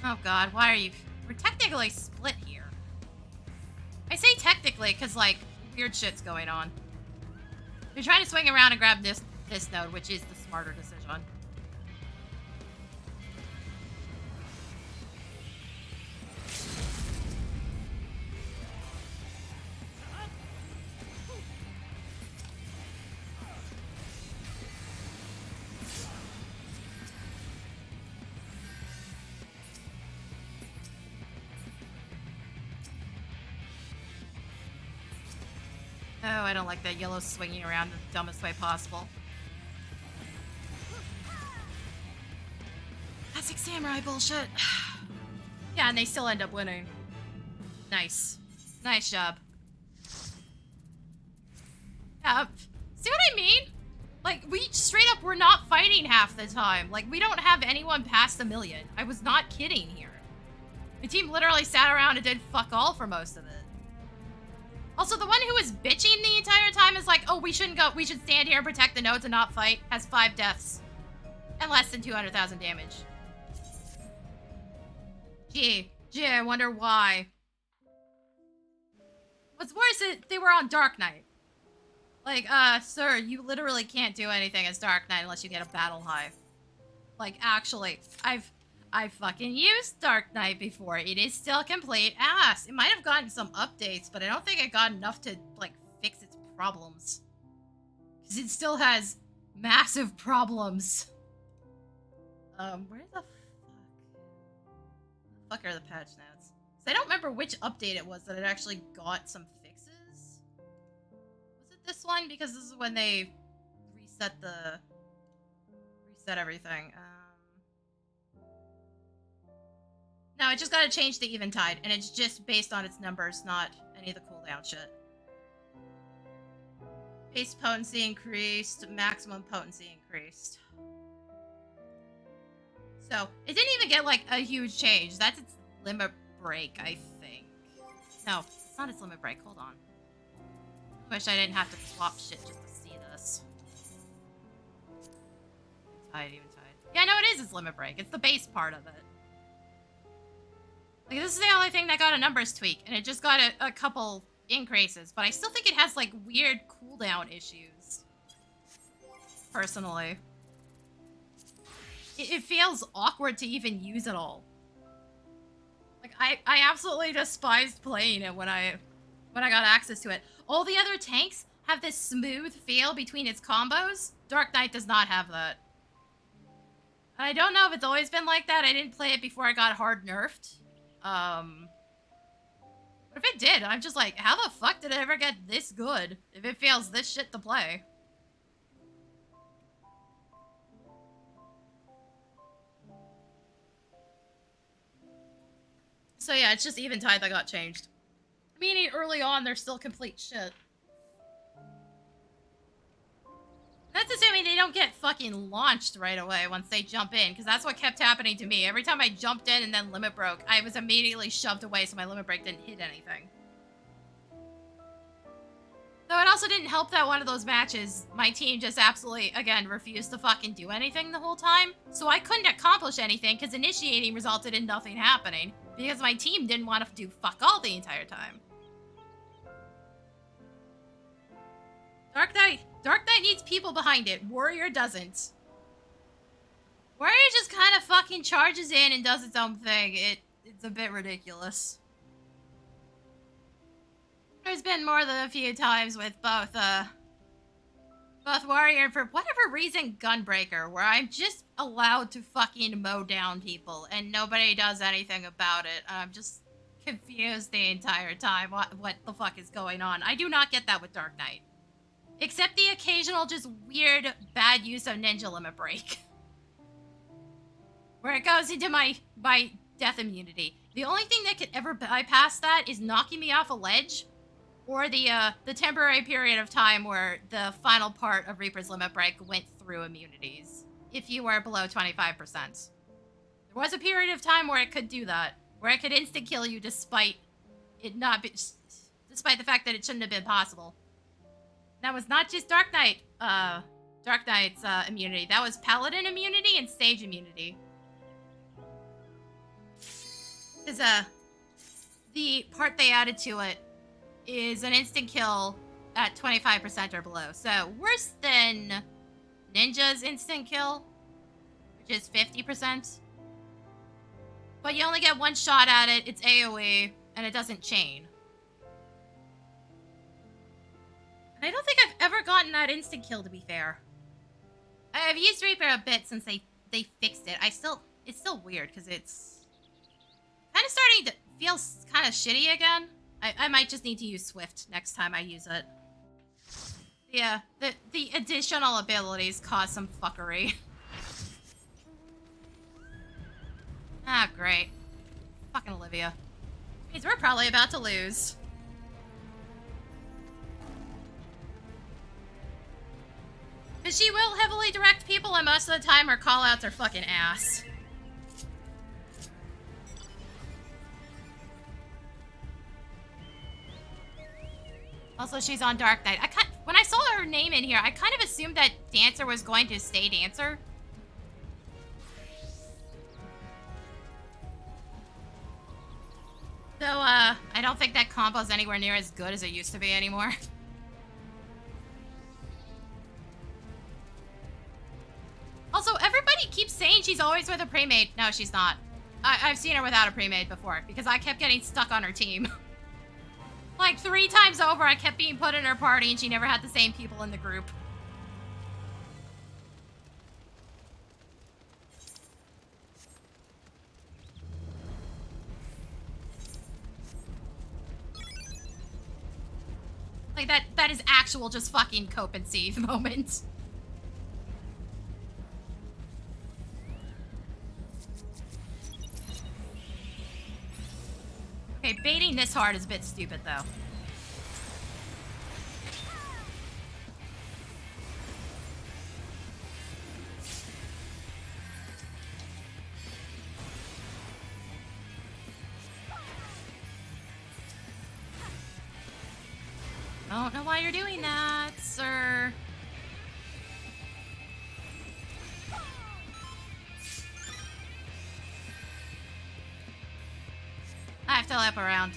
Oh god, why are you... We're technically split here. I say technically because, like, weird shit's going on. We're trying to swing around and grab this node, which is the smarter decision. Oh, I don't like that yellow swinging around in the dumbest way possible. Classic samurai bullshit. Yeah, and they still end up winning. Nice. Nice job. Yeah, see what I mean? Like, we straight up were not fighting half the time. Like, we don't have anyone past 1 million. I was not kidding here. My team literally sat around and did fuck all for most of it. Also, the one who was bitching the entire time is like, oh, we shouldn't go, we should stand here and protect the nodes and not fight, has 5 deaths. And less than 200,000 damage. Gee, I wonder why. What's worse is they were on Dark Knight. Like, sir, you literally can't do anything as Dark Knight unless you get a battle high. Like, actually, I've fucking used Dark Knight before. It is still complete ass. It might have gotten some updates, but I don't think it got enough to, like, fix its problems. Because it still has massive problems. Where the fuck are the patch notes? 'Cause I don't remember which update it was that it actually got some fixes. Was it this one? Because this is when they reset everything. No, it just gotta change the eventide, and it's just based on its numbers, not any of the cooldown shit. Base potency increased, maximum potency increased. So, it didn't even get, like, a huge change. That's its limit break, I think. No, it's not its limit break. Hold on. I wish I didn't have to swap shit just to see this. Eventide. Yeah, no, it is its limit break. It's the base part of it. Like, this is the only thing that got a numbers tweak, and it just got a couple increases, but I still think it has, like, weird cooldown issues. Personally. It feels awkward to even use it all. Like, I absolutely despised playing it when I got access to it. All the other tanks have this smooth feel between its combos. Dark Knight does not have that. I don't know if it's always been like that. I didn't play it before I got hard nerfed. But if it did, I'm just like, how the fuck did it ever get this good if it feels this shit to play? So yeah, it's just Eventide that got changed. Meaning early on, they're still complete shit. That's assuming they don't get fucking launched right away once they jump in, because that's what kept happening to me. Every time I jumped in and then limit broke, I was immediately shoved away so my limit break didn't hit anything. Though it also didn't help that one of those matches, my team just absolutely, again, refused to fucking do anything the whole time. So I couldn't accomplish anything because initiating resulted in nothing happening, because my team didn't want to do fuck all the entire time. Dark Knight needs people behind it. Warrior doesn't. Warrior just kind of fucking charges in and does its own thing. It's a bit ridiculous. There's been more than a few times with both Warrior and for whatever reason Gunbreaker, where I'm just allowed to fucking mow down people and nobody does anything about it. I'm just confused the entire time what the fuck is going on. I do not get that with Dark Knight. Except the occasional just weird bad use of ninja limit break. Where it goes into my death immunity. The only thing that could ever bypass that is knocking me off a ledge, or the temporary period of time where the final part of Reaper's limit break went through immunities. If you were below 25%. There was a period of time where it could do that. Where it could instant kill you despite it not be, despite the fact that it shouldn't have been possible. That was not just Dark Knight's immunity. That was Paladin immunity and Sage immunity. Because, the part they added to it is an instant kill at 25% or below. So, worse than Ninja's instant kill, which is 50%. But you only get one shot at it, it's AoE, and it doesn't chain. I don't think I've ever gotten that instant kill, to be fair. I've used Reaper a bit since they fixed it. It's still weird, because it's kind of starting to feel kind of shitty again. I might just need to use Swift next time I use it. Yeah, the additional abilities cause some fuckery. Ah, great. Fucking Olivia. Means we're probably about to lose. But she will heavily direct people, and most of the time her callouts are fucking ass. Also, she's on Dark Knight. When I saw her name in here, I kind of assumed that Dancer was going to stay Dancer. So, I don't think that combo's anywhere near as good as it used to be anymore. Also, everybody keeps saying she's always with a pre-made. No, she's not. I've seen her without a pre-made before, because I kept getting stuck on her team. Like 3 times over, I kept being put in her party, and she never had the same people in the group. Like, that is actual just fucking cope and seethe moment. Okay, baiting this hard is a bit stupid, though. I don't know why you're doing that, sir. I have to lap around.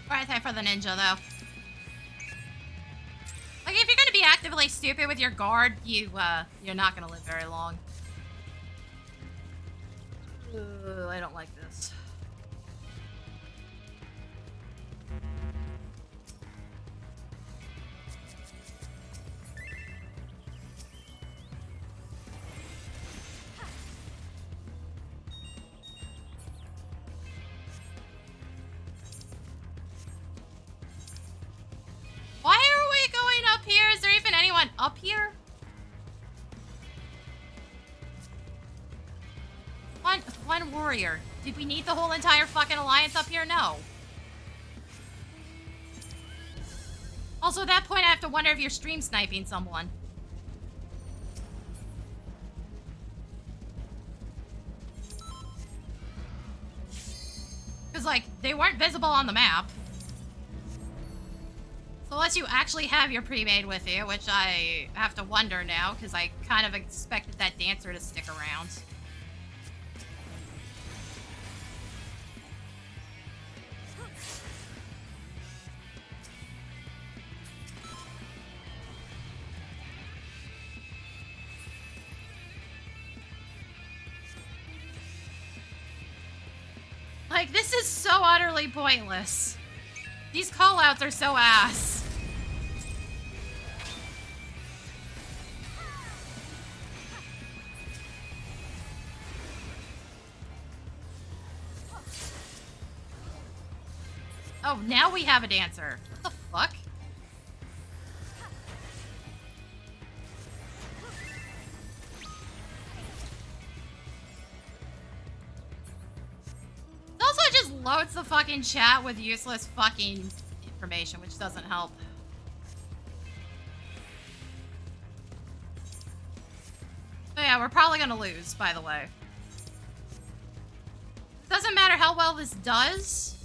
Alright, time for the ninja, though. Like, if you're gonna be actively stupid with your guard, you're not gonna live very long. I don't like this. Why are we going up here? Is there even anyone up here? One warrior. Did we need the whole entire fucking alliance up here? No. Also, at that point, I have to wonder if you're stream sniping someone. Because, like, they weren't visible on the map. So unless you actually have your pre-made with you, which I have to wonder now, because I kind of expected that dancer to stick around. Like, this is so utterly pointless. These callouts are so ass. Oh, now we have a dancer. What the fuck? It also just loads the fucking chat with useless fucking information, which doesn't help. So yeah, we're probably gonna lose, by the way. Doesn't matter how well this does.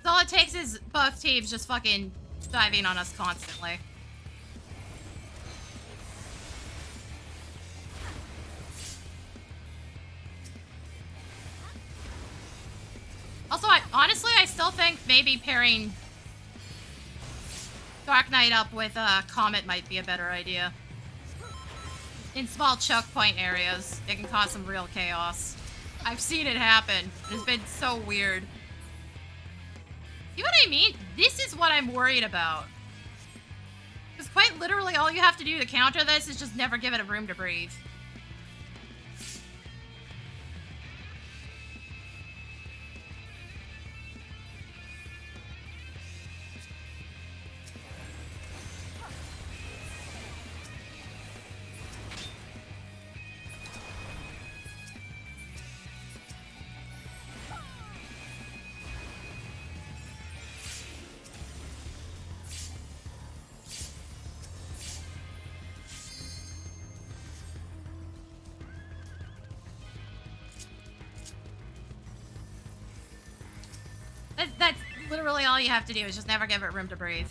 All it takes is both teams just fucking diving on us constantly. Also, honestly, I still think maybe pairing Dark Knight up with Comet might be a better idea. In small choke point areas, it can cause some real chaos. I've seen it happen. It's been so weird. See what I mean? This is what I'm worried about. Because quite literally all you have to do to counter this is just never give it a room to breathe. That's literally all you have to do is just never give it room to breathe.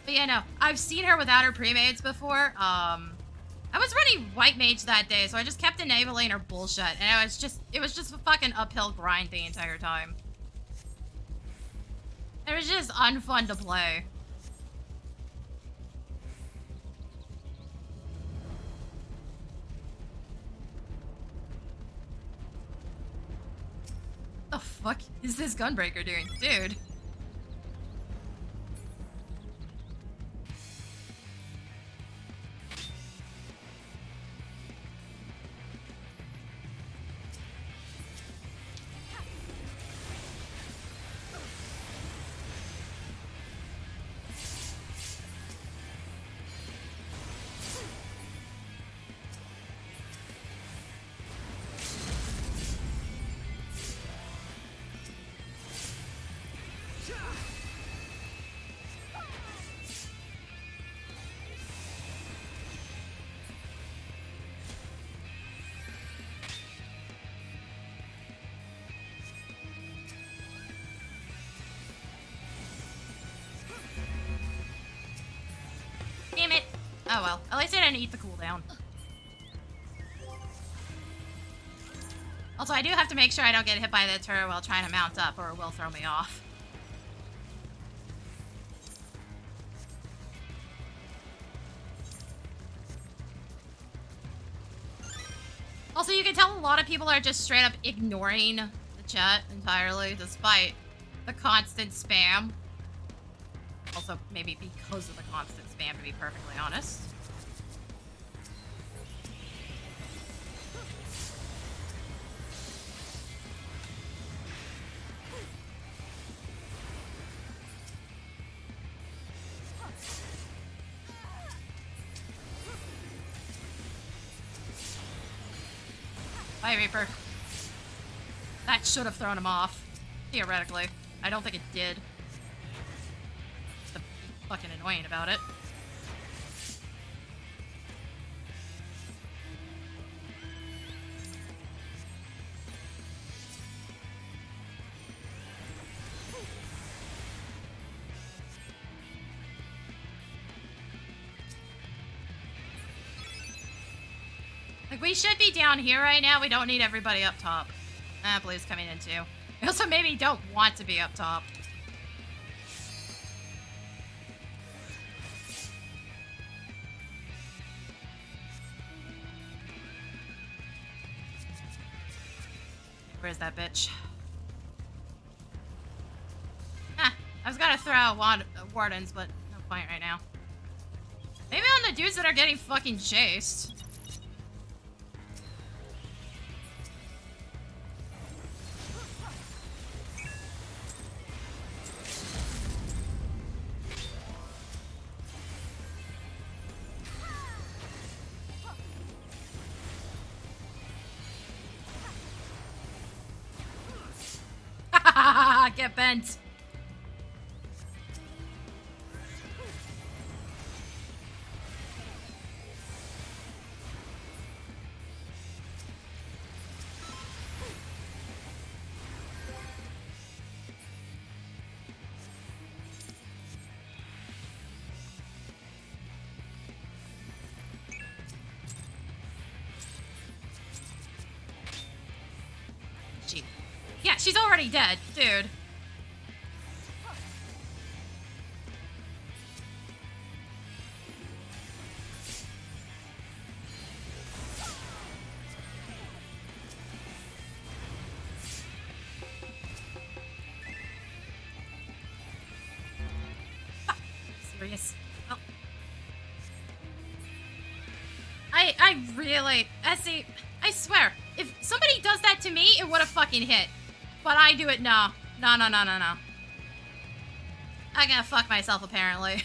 But yeah, no, I've seen her without her pre-mates before. I was running white mage that day, so I just kept enabling her bullshit, and it was just a fucking uphill grind the entire time. It was just unfun to play. The fuck is this gunbreaker doing? Dude. Damn it. Oh well, at least I didn't eat the cooldown. Also, I do have to make sure I don't get hit by the turret while trying to mount up, or it will throw me off. Also, you can tell a lot of people are just straight up ignoring the chat entirely, despite the constant spam. Also, maybe because of the constant spam, to be perfectly honest. Bye, Reaper. That should have thrown him off. Theoretically. I don't think it did. Fucking annoying about it. Like, we should be down here right now. We don't need everybody up top. Ah, Blue's coming in too. We also maybe don't want to be up top. Where's that bitch? Ah, I was gonna throw wardens, but no point right now. Maybe on the dudes that are getting fucking chased. Get bent. Yeah, she's already dead, dude. Serious. Oh. I really, Essie, I swear, if somebody does that to me, it would have fucking hit. But I do it, no. No. I'm gonna fuck myself, apparently.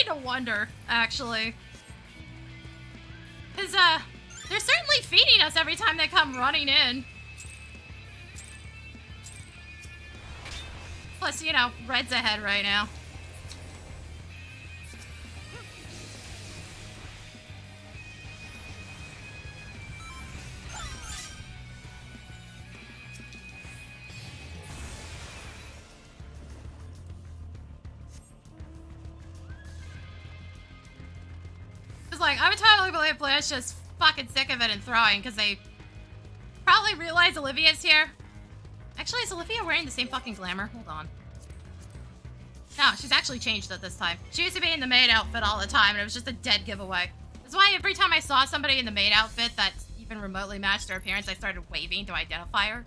to wonder, actually. Because, they're certainly feeding us every time they come running in. Plus, you know, Red's ahead right now. Like, I would totally believe Blue's just fucking sick of it and throwing because they probably realize Olivia's here. Actually, is Olivia wearing the same fucking glamour? Hold on. No, she's actually changed it this time. She used to be in the maid outfit all the time, and it was just a dead giveaway. That's why every time I saw somebody in the maid outfit that even remotely matched her appearance, I started waving to identify her.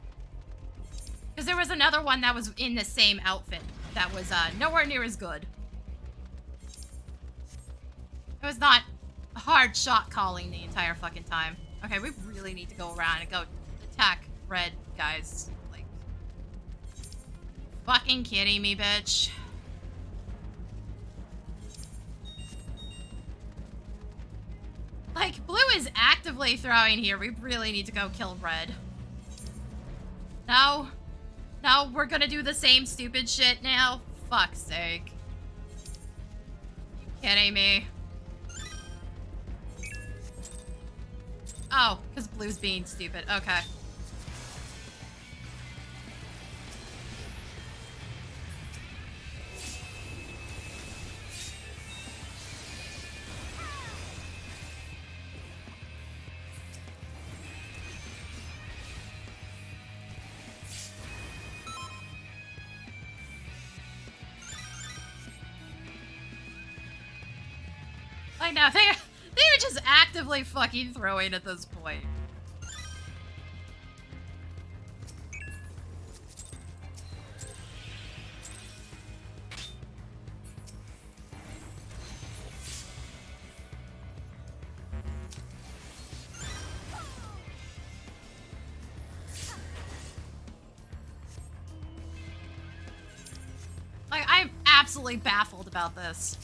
Because there was another one that was in the same outfit that was nowhere near as good. It was not hard shot calling the entire fucking time. Okay, we really need to go around and go attack Red, guys. Like, fucking kidding me, bitch. Like, Blue is actively throwing here. We really need to go kill Red. No. No, we're gonna do the same stupid shit now? Fuck's sake. You kidding me? Oh, because Blue's being stupid. Okay. Like, no, they're just actively fucking throwing at this point. Like, I'm absolutely baffled about this.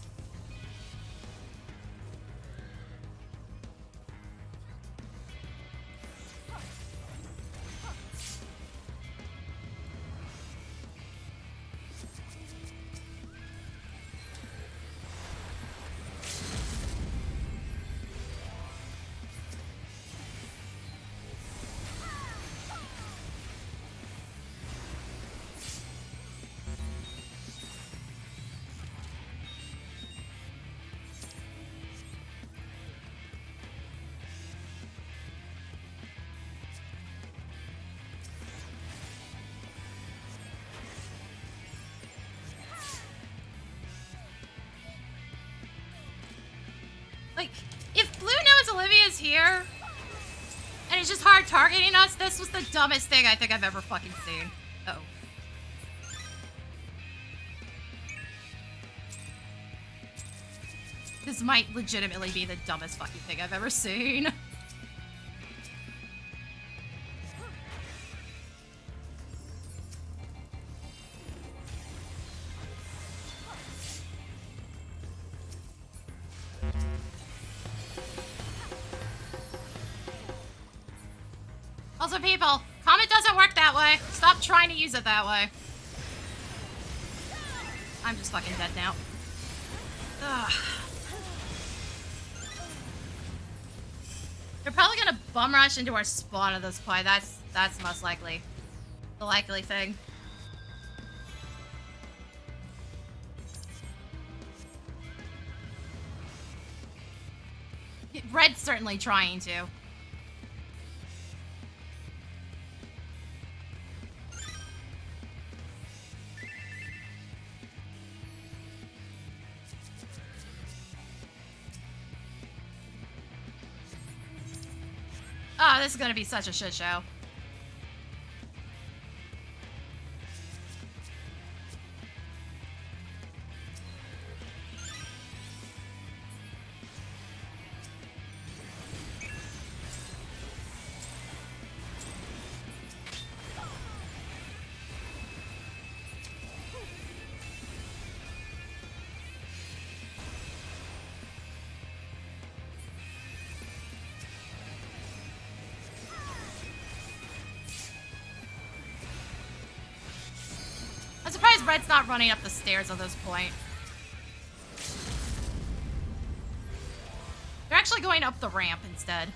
Like, if Blue knows Olivia's here, and it's just hard targeting us, this was the dumbest thing I think I've ever fucking seen. Uh oh. This might legitimately be the dumbest fucking thing I've ever seen. Also, people, comment doesn't work that way. Stop trying to use it that way. I'm just fucking dead now. Ugh. They're probably gonna bum rush into our spawn at this point. That's most likely the likely thing. Red's certainly trying to. Oh, this is gonna be such a shit show. surprised Red's not running up the stairs at this point. They're actually going up the ramp instead.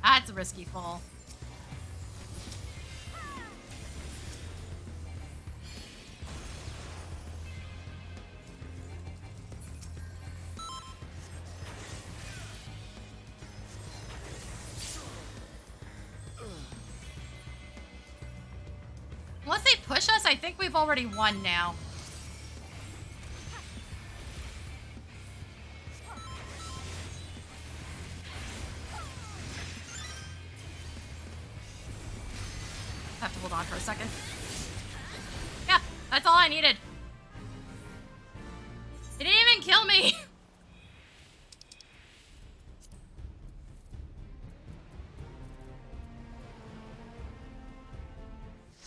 That's a risky fall. Unless they push us, I think we've already won now. Have to hold on for a second. Yeah, that's all I needed. It didn't even kill me.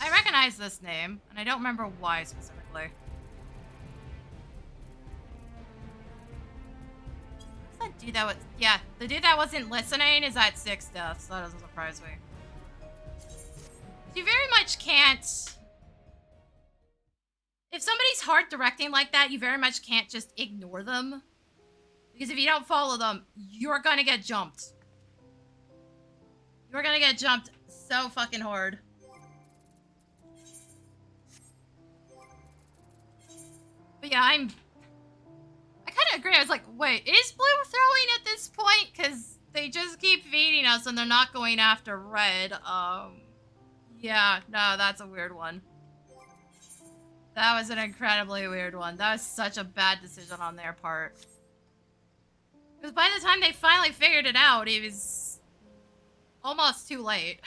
I recognize this name, and I don't remember why specifically. What's that dude that was... Yeah, the dude that wasn't listening is at 6 deaths, so that doesn't surprise me. You very much can't... If somebody's hard directing like that, you very much can't just ignore them. Because if you don't follow them, you're gonna get jumped. You're gonna get jumped so fucking hard. But yeah, I kind of agree. I was like, wait, is Blue throwing at this point? Because they just keep feeding us and they're not going after Red. Yeah, no, that's a weird one. That was an incredibly weird one. That was such a bad decision on their part. Because by the time they finally figured it out, it was almost too late.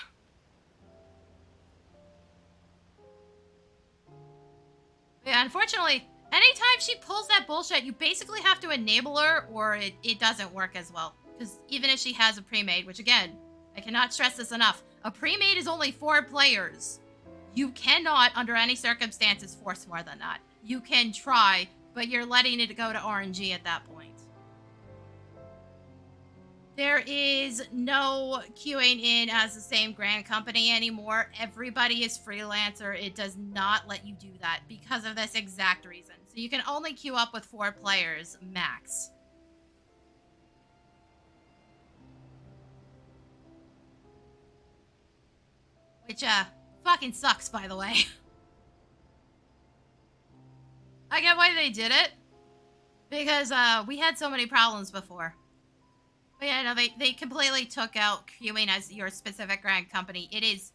Yeah, unfortunately, anytime she pulls that bullshit, you basically have to enable her or it doesn't work as well. Because even if she has a pre-made, which again, I cannot stress this enough, a pre-made is only 4 players. You cannot, under any circumstances, force more than that. You can try, but you're letting it go to RNG at that point. There is no queuing in as the same grand company anymore. Everybody is freelancer. It does not let you do that because of this exact reason. So you can only queue up with 4 players max. Which, fucking sucks, by the way. I get why they did it. Because, we had so many problems before. But yeah, no, they completely took out queuing as your specific grand company. It is,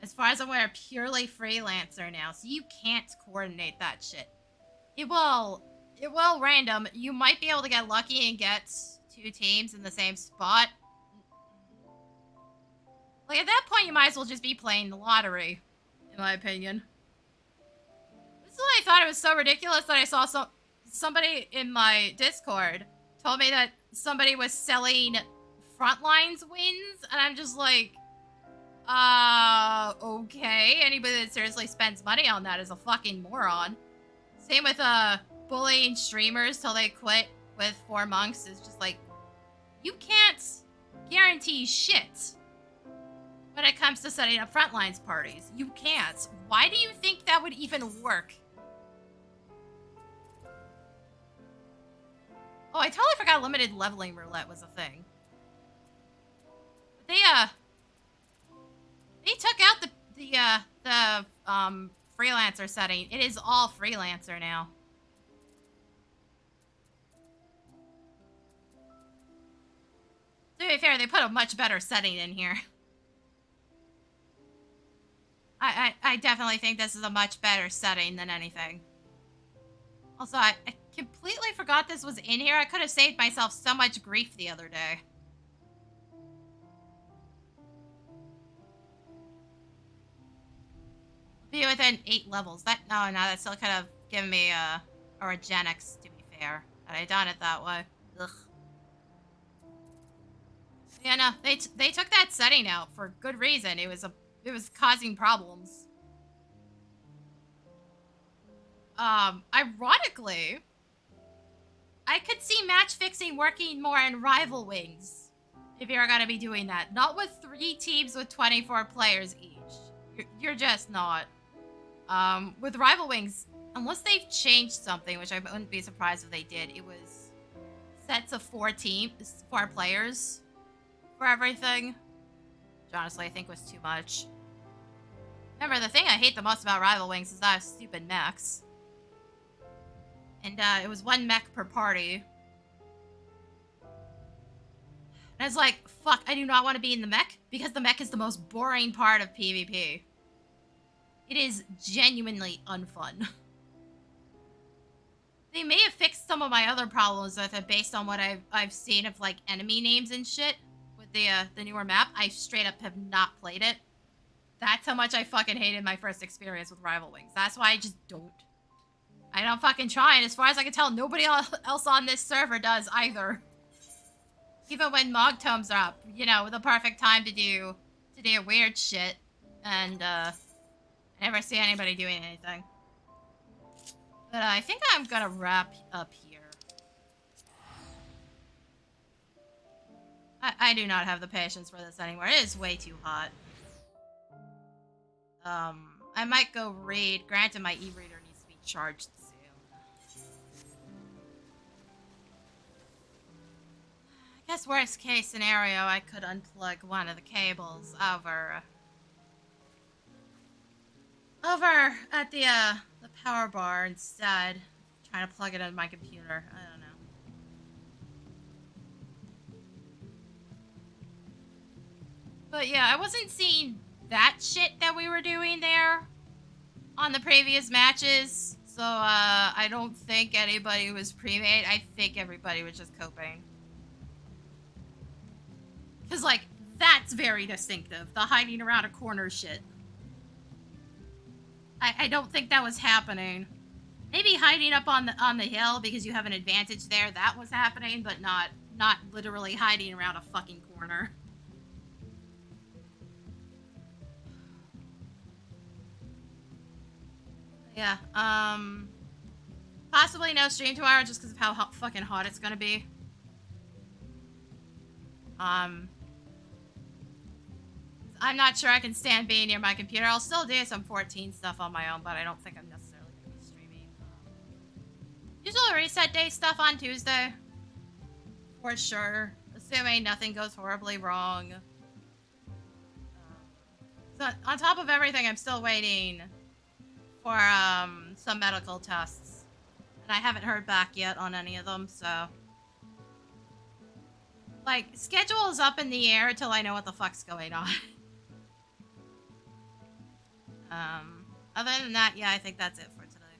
as far as I'm aware, purely freelancer now. So you can't coordinate that shit. It will random. You might be able to get lucky and get 2 teams in the same spot. Like, at that point, you might as well just be playing the lottery, in my opinion. This is why I thought it was so ridiculous that I saw somebody in my Discord told me that somebody was selling frontlines wins, and I'm just like, okay. Anybody that seriously spends money on that is a fucking moron. Same with, bullying streamers till they quit with 4 monks. It's just like, you can't guarantee shit when it comes to setting up frontlines parties. You can't. Why do you think that would even work? Oh, I totally forgot limited leveling roulette was a thing. But they took out the freelancer setting. It is all freelancer now. To be fair, they put a much better setting in here. I definitely think this is a much better setting than anything. Also, I completely forgot this was in here. I could have saved myself so much grief the other day. Be within 8 levels. No, that still could have given me a Regenix, to be fair. Had I done it that way. Ugh. Yeah, no, they took that setting out for good reason. It was causing problems. Ironically, I could see match fixing working more in Rival Wings if you're gonna be doing that. Not with 3 teams with 24 players each. You're just not. With Rival Wings, unless they've changed something, which I wouldn't be surprised if they did, it was sets of 4 players for everything. Which honestly I think was too much. Remember, the thing I hate the most about Rival Wings is that stupid mechs. And it was 1 mech per party. And I was like, fuck, I do not want to be in the mech because the mech is the most boring part of PvP. It is genuinely unfun. They may have fixed some of my other problems with it based on what I've seen of like enemy names and shit with the newer map. I straight up have not played it. That's how much I fucking hated my first experience with Rival Wings. That's why I just don't. I don't fucking try, and as far as I can tell, nobody else on this server does either. Even when Mog Tomes are up, you know, the perfect time to do weird shit, and I never see anybody doing anything. But I think I'm gonna wrap up here. I do not have the patience for this anymore. It is way too hot. I might go raid. Granted, my e-reader needs to be charged soon. I guess worst case scenario, I could unplug one of the cables over at the power bar instead. Trying to plug it into my computer. I don't know. But yeah, I wasn't seeing that shit that we were doing there on the previous matches. So I don't think anybody was pre-made. I think everybody was just coping. Because, like, that's very distinctive. The hiding around a corner shit. I don't think that was happening. Maybe hiding up on the hill because you have an advantage there. That was happening, but not literally hiding around a fucking corner. Yeah, possibly no stream tomorrow just because of how fucking hot it's gonna be. I'm not sure I can stand being near my computer. I'll still do some 14 stuff on my own, but I don't think I'm necessarily gonna be streaming. Usually reset day stuff on Tuesday. For sure. Assuming nothing goes horribly wrong. So on top of everything, I'm still waiting for some medical tests, and I haven't heard back yet on any of them, so like schedule is up in the air until I know what the fuck's going on. Other than that, yeah, I think that's it for today.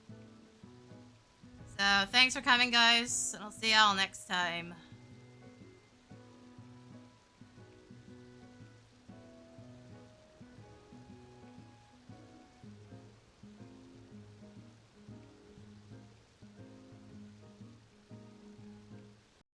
So thanks for coming, guys, and I'll see y'all next time.